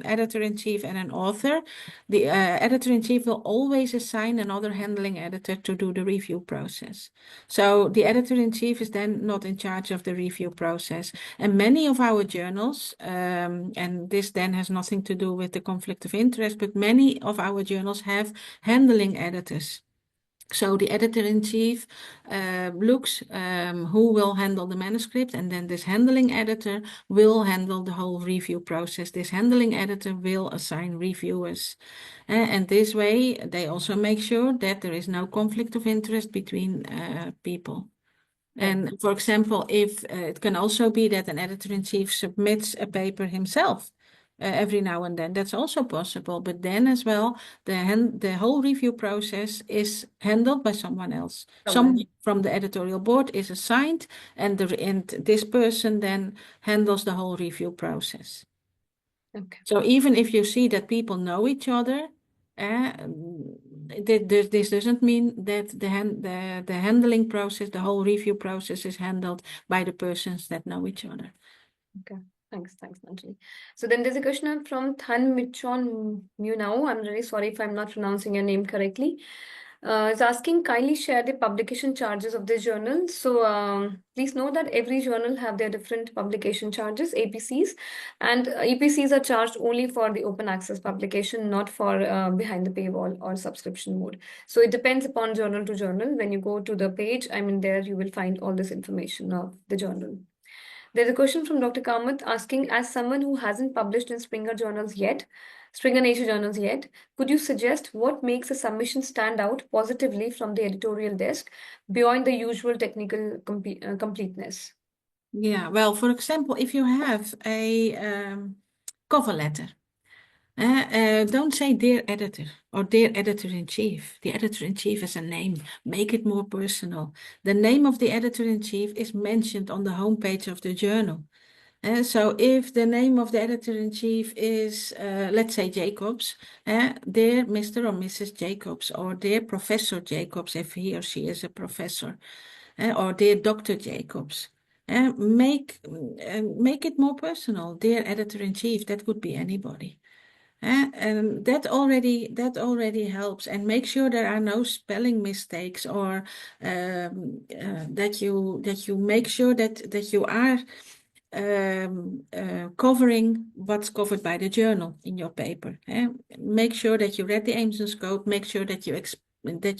editor-in-chief and an author, the editor-in-chief will always assign another handling editor to do the review process. So the editor-in-chief is then not in charge of the review process. And many of our journals, and this then has nothing to do with the conflict of interest, but many of our journals have handling editors. So the editor-in-chief looks who will handle the manuscript, and then this handling editor will handle the whole review process. This handling editor will assign reviewers. And this way, they also make sure that there is no conflict of interest between people. And for example, if it can also be that an editor-in-chief submits a paper himself every now and then, that's also possible. But then as well, the whole review process is handled by someone else. Someone from the editorial board is assigned, and this person then handles the whole review process. Okay. So even if you see that people know each other, this doesn't mean that the handling process, the whole review process is handled by the persons that know each other. Okay. Thanks, Nanjali. So then there's a question from Than Michon Munau. I'm really sorry if I'm not pronouncing your name correctly. Is asking, kindly share the publication charges of this journal. So please know that every journal have their different publication charges, APCs, and APCs are charged only for the open access publication, not for behind the paywall or subscription mode. So it depends upon journal to journal. When you go to the page, there you will find all this information of the journal. There's a question from Dr. Kamath asking, as someone who hasn't published in Springer Nature journals yet, could you suggest what makes a submission stand out positively from the editorial desk beyond the usual technical completeness? Yeah, well, for example, if you have a cover letter, don't say dear editor or dear editor-in-chief. The editor-in-chief is a name. Make it more personal. The name of the editor-in-chief is mentioned on the homepage of the journal. So if the name of the editor-in-chief is, let's say, Jacobs, dear Mr. or Mrs. Jacobs, or dear Professor Jacobs, if he or she is a professor, or dear Dr. Jacobs. Make it more personal. Dear editor-in-chief, that could be anybody. And that already helps, and make sure there are no spelling mistakes, or that you make sure that you are covering what's covered by the journal in your paper. Make sure that you read the aims and scope. Make sure that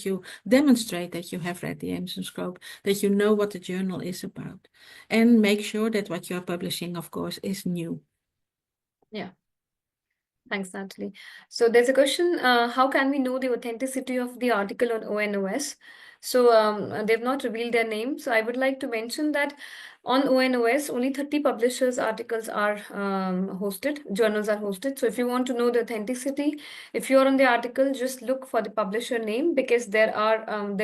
you demonstrate that you have read the aims and scope, that you know what the journal is about, and make sure that what you are publishing, of course, is new. Yeah. Thanks, Natalie. So there's a question, how can we know the authenticity of the article on ONOS? So they've not revealed their name. So I would like to mention that on ONOS, only 30 publishers' articles are hosted, journals are hosted. So if you want to know the authenticity, if you're on the article, just look for the publisher name, because there's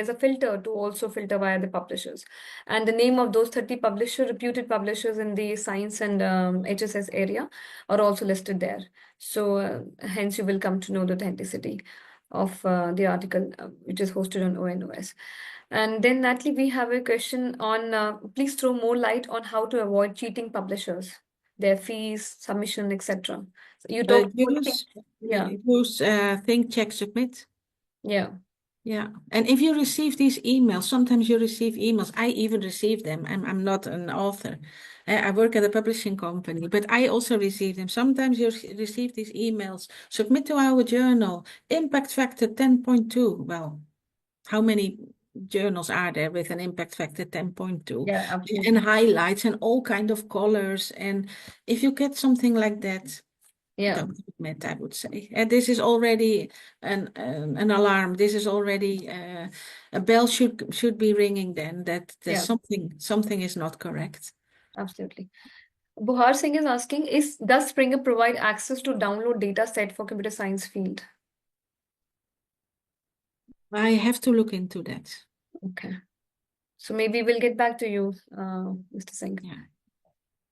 a filter to also filter via the publishers. And the name of those 30 reputed publishers in the science and HSS area are also listed there. So hence you will come to know the authenticity of the article which is hosted on ONOS. And then Natalie, we have a question on, please throw more light on how to avoid cheating publishers, their fees, submission, etc. So you talked use think, check, submit. Yeah. Yeah, and if you receive these emails, sometimes you receive emails. I even receive them. I'm not an author. I work at a publishing company, but I also receive them. Sometimes you receive these emails. Submit to our journal. Impact factor 10.2. Well, how many journals are there with an impact factor 10.2? Yeah, absolutely. And highlights and all kind of colors. And if you get something like that, don't submit, I would say. And this is already an alarm. This is already a bell should be ringing then that there's something is not correct. Absolutely. Buhar Singh is asking, does Springer provide access to download data set for computer science field? I have to look into that. Okay. So maybe we'll get back to you, Mr. Singh. Yeah.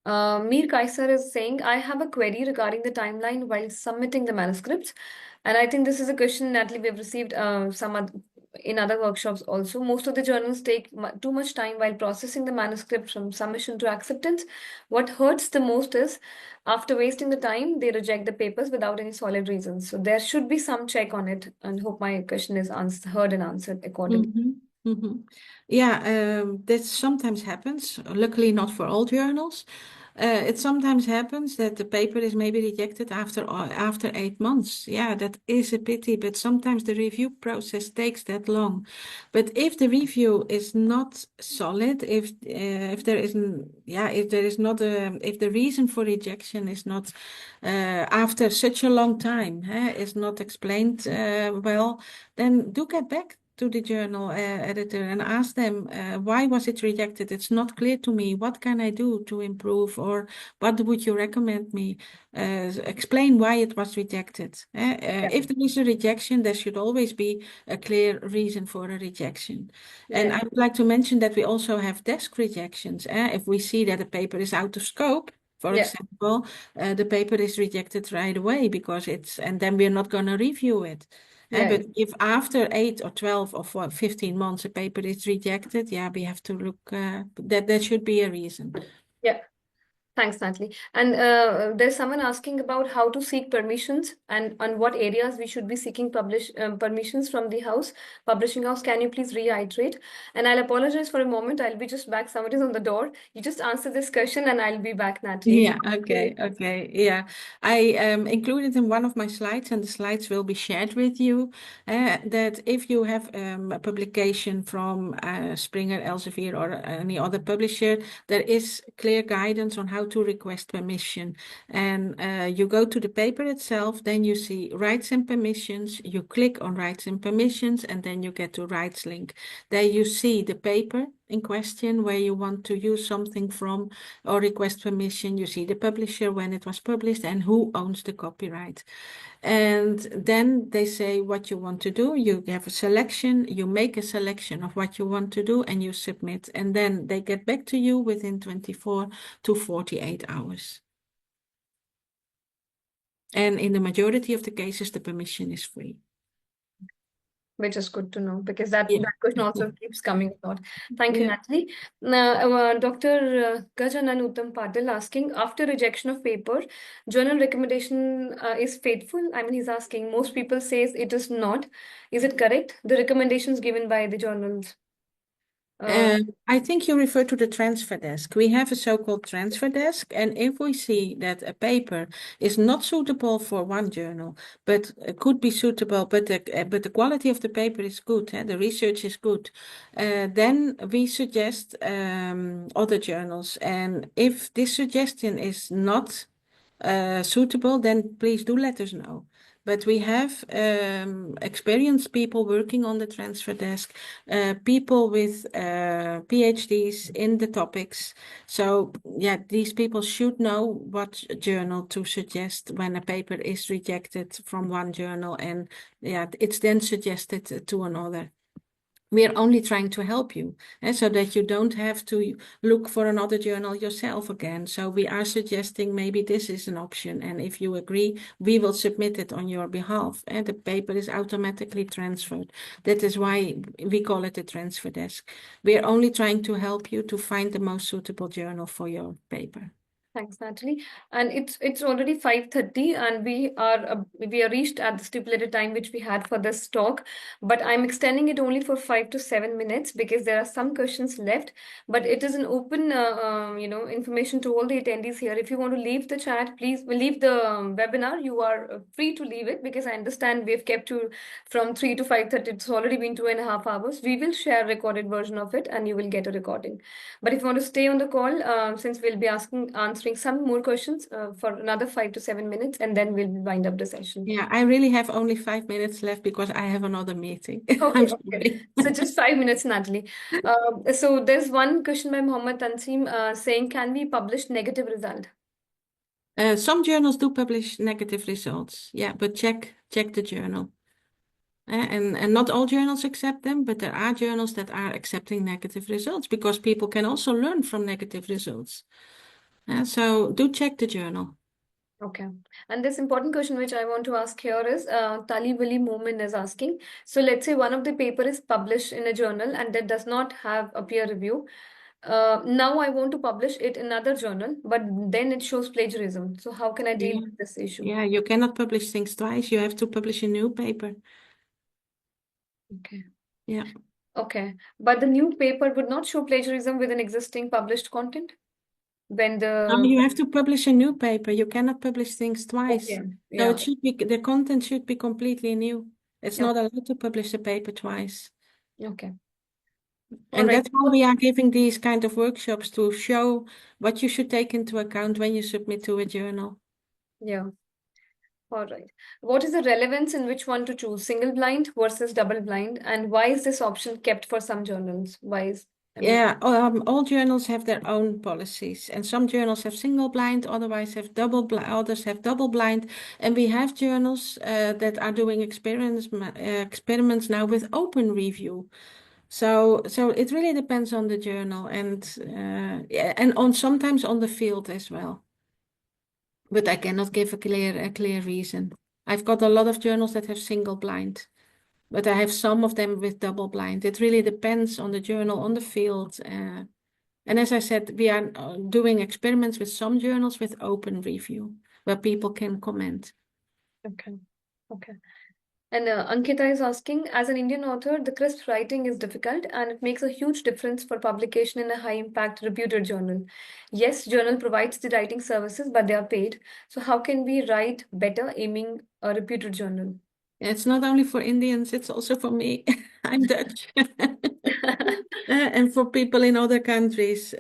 Mir Kaisar is saying, I have a query regarding the timeline while submitting the manuscripts. And I think this is a question, Natalie, we've received in other workshops also. Most of the journals take too much time while processing the manuscript from submission to acceptance. What hurts the most is after wasting the time, they reject the papers without any solid reasons. So there should be some check on it, and hope my question is heard and answered accordingly. Mhm, mhm. Yeah, that sometimes happens. Luckily, not for all journals. It sometimes happens that the paper is maybe rejected after 8 months. Yeah, that is a pity, but sometimes the review process takes that long. But if the review is not solid, if there isn't, yeah, if there is not a, if the reason for rejection is not after such a long time, is not explained well, then do get back to the journal editor and ask them, why was it rejected? It's not clear to me. What can I do to improve? Or what would you recommend me? Explain why it was rejected. Yeah. If there is a rejection, there should always be a clear reason for a rejection. And Yeah. I would like to mention that we also have desk rejections. If we see that a paper is out of scope, for Yeah. example, the paper is rejected right away because and then we're not going to review it. Yeah. But if after 8 or 12 or 15 months a paper is rejected, yeah, we have to look, that there should be a reason. Yeah. Thanks, Natalie. And there's someone asking about how to seek permissions and on what areas we should be seeking permissions from the house, publishing house. Can you please reiterate? And I'll apologize for a moment. I'll be just back. Somebody's on the door. You just answer this question and I'll be back, Natalie. Yeah, okay, yeah. I included in one of my slides, and the slides will be shared with you, that if you have a publication from Springer, Elsevier, or any other publisher, there is clear guidance on how to request permission. And you go to the paper itself, then you see rights and permissions, you click on rights and permissions, and then you get to rights link. There you see the paper in question where you want to use something from or request permission. You see the publisher, when it was published, and who owns the copyright. And then they say what you want to do. You have a selection, you make a selection of what you want to do, and you submit. And then they get back to you within 24 to 48 hours. And in the majority of the cases, the permission is free. Which is good to know because Yeah. that question also keeps coming a lot. Thank you, Yeah. Natalie. Now, Dr. Gajanan Uttam Patil asking, after rejection of paper, journal recommendation is faithful? I mean, he's asking, most people says it is not. Is it correct? The recommendations given by the journals. I think you refer to the transfer desk. We have a so-called transfer desk, and if we see that a paper is not suitable for one journal, but could be suitable, but the quality of the paper is good, the research is good, then we suggest other journals. And if this suggestion is not suitable, then please do let us know. But we have experienced people working on the transfer desk, people with PhDs in the topics. So yeah, these people should know what journal to suggest when a paper is rejected from one journal, and yeah, it's then suggested to another. We are only trying to help you, so that you don't have to look for another journal yourself again. So we are suggesting maybe this is an option, and if you agree, we will submit it on your behalf, and the paper is automatically transferred. That is why we call it a transfer desk. We are only trying to help you to find the most suitable journal for your paper. Thanks, Natalie. And it's already 5:30, and we are reached at the stipulated time which we had for this talk. But I'm extending it only for 5 to 7 minutes because there are some questions left. But it is an open, information to all the attendees here. If you want to leave the chat, please leave the webinar. You are free to leave it because I understand we've kept you from 3 to 5:30. It's already been 2.5 hours. We will share a recorded version of it, and you will get a recording. But if you want to stay on the call, since we'll be answering some more questions for another 5 to 7 minutes, and then we'll wind up the session. Yeah, I really have only 5 minutes left because I have another meeting. Okay, I'm okay. sorry. So just 5 minutes, Natalie. So there's one question by Mohammed Tanseem saying, can we publish negative result? Some journals do publish negative results, yeah, but check the journal. And not all journals accept them, but there are journals that are accepting negative results because people can also learn from negative results. So do check the journal. Okay. And this important question which I want to ask here is Tali Willy Moomin is asking. So let's say one of the paper is published in a journal and that does not have a peer review. Now I want to publish it in another journal, but then it shows plagiarism. So how can I deal Yeah. with this issue? Yeah, you cannot publish things twice. You have to publish a new paper. Okay. Yeah. Okay. But the new paper would not show plagiarism with an existing published content when No, the you have to publish a new paper. You cannot publish things twice. okay. So it Yeah. should be the content should be completely new. It's Yeah. not allowed to publish a paper twice. Okay. All And right. that's why we are giving these kind of workshops to show what you should take into account when you submit to a journal. Yeah. All right. What is the relevance in which one to choose, single blind versus double blind, and why is this option kept for some journals? Why is, I mean, Yeah, all journals have their own policies, and some journals have single blind, otherwise have double blind, others have double blind, and we have journals that are doing experiments now with open review. So it really depends on the journal and yeah, and on sometimes on the field as well. But I cannot give a clear reason. I've got a lot of journals that have single blind, but I have some of them with double blind. It really depends on the journal, on the field. And as I said, we are doing experiments with some journals with open review, where people can comment. okay. Okay. And Ankita is asking, as an Indian author, the crisp writing is difficult and it makes a huge difference for publication in a high impact reputed journal. Yes, journal provides the writing services, but they are paid. So how can we write better aiming a reputed journal? It's not only for Indians, it's also for me. I'm Dutch. And for people in other countries.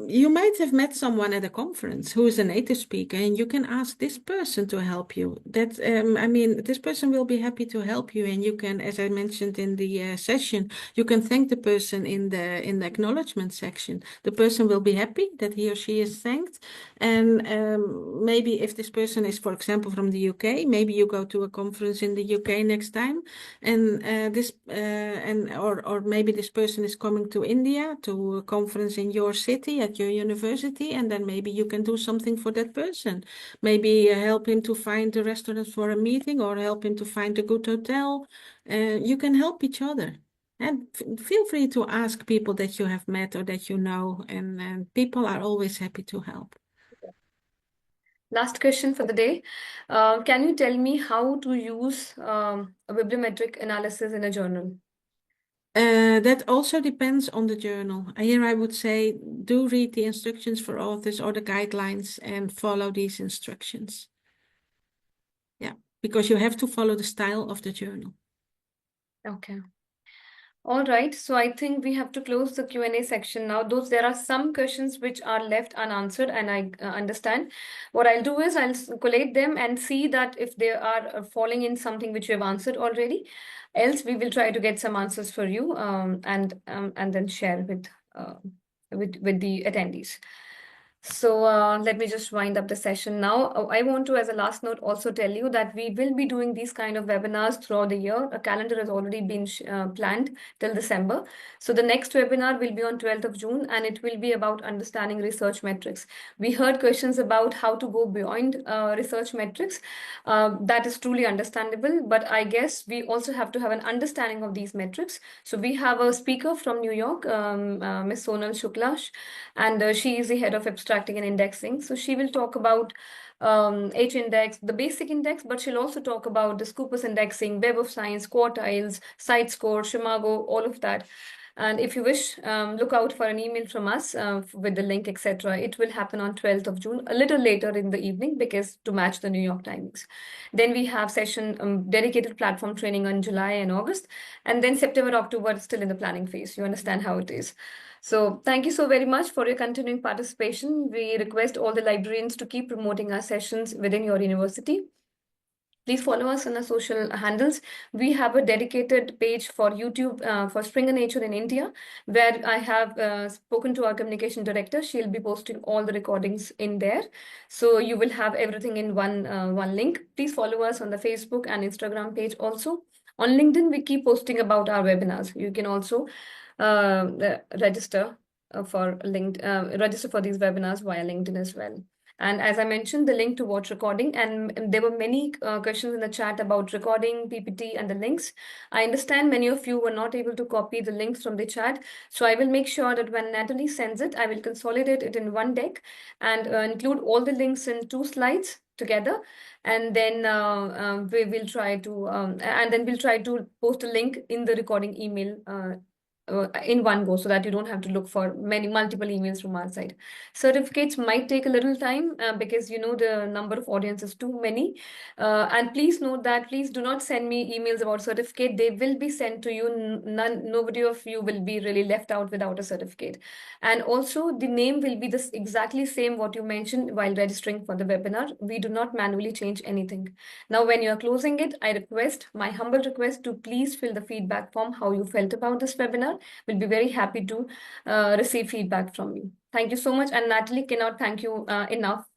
You might have met someone at a conference who is a native speaker, and you can ask this person to help you. I mean, this person will be happy to help you, and you can, as I mentioned in the session, you can thank the person in the acknowledgement section. The person will be happy that he or she is thanked, and maybe if this person is, for example, from the UK, maybe you go to a conference in the UK next time, and or maybe this person is coming to India to a conference in your city at your university, and then maybe you can do something for that person. Maybe help him to find a restaurant for a meeting, or help him to find a good hotel. You can help each other. And feel free to ask people that you have met or that you know, and people are always happy to help. Last question for the day. Can you tell me how to use a bibliometric analysis in a journal? That also depends on the journal. Here I would say do read the instructions for authors or the guidelines and follow these instructions. Yeah, because you have to follow the style of the journal. Okay. All right, so I think we have to close the Q&A section now. Those there are some questions which are left unanswered, and I understand. What I'll do is collate them and see that if they are falling in something which you have answered already. Else, we will try to get some answers for you, and then share with the attendees. So let me just wind up the session now. I want to, as a last note, also tell you that we will be doing these kind of webinars throughout the year. A calendar has already been planned till December. So the next webinar will be on 12th of June, and it will be about understanding research metrics. We heard questions about how to go beyond research metrics. That is truly understandable, but I guess we also have to have an understanding of these metrics. So we have a speaker from New York, Ms. Sonal Shuklash, and she is the head of abstracting and indexing. So she will talk about H index, the basic index, but she'll also talk about the Scopus indexing, Web of Science, quartiles, site score, Shimago, all of that. And if you wish, look out for an email from us with the link, etc. It will happen on 12th of June, a little later in the evening, because to match the New York timings. Then we have session dedicated platform training on July and August. And then September, October is still in the planning phase. You understand how it is. So thank you so very much for your continuing participation. We request all the librarians to keep promoting our sessions within your university. Please follow us on our social handles. We have a dedicated page for YouTube for Springer Nature in India, where I have spoken to our communication director. She'll be posting all the recordings in there. So you will have everything in one link. Please follow us on the Facebook and Instagram page also. On LinkedIn, we keep posting about our webinars. You can also register register for these webinars via LinkedIn as well. And as I mentioned, the link to watch recording, and there were many questions in the chat about recording, PPT, and the links. I understand many of you were not able to copy the links from the chat, so I will make sure that when Natalie sends it, I will consolidate it in one deck and include all the links in 2 slides together, and then we will try to post a link in the recording email in one go, so that you don't have to look for multiple emails from our side. Certificates might take a little time because the number of audience is too many. And please note that please do not send me emails about certificate. They will be sent to you. Nobody of you will be really left out without a certificate. And also the name will be this exactly same what you mentioned while registering for the webinar. We do not manually change anything. Now, when you are closing it, my humble request to please fill the feedback form, how you felt about this webinar. We'll be very happy to receive feedback from you. Thank you so much. And Natalie, cannot thank you enough.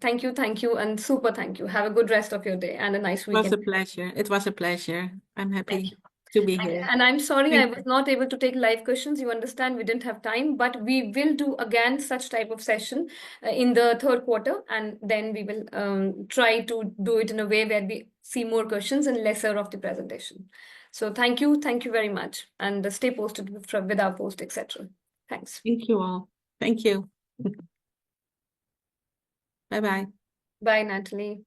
Thank you, and super thank you. Have a good rest of your day and a nice It was weekend. a pleasure. It was a pleasure. I'm Thank happy you. to be here. And I'm sorry I Thank was you. not able to take live questions. You understand we didn't have time, but we will do again such type of session in the third quarter, and then we will try to do it in a way where we see more questions and lesser of the presentation. So thank you very much, and stay posted with our post, etc. Thanks. Thank you all. Thank you. Bye-bye. Bye, Natalie.